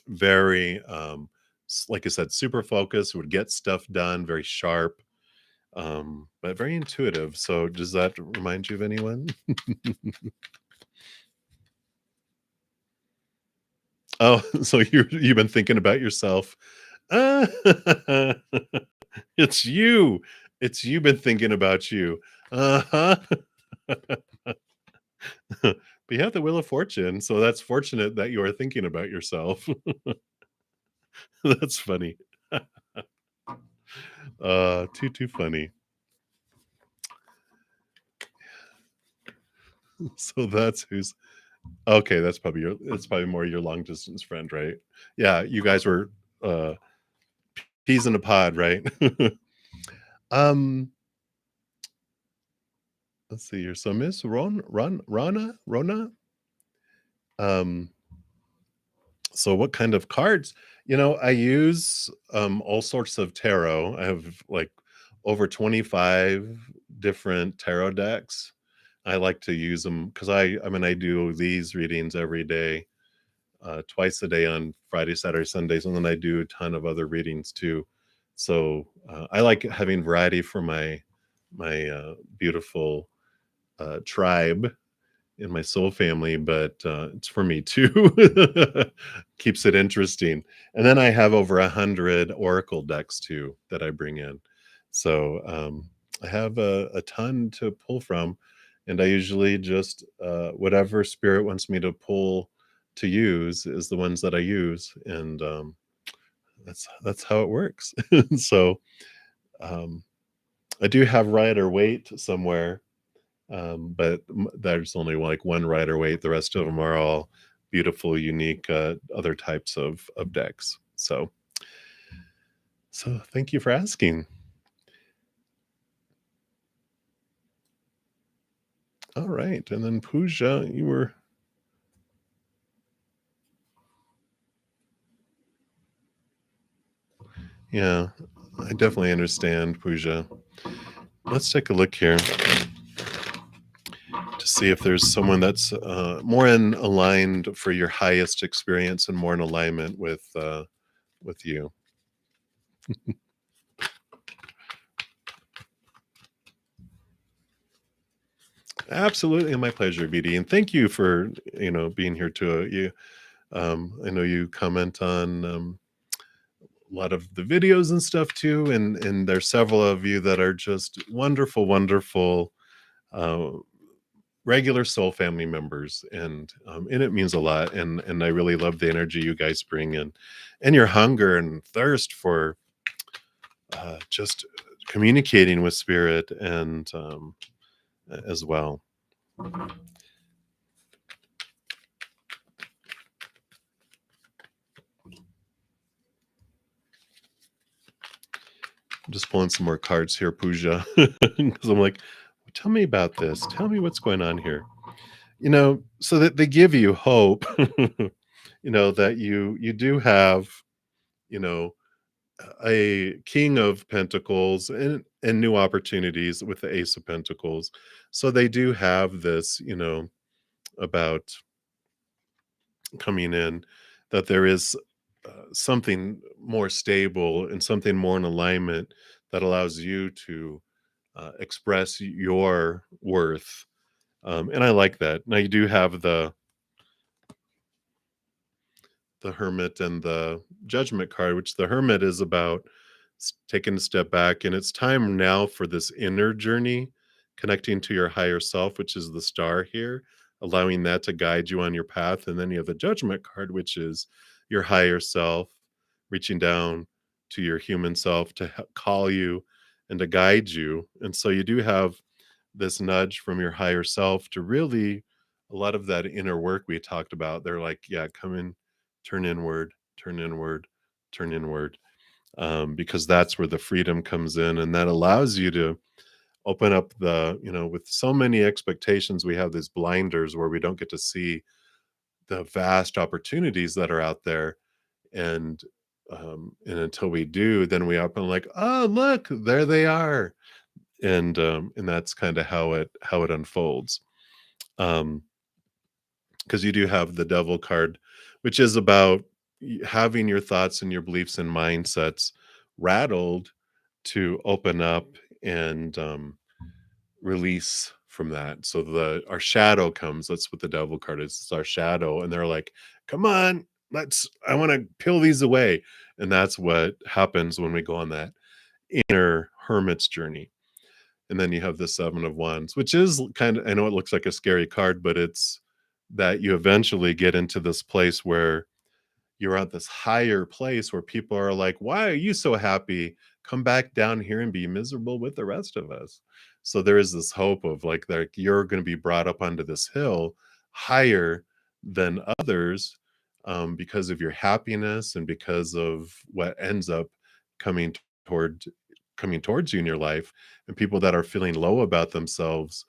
very, like I said, super focused, would get stuff done, very sharp, but very intuitive. So does that remind you of anyone? Oh, so you've been thinking about yourself. Ah, it's you. It's you been thinking about you. Uh-huh. But you have the Wheel of Fortune, so that's fortunate that you are thinking about yourself. That's funny. Too funny. So that's who's okay, that's probably more your long distance friend, right? Yeah, you guys were, uh, peas in a pod, right? Um, let's see here. So Miss Rona? Um, so what kind of cards? I use, all sorts of tarot. I have, like, over 25 different tarot decks. I like to use them because I mean, I do these readings every day, twice a day on Friday, Saturday, Sundays, and then I do a ton of other readings too. So, I like having variety for my beautiful, tribe in my soul family, but, it's for me too. Keeps it interesting. And then I have over 100 oracle decks too that I bring in. So, I have a ton to pull from, and I usually just, whatever spirit wants me to pull to use is the ones that I use, and, that's how it works. So, um, I do have Rider-Waite somewhere, but there's only like one rider weight. The rest of them are all beautiful, unique, other types of decks. So thank you for asking. All right, and then Pooja, you were yeah. I definitely understand Pooja. Let's take a look here to see if there's someone that's more in aligned for your highest experience and more in alignment with you. Absolutely, my pleasure, BD, and thank you for being here too. I know you comment on a lot of the videos and stuff too, and there's several of you that are just wonderful, wonderful uh, regular soul family members, and it means a lot. And I really love the energy you guys bring in, and your hunger and thirst for just communicating with spirit and as well. I'm just pulling some more cards here, Pooja, because I'm like, tell me about this. Tell me what's going on here. So that they give you hope, that you do have, you know, a king of pentacles and new opportunities with the ace of pentacles. So they do have this, about coming in, that there is something more stable and something more in alignment that allows you to express your worth. And I like that. Now you do have the hermit and the judgment card, which the hermit is about taking a step back, and it's time now for this inner journey, connecting to your higher self, which is the star here, allowing that to guide you on your path. And then you have the judgment card, which is your higher self, reaching down to your human self to call you and to guide you. And so you do have this nudge from your higher self to really a lot of that inner work we talked about. They're like, yeah, come in, turn inward, turn inward, turn inward, because that's where the freedom comes in. And that allows you to open up with so many expectations, we have these blinders where we don't get to see the vast opportunities that are out there. And until we do, then we open like, oh, look, there they are. And that's kind of how it unfolds. Um, because you do have the devil card, which is about having your thoughts and your beliefs and mindsets rattled to open up and release from that. So the our shadow comes. That's what the devil card is. It's our shadow, and they're like, "Come on, I want to peel these away." And that's what happens when we go on that inner hermit's journey. And then you have the 7 of Wands, which is kind of, I know it looks like a scary card, but it's that you eventually get into this place where you're at this higher place where people are like, "Why are you so happy? Come back down here and be miserable with the rest of us." So there is this hope of like you're going to be brought up onto this hill higher than others, because of your happiness and because of what ends up coming toward coming towards you in your life. And people that are feeling low about themselves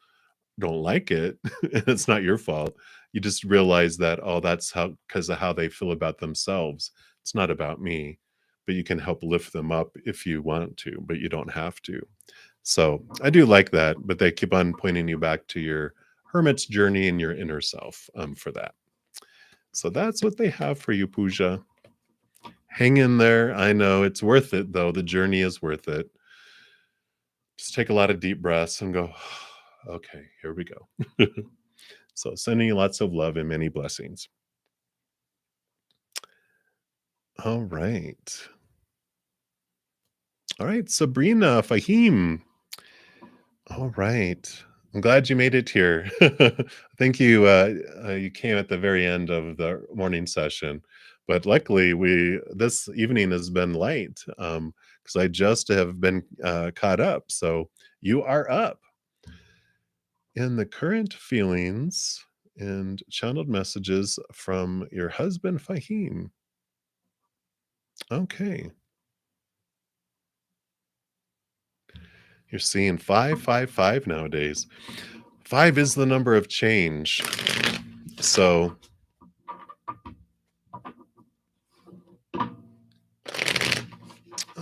don't like it, and it's not your fault. You just realize that, oh, that's how because of how they feel about themselves. It's not about me, but you can help lift them up if you want to, but you don't have to. So I do like that, but they keep on pointing you back to your hermit's journey and your inner self, for that. So that's what they have for you, Pooja. Hang in there. I know it's worth it, though. The journey is worth it. Just take a lot of deep breaths and go, okay, here we go. So sending you lots of love and many blessings. All right. All right, Sabrina, Fahim. All right. I'm glad you made it here. Thank you. You came at the very end of the morning session, but luckily we this evening has been light, because I just have been caught up. So you are up. In the current feelings and channeled messages from your husband, Fahim. Okay. You're seeing 555 nowadays. 5 is the number of change. So,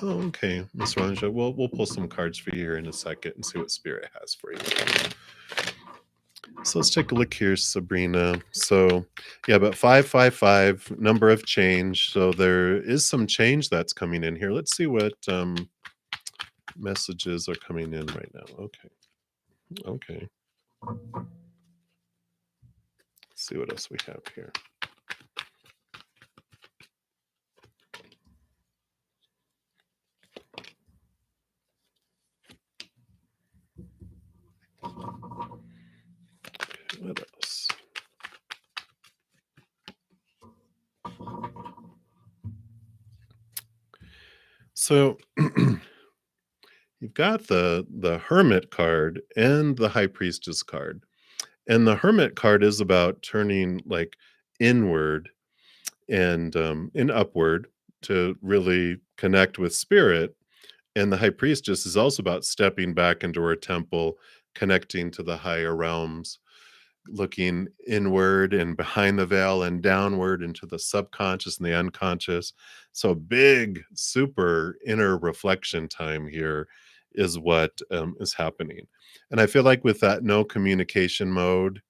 oh, okay, Miss Ranja, we'll pull some cards for you here in a second and see what Spirit has for you. So let's take a look here, Sabrina. So, yeah, but 555, number of change. So there is some change that's coming in here. Let's see what messages are coming in right now. Okay. Okay. Let's see what else we have here. Okay, what else? So you've got the Hermit card and the High Priestess card. And the Hermit card is about turning like inward and upward to really connect with spirit. And the High Priestess is also about stepping back into her temple, connecting to the higher realms, looking inward and behind the veil and downward into the subconscious and the unconscious. So big, super inner reflection time here is what is happening. And I feel like with that no communication mode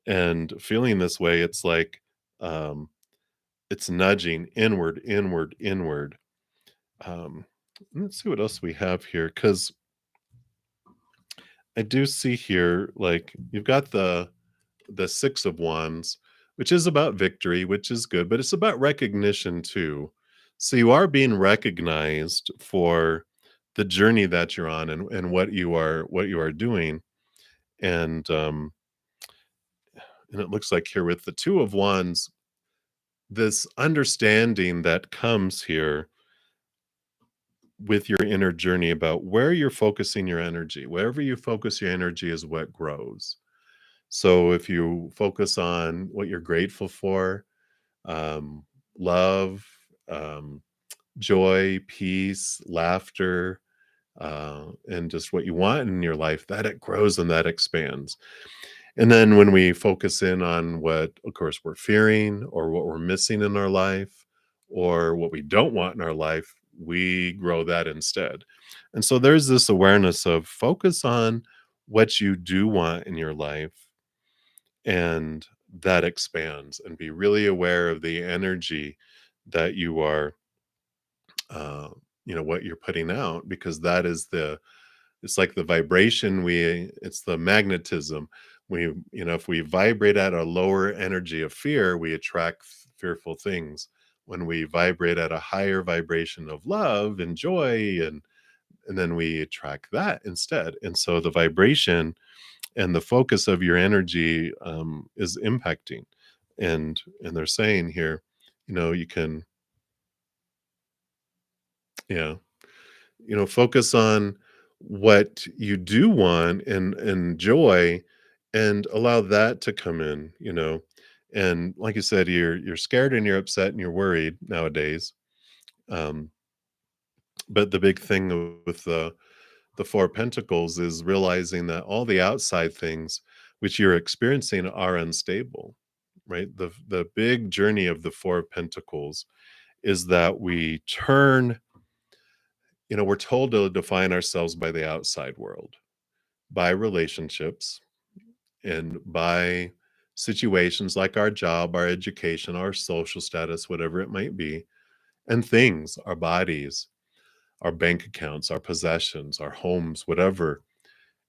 and feeling this way, it's like um, it's nudging inward, inward, inward. Um, let's see what else we have here, because I do see here like you've got the 6 of Wands, which is about victory, which is good, but it's about recognition too. So you are being recognized for the journey that you're on and what you are doing. And um and it looks like here with the 2 of Wands, this understanding that comes here with your inner journey about where you're focusing your energy. Wherever you focus your energy is what grows. So if you focus on what you're grateful for, um, love, um, joy, peace, laughter, and just what you want in your life, that it grows and that expands. And then when we focus in on what, of course, we're fearing or what we're missing in our life or what we don't want in our life, we grow that instead. And so there's this awareness of focus on what you do want in your life, and that expands, and be really aware of the energy that you are, uh, what you're putting out, because that is it's like the vibration, it's the magnetism. If we vibrate at a lower energy of fear, we attract fearful things. When we vibrate at a higher vibration of love and joy, and then we attract that instead. And so the vibration and the focus of your energy, is impacting. And they're saying here, you can, yeah, focus on what you do want and enjoy, and allow that to come in. And like you said, you're scared and you're upset and you're worried nowadays. um but the big thing with the four of pentacles is realizing that all the outside things which you're experiencing are unstable, right? The big journey of the four of pentacles is that we turn, we're told to define ourselves by the outside world, by relationships, and by situations like our job, our education, our social status, whatever it might be, and things, our bodies, our bank accounts, our possessions, our homes, whatever.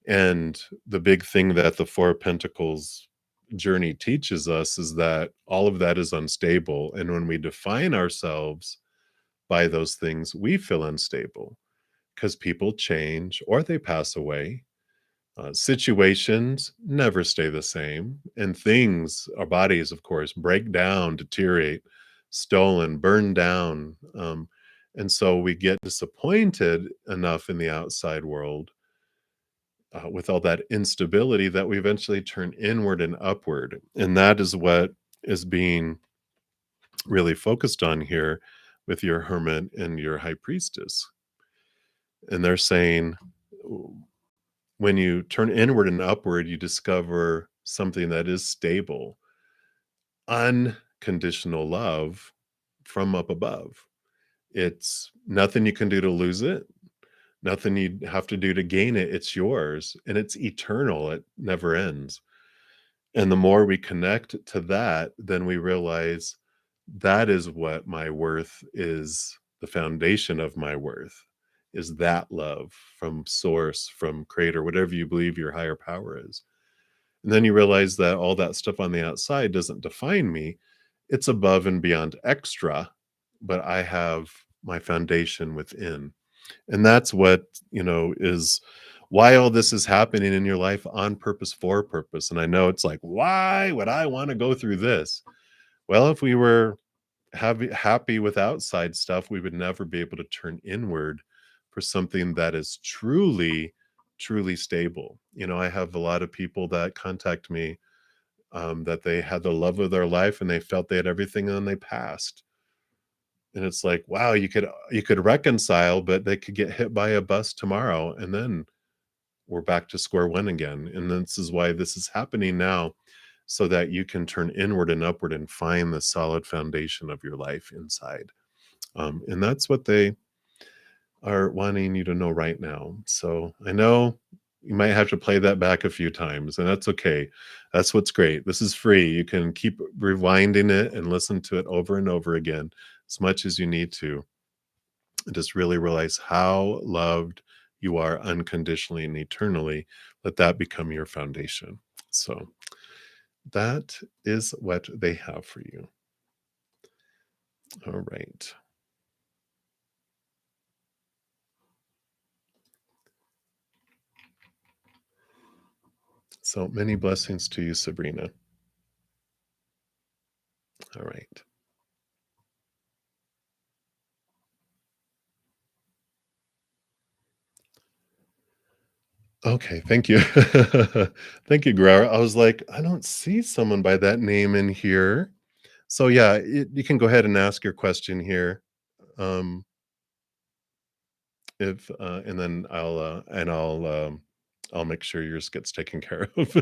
And the big thing that the Four of Pentacles journey teaches us is that all of that is unstable. And when we define ourselves by those things, we feel unstable because people change or they pass away. Situations never stay the same, and things, our bodies, of course, break down, deteriorate, stolen, burned down. And so we get disappointed enough in the outside world, with all that instability, that we eventually turn inward and upward. And that is what is being really focused on here with your hermit and your high priestess. And they're saying, when you turn inward and upward, you discover something that is stable, unconditional love from up above. It's nothing you can do to lose it, nothing you have to do to gain it. It's yours and it's eternal, it never ends. And the more we connect to that, then we realize that is what my worth is. The foundation of my worth is that love from source, from creator, whatever you believe your higher power is. And then you realize that all that stuff on the outside doesn't define me. It's above and beyond extra, but I have my foundation within. And that's what, is why all this is happening in your life, on purpose, for purpose. And I know it's like, why would I want to go through this? Well, if we were happy with outside stuff, we would never be able to turn inward for something that is truly, truly stable. I have a lot of people that contact me, that they had the love of their life and they felt they had everything, and then they passed. And it's like, wow, you could reconcile, but they could get hit by a bus tomorrow, and then we're back to square one again. And this is why this is happening now, so that you can turn inward and upward and find the solid foundation of your life inside. And that's what they are wanting you to know right now. So I know you might have to play that back a few times, and that's okay. That's what's great. This is free. You can keep rewinding it and listen to it over and over again as much as you need to. And just really realize how loved you are unconditionally and eternally. Let that become your foundation. So that is what they have for you. All right. So many blessings to you, Sabrina. All right. Okay, thank you. Thank you, Guerrero. I was like, I don't see someone by that name in here. So yeah, you can go ahead and ask your question here. Um, if and then I'll make sure yours gets taken care of.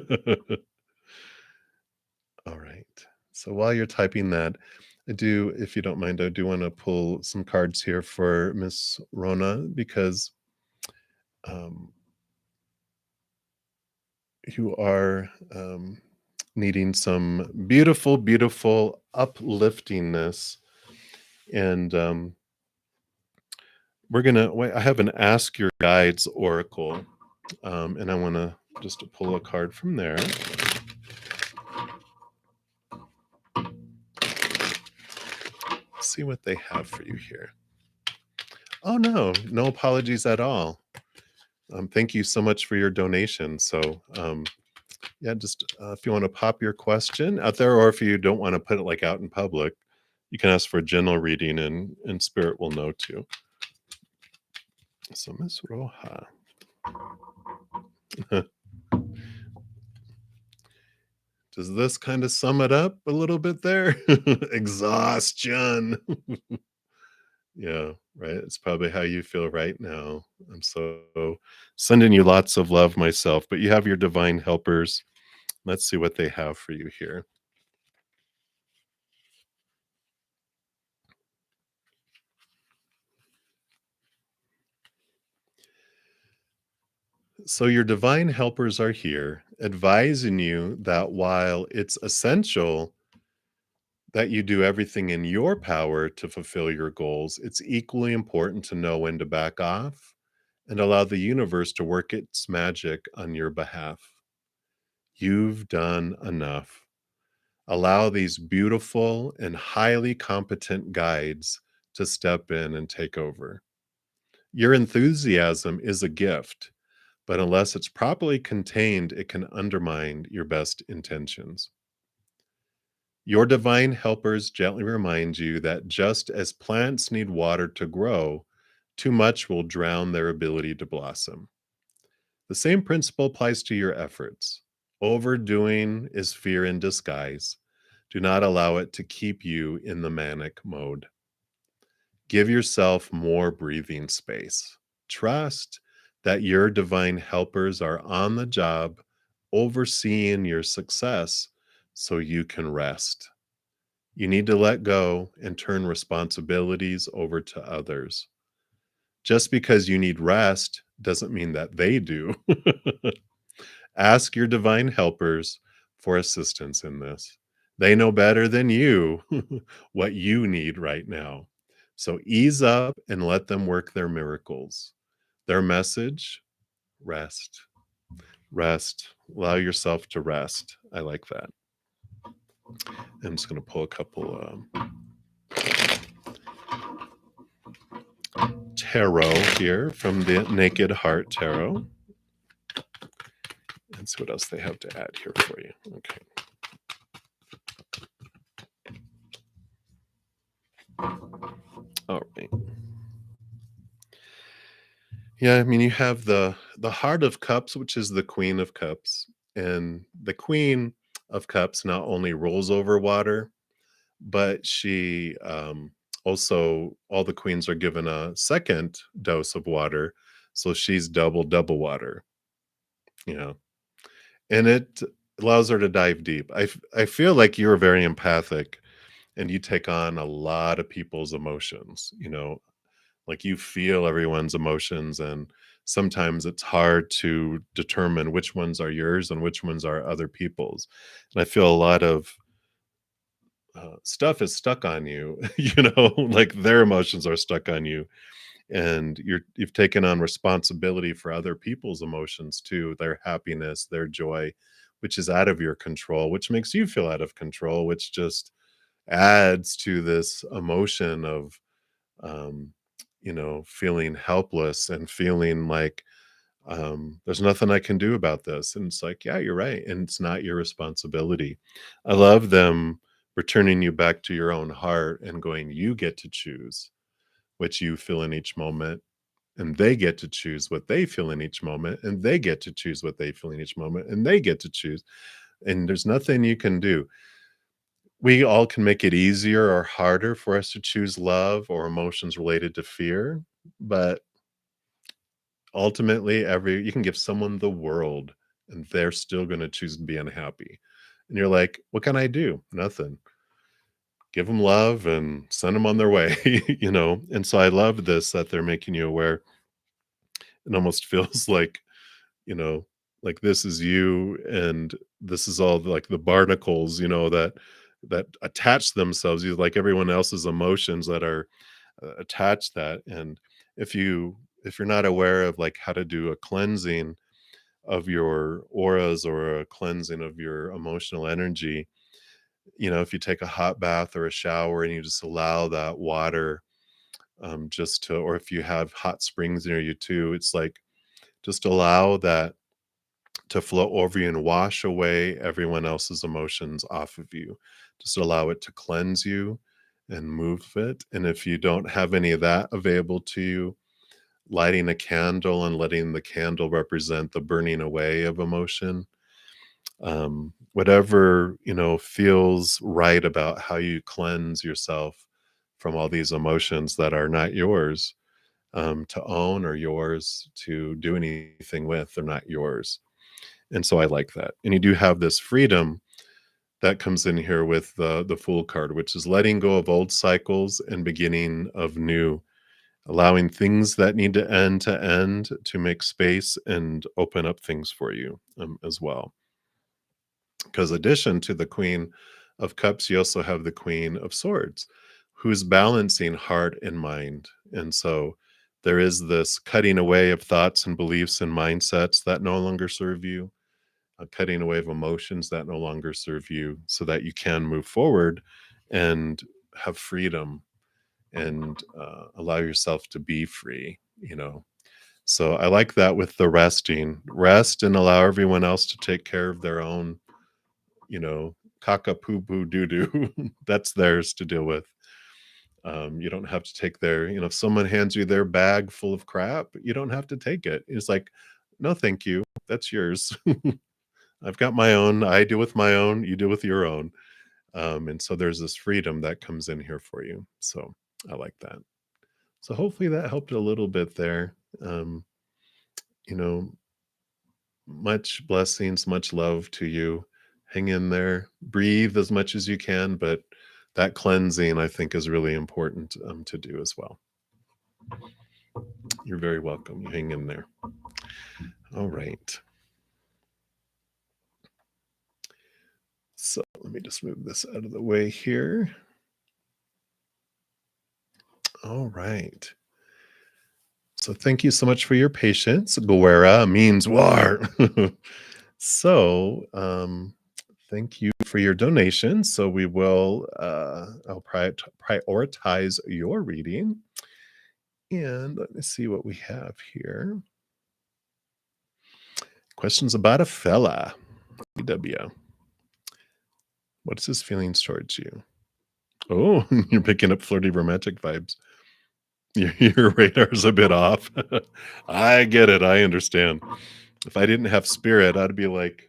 All right. So while you're typing that, if you don't mind, I do want to pull some cards here for Miss Rona because um, you are needing some beautiful, beautiful upliftingness. And we're gonna wait. I have an Ask Your Guides oracle, and I want to just pull a card from there. See what they have for you here. Oh no, no apologies at all. Thank you so much for your donation. So yeah, just if you want to pop your question out there, or if you don't want to put it like out in public, you can ask for a general reading, and Spirit will know too. So Miss Roja, does this kind of sum it up a little bit there? Exhaustion. Yeah, right. It's probably how you feel right now. I'm so sending you lots of love myself, but you have your divine helpers. Let's see what they have for you here. So, your divine helpers are here advising you that while it's essential that you do everything in your power to fulfill your goals, it's equally important to know when to back off and allow the universe to work its magic on your behalf. You've done enough. Allow these beautiful and highly competent guides to step in and take over. Your enthusiasm is a gift, but unless it's properly contained, it can undermine your best intentions. Your divine helpers gently remind you that just as plants need water to grow, too much will drown their ability to blossom. The same principle applies to your efforts. Overdoing is fear in disguise. Do not allow it to keep you in the manic mode. Give yourself more breathing space. Trust that your divine helpers are on the job, overseeing your success so you can rest. You need to let go and turn responsibilities over to others. Just because you need rest doesn't mean that they do. Ask your divine helpers for assistance in this. They know better than you what you need right now. So ease up and let them work their miracles. Their message: rest, rest. Allow yourself to rest. I like that. I'm just going to pull a couple tarot here from the Naked Heart Tarot. And see what else they have to add here for you. Okay. All right. Yeah, I mean, you have the Heart of Cups, which is the Queen of Cups, and the Queen of Cups not only rolls over water, but she also all the queens are given a second dose of water, so she's double water. You know, and it allows her to dive deep. I feel like you're very empathic, and you take on a lot of people's emotions. Like you feel everyone's emotions, and sometimes it's hard to determine which ones are yours and which ones are other people's. And I feel a lot of stuff is stuck on you, like their emotions are stuck on you, and you've taken on responsibility for other people's emotions too, their happiness, their joy, which is out of your control, which makes you feel out of control, which just adds to this emotion of um, feeling helpless and feeling like there's nothing I can do about this. And it's like, yeah, you're right. And it's not your responsibility. I love them returning you back to your own heart and going, you get to choose what you feel in each moment. and they get to choose what they feel in each moment, and they get to choose what they feel in each moment, and they get to choose. And there's nothing you can do. We all can make it easier or harder for us to choose love or emotions related to fear, but ultimately, every you can give someone the world, and they're still gonna choose to be unhappy. And you're like, "What can I do?" "Nothing." Give them love and send them on their way, you know? And so I love this that they're making you aware. It almost feels like, you know, like this is you and this is all like the barnacles, that attach themselves, you like everyone else's emotions that are attached that. And if you if you're not aware of like how to do a cleansing of your auras or a cleansing of your emotional energy, if you take a hot bath or a shower and you just allow that water just to, or if you have hot springs near you too, it's like just allow that to flow over you and wash away everyone else's emotions off of you. Just allow it to cleanse you and move it. And if you don't have any of that available to you, lighting a candle and letting the candle represent the burning away of emotion, whatever feels right about how you cleanse yourself from all these emotions that are not yours to own or yours to do anything with. They're not yours. And so I like that. And you do have this freedom that comes in here with the Fool card, which is letting go of old cycles and beginning of new, allowing things that need to end to make space and open up things for you as well. Because addition to the Queen of Cups, you also have the Queen of Swords, who's balancing heart and mind. And so there is this cutting away of thoughts and beliefs and mindsets that no longer serve you, a cutting away of emotions that no longer serve you, so that you can move forward and have freedom and allow yourself to be free. So I like that with the resting. Rest and allow everyone else to take care of their own, caca poo poo doo doo. That's theirs to deal with. You don't have to take if someone hands you their bag full of crap, you don't have to take it. It's like, no, thank you. That's yours. I've got my own. I deal with my own. You deal with your own. And so there's this freedom that comes in here for you. So I like that. So hopefully that helped a little bit there. Um, you know, much blessings, much love to you. Hang in there, breathe as much as you can, but that cleansing I think is really important to do as well. You're very welcome. You hang in there. All right. So let me just move this out of the way here. All right. So thank you so much for your patience. Guerra means war. So thank you for your donation. So we will I'll prioritize your reading. And let me see what we have here. Questions about a fella. BW. What's his feelings towards you? Oh, you're picking up flirty romantic vibes. Your radar's a bit off. I get it. I understand. If I didn't have spirit, I'd be like,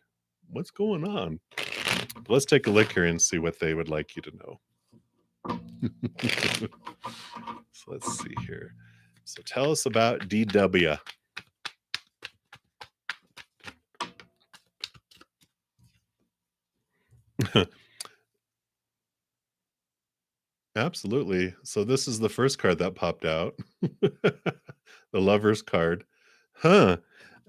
what's going on? But let's take a look here and see what they would like you to know. So let's see here. So tell us about DW. Absolutely. So this is the first card that popped out. The Lover's card. Huh.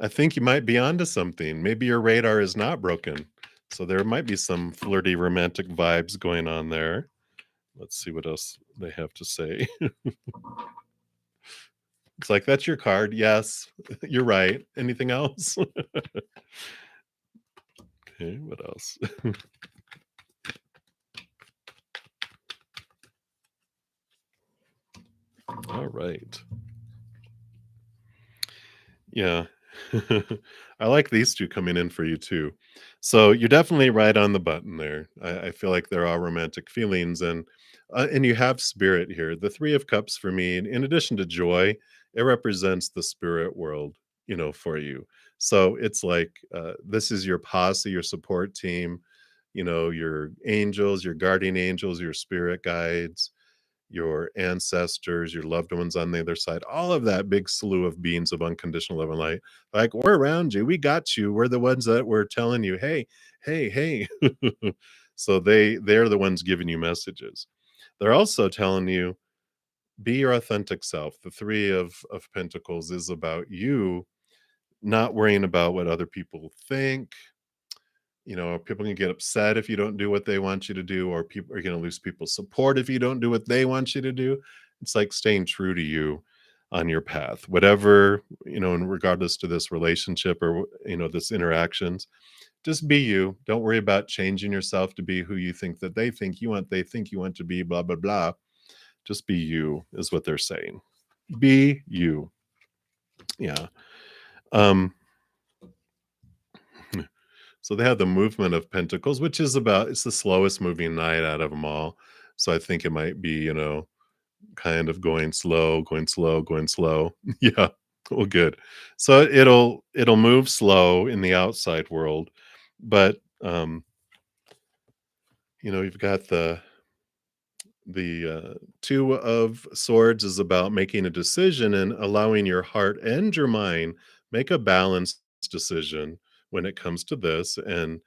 I think you might be onto something. Maybe your radar is not broken. So there might be some flirty romantic vibes going on there. Let's see what else they have to say. It's like, that's your card. Yes, you're right. Anything else? Okay, what else? All right. Yeah. I like these two coming in for you too. So you're definitely right on the button there. I feel like there are romantic feelings and you have spirit here. The Three of Cups for me, in addition to joy, it represents the spirit world, for you. So it's like, this is your posse, your support team, your angels, your guardian angels, your spirit guides, your ancestors, your loved ones on the other side, all of that big slew of beings of unconditional love and light. Like, we're around you. We got you. We're the ones that were telling you, hey, hey, hey. So they're the ones giving you messages. They're also telling you, be your authentic self. The three of pentacles is about you not worrying about what other people think. People can get upset if you don't do what they want you to do, or people are going to lose people's support if you don't do what they want you to do. It's like staying true to you on your path, whatever, and regardless to this relationship or, this interactions, just be you. Don't worry about changing yourself to be who you think that they think you want to be, blah, blah, blah. Just be you is what they're saying. Be you. Yeah. Um, So they have the movement of pentacles, which is it's the slowest moving knight out of them all. So I think it might be, kind of going slow, going slow, going slow. Yeah. Well, good. So it'll move slow in the outside world, but you've got the two of swords is about making a decision and allowing your heart and your mind make a balanced decision when it comes to this, and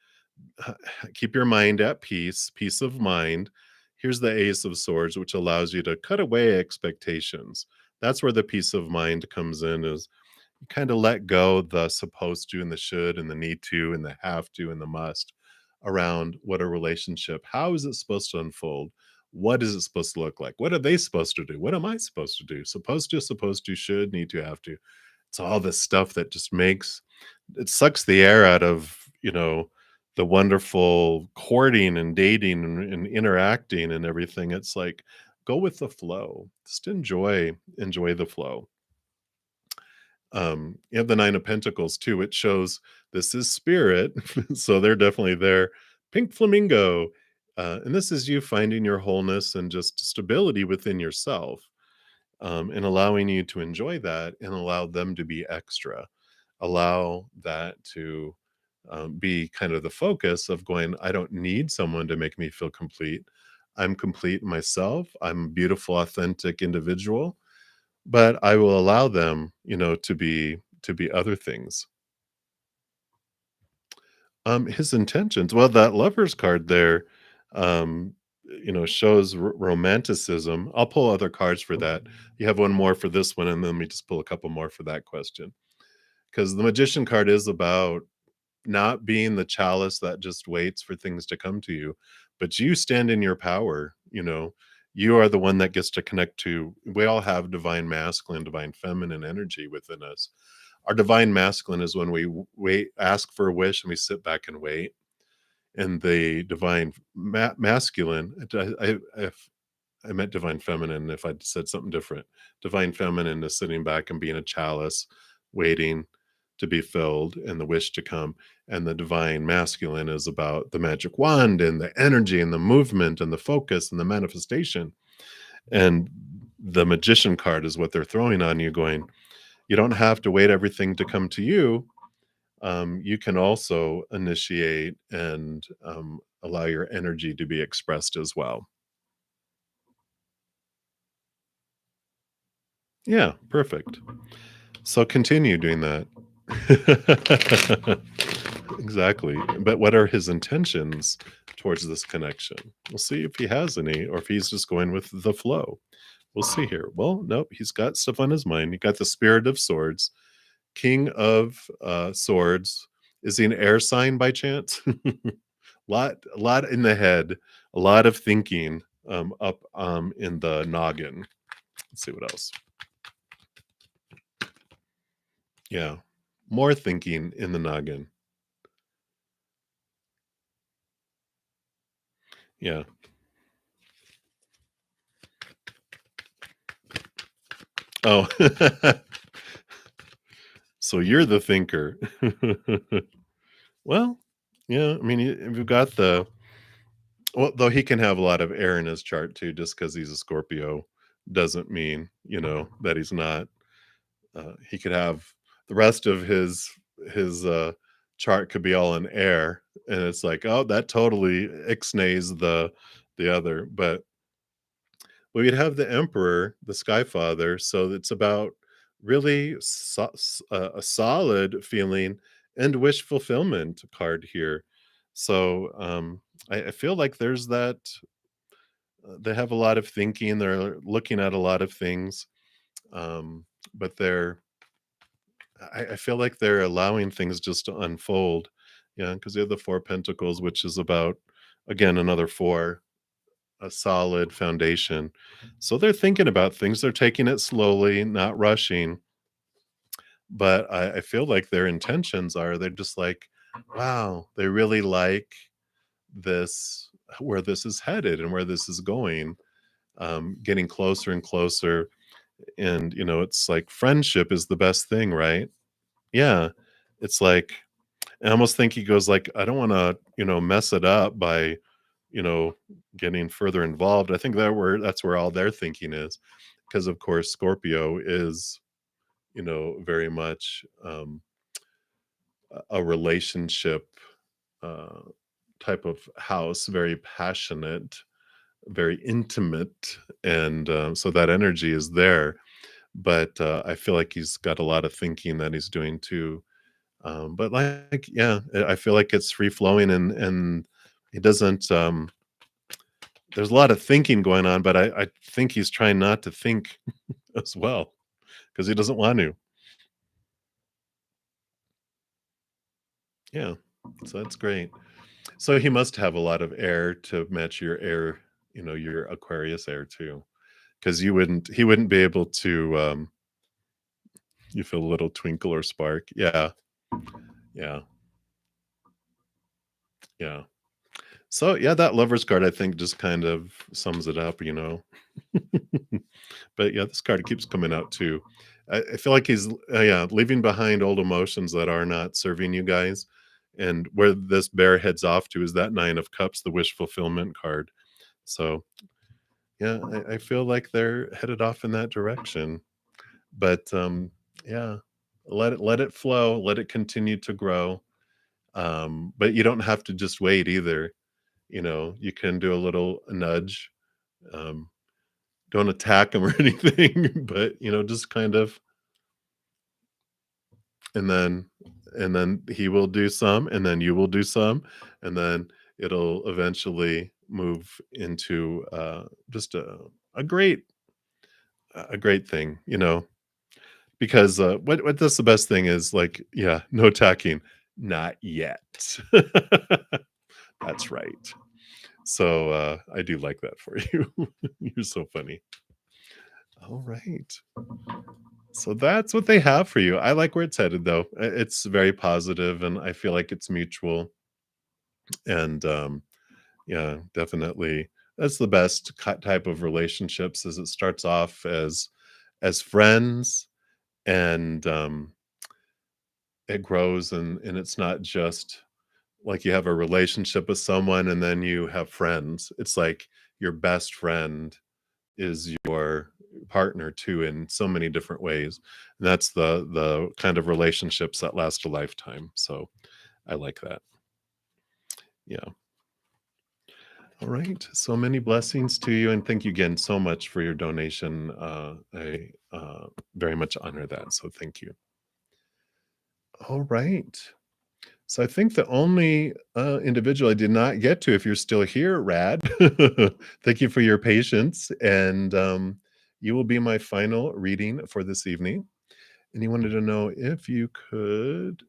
keep your mind at peace of mind. Here's the Ace of Swords, which allows you to cut away expectations. That's where the peace of mind comes in, is you kind of let go the supposed to and the should and the need to and the have to and the must around what a relationship, how is it supposed to unfold? What is it supposed to look like? What are they supposed to do? What am I supposed to do? Supposed to, should, need to, have to. It's all this stuff that just makes it sucks the air out of, the wonderful courting and dating and interacting and everything. It's like, go with the flow. Just enjoy the flow. You have the Nine of Pentacles too. It shows this is spirit, so they're definitely there. Pink flamingo, and this is you finding your wholeness and just stability within yourself, and allowing you to enjoy that and allow them to be extra. Allow that to be kind of the focus of going, I don't need someone to make me feel complete. I'm complete myself. I'm a beautiful, authentic individual, but I will allow them, to be other things. His intentions. Well, that Lovers card there, um, shows romanticism. I'll pull other cards for that. You have one more for this one, and then let me just pull a couple more for that question. Because the Magician card is about not being the chalice that just waits for things to come to you, but you stand in your power. You are the one that gets to connect to. We all have divine masculine, divine feminine energy within us. Our divine masculine is when we wait, ask for a wish, and we sit back and wait. And the divine masculine, if I meant divine feminine, if I'd said something different. Divine feminine is sitting back and being a chalice, waiting to be filled and the wish to come. And the divine masculine is about the magic wand and the energy and the movement and the focus and the manifestation. And the magician card is what they're throwing on you, going, you don't have to wait everything to come to you. You can also initiate and allow your energy to be expressed as well. Yeah, perfect. So continue doing that. Exactly. But what are his intentions towards this connection? We'll see if he has any or if he's just going with the flow. We'll see here. Well, nope, he's got stuff on his mind. He got the Spirit of Swords, King of Swords. Is he an air sign by chance? A lot in the head, a lot of thinking up in the noggin. Let's see what else. Yeah. More thinking in the noggin. Yeah. Oh. So you're the thinker. Well, yeah, I mean, we've got though he can have a lot of air in his chart too, just because he's a Scorpio doesn't mean, that he's not. He could have the rest of his chart could be all in air, and it's like, oh, that totally ixnays the other. But we'd have the Emperor, the Sky Father, so it's about really a solid feeling and wish fulfillment card here. So I feel like there's that. They have a lot of thinking. They're looking at a lot of things, um, but I feel like they're allowing things just to unfold. Yeah, because they have the Four Pentacles, which is about, again, another four, a solid foundation. So they're thinking about things. They're taking it slowly, not rushing. But I feel like their intentions are they're just like, wow, they really like this, where this is headed and where this is going, getting closer and closer. And, it's like friendship is the best thing, right? Yeah. It's like, I almost think he goes like, I don't want to, mess it up by, you know, getting further involved. I think that's where all their thinking is, because of course Scorpio is, very much a relationship uh, type of house, very passionate, very intimate, and so that energy is there. But I feel like he's got a lot of thinking that he's doing too. But like, yeah, I feel like it's free flowing, and he doesn't. There's a lot of thinking going on, but I think he's trying not to think as well because he doesn't want to. Yeah, so that's great. So he must have a lot of air to match your air, your Aquarius air too, because he wouldn't be able to. You feel a little twinkle or spark. Yeah, yeah, yeah. So yeah, that Lover's card I think just kind of sums it up. But yeah, this card keeps coming out too. I feel like he's yeah, leaving behind old emotions that are not serving you guys. And where this bear heads off to is that Nine of Cups, the wish fulfillment card. So yeah, I feel like they're headed off in that direction. But yeah, let it flow, let it continue to grow. But you don't have to just wait either. You can do a little nudge. Um, don't attack him or anything, but just kind of, and then he will do some, and then you will do some, and then it'll eventually move into just a great thing, because what that's the best thing is like, yeah, no attacking, not yet. That's right. So I do like that for you. You're so funny. All right. So that's what they have for you. I like where it's headed though. It's very positive and I feel like it's mutual. And yeah, definitely that's the best type of relationships is it starts off as friends, and it grows, and it's not just like you have a relationship with someone and then you have friends. It's like your best friend is your partner too in so many different ways. And that's the kind of relationships that last a lifetime. So I like that. Yeah. All right. So many blessings to you, and thank you again so much for your donation. I very much honor that. So thank you. All right. So I think the only individual I did not get to, if you're still here, Rad, thank you for your patience. And you will be my final reading for this evening. And he wanted to know if you could,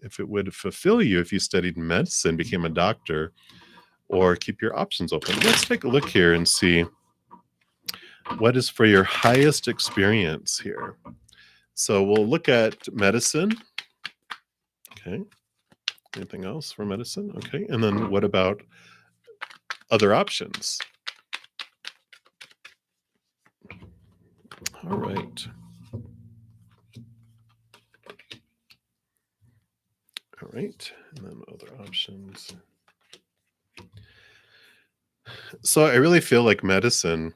if it would fulfill you if you studied medicine, became a doctor, or keep your options open. Let's take a look here and see what is for your highest experience here. So we'll look at medicine. Okay. Anything else for medicine? Okay. And then what about other options? All right. All right. And then other options. So I really feel like medicine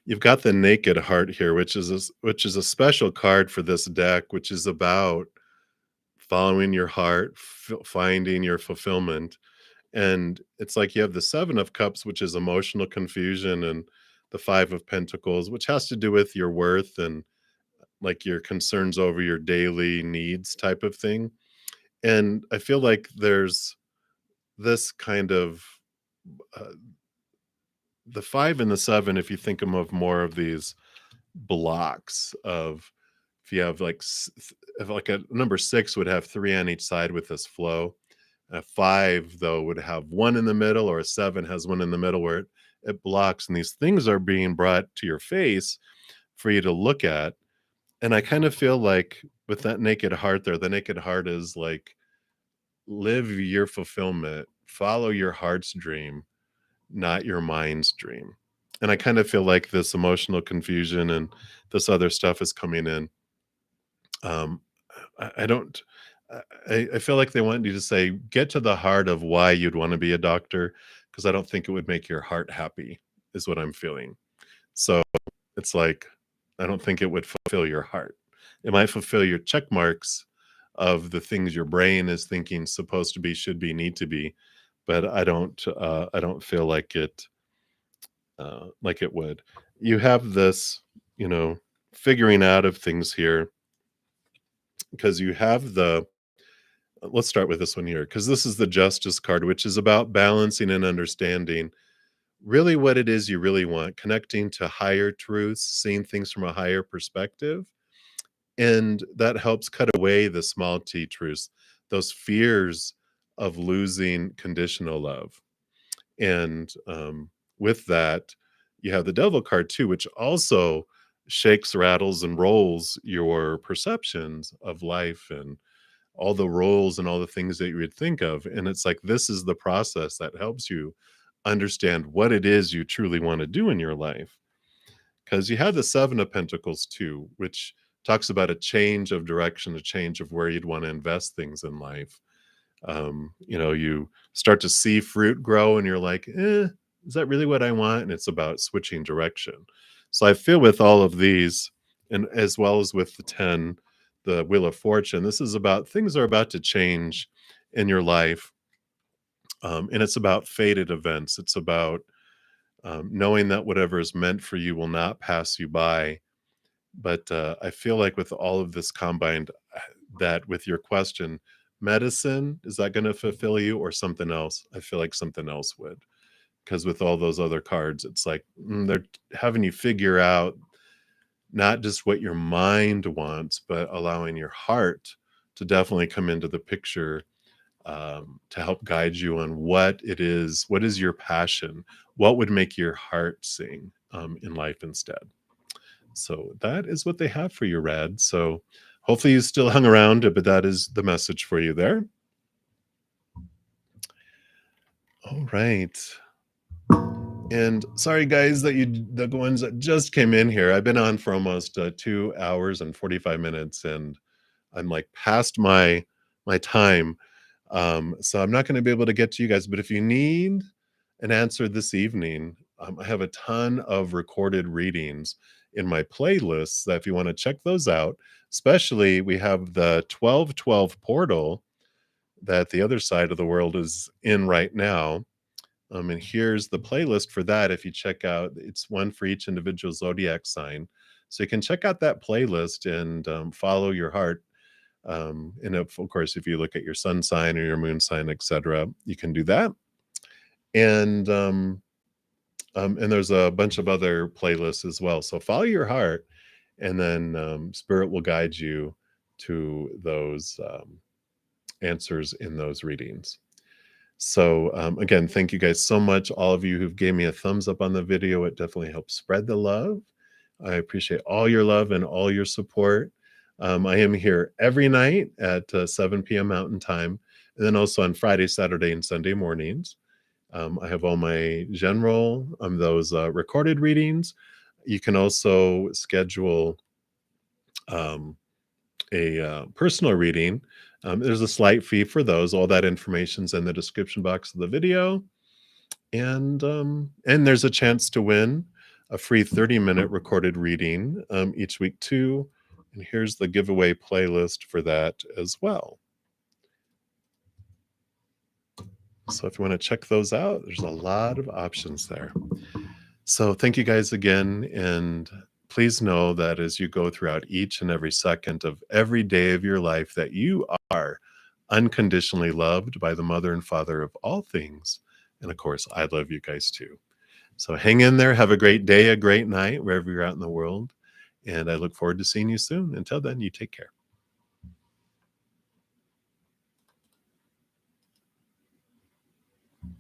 you've got the Naked Heart here, which is a special card for this deck, which is about following your heart, finding your fulfillment. And it's like you have the 7 of Cups, which is emotional confusion, and the 5 of Pentacles, which has to do with your worth and like your concerns over your daily needs type of thing. And I feel like there's this kind of uh, the 5 and the 7, if you think of more of these blocks of, if you have like if like a number 6 would have 3 on each side with this flow. A 5 though would have 1 in the middle, or a 7 has 1 in the middle where it blocks, and these things are being brought to your face for you to look at. And I kind of feel like with that Naked Heart there, the Naked Heart is like, live your fulfillment, follow your heart's dream, not your mind's dream. And I kind of feel like this emotional confusion and this other stuff is coming in. Um, I don't. I feel like they want you to say, get to the heart of why you'd want to be a doctor, because I don't think it would make your heart happy, is what I'm feeling. So it's like, I don't think it would fulfill your heart. It might fulfill your check marks of the things your brain is thinking supposed to be, should be, need to be, but I don't feel like it would. You have this, you know, figuring out of things here, because you have the, let's start with this one here, because this is the Justice card, which is about balancing and understanding really what it is you really want, connecting to higher truths, seeing things from a higher perspective. And that helps cut away the small t truths, those fears of losing conditional love. And with that, you have the Devil card too, which also shakes, rattles, and rolls your perceptions of life and all the roles and all the things that you would think of. And it's like, this is the process that helps you understand what it is you truly want to do in your life. Because you have the 7 of Pentacles too, which talks about a change of direction, a change of where you'd want to invest things in life. You start to see fruit grow and you're like, is that really what I want? And it's about switching direction. So I feel with all of these, and as well as with the 10, the Wheel of Fortune, this is about things are about to change in your life. And it's about fated events. It's about knowing that whatever is meant for you will not pass you by. But I feel like with all of this combined, that with your question, medicine, is that going to fulfill you or something else? I feel like something else would. Because with all those other cards, it's like they're having you figure out not just what your mind wants, but allowing your heart to definitely come into the picture, to help guide you on what it is, what is your passion, what would make your heart sing in life instead. So that is what they have for you, Rad. So hopefully you still hung around, but that is the message for you there. All right. And sorry, guys, the ones that just came in here. I've been on for almost 2 hours and 45 minutes, and I'm like past my time. So I'm not going to be able to get to you guys. But if you need an answer this evening, I have a ton of recorded readings in my playlists that if you want to check those out, especially we have the 1212 portal that the other side of the world is in right now. And here's the playlist for that. If you check out, it's one for each individual zodiac sign. So you can check out that playlist and follow your heart. And of course, if you look at your sun sign or your moon sign, etc., you can do that. And there's a bunch of other playlists as well. So follow your heart, and then Spirit will guide you to those answers in those readings. So again, thank you guys so much. All of you who've gave me a thumbs up on the video, it definitely helps spread the love. I appreciate all your love and all your support. I am here every night at 7 p.m. Mountain Time, and then also on Friday, Saturday, and Sunday mornings. I have all my general, those recorded readings. You can also schedule a personal reading. There's a slight fee for those. All that information's in the description box of the video. And there's a chance to win a free 30-minute recorded reading each week too. And here's the giveaway playlist for that as well. So if you want to check those out, there's a lot of options there. So thank you guys again. And please know that as you go throughout each and every second of every day of your life, that you are unconditionally loved by the mother and father of all things. And of course, I love you guys too. So hang in there. Have a great day, a great night, wherever you're out in the world. And I look forward to seeing you soon. Until then, you take care.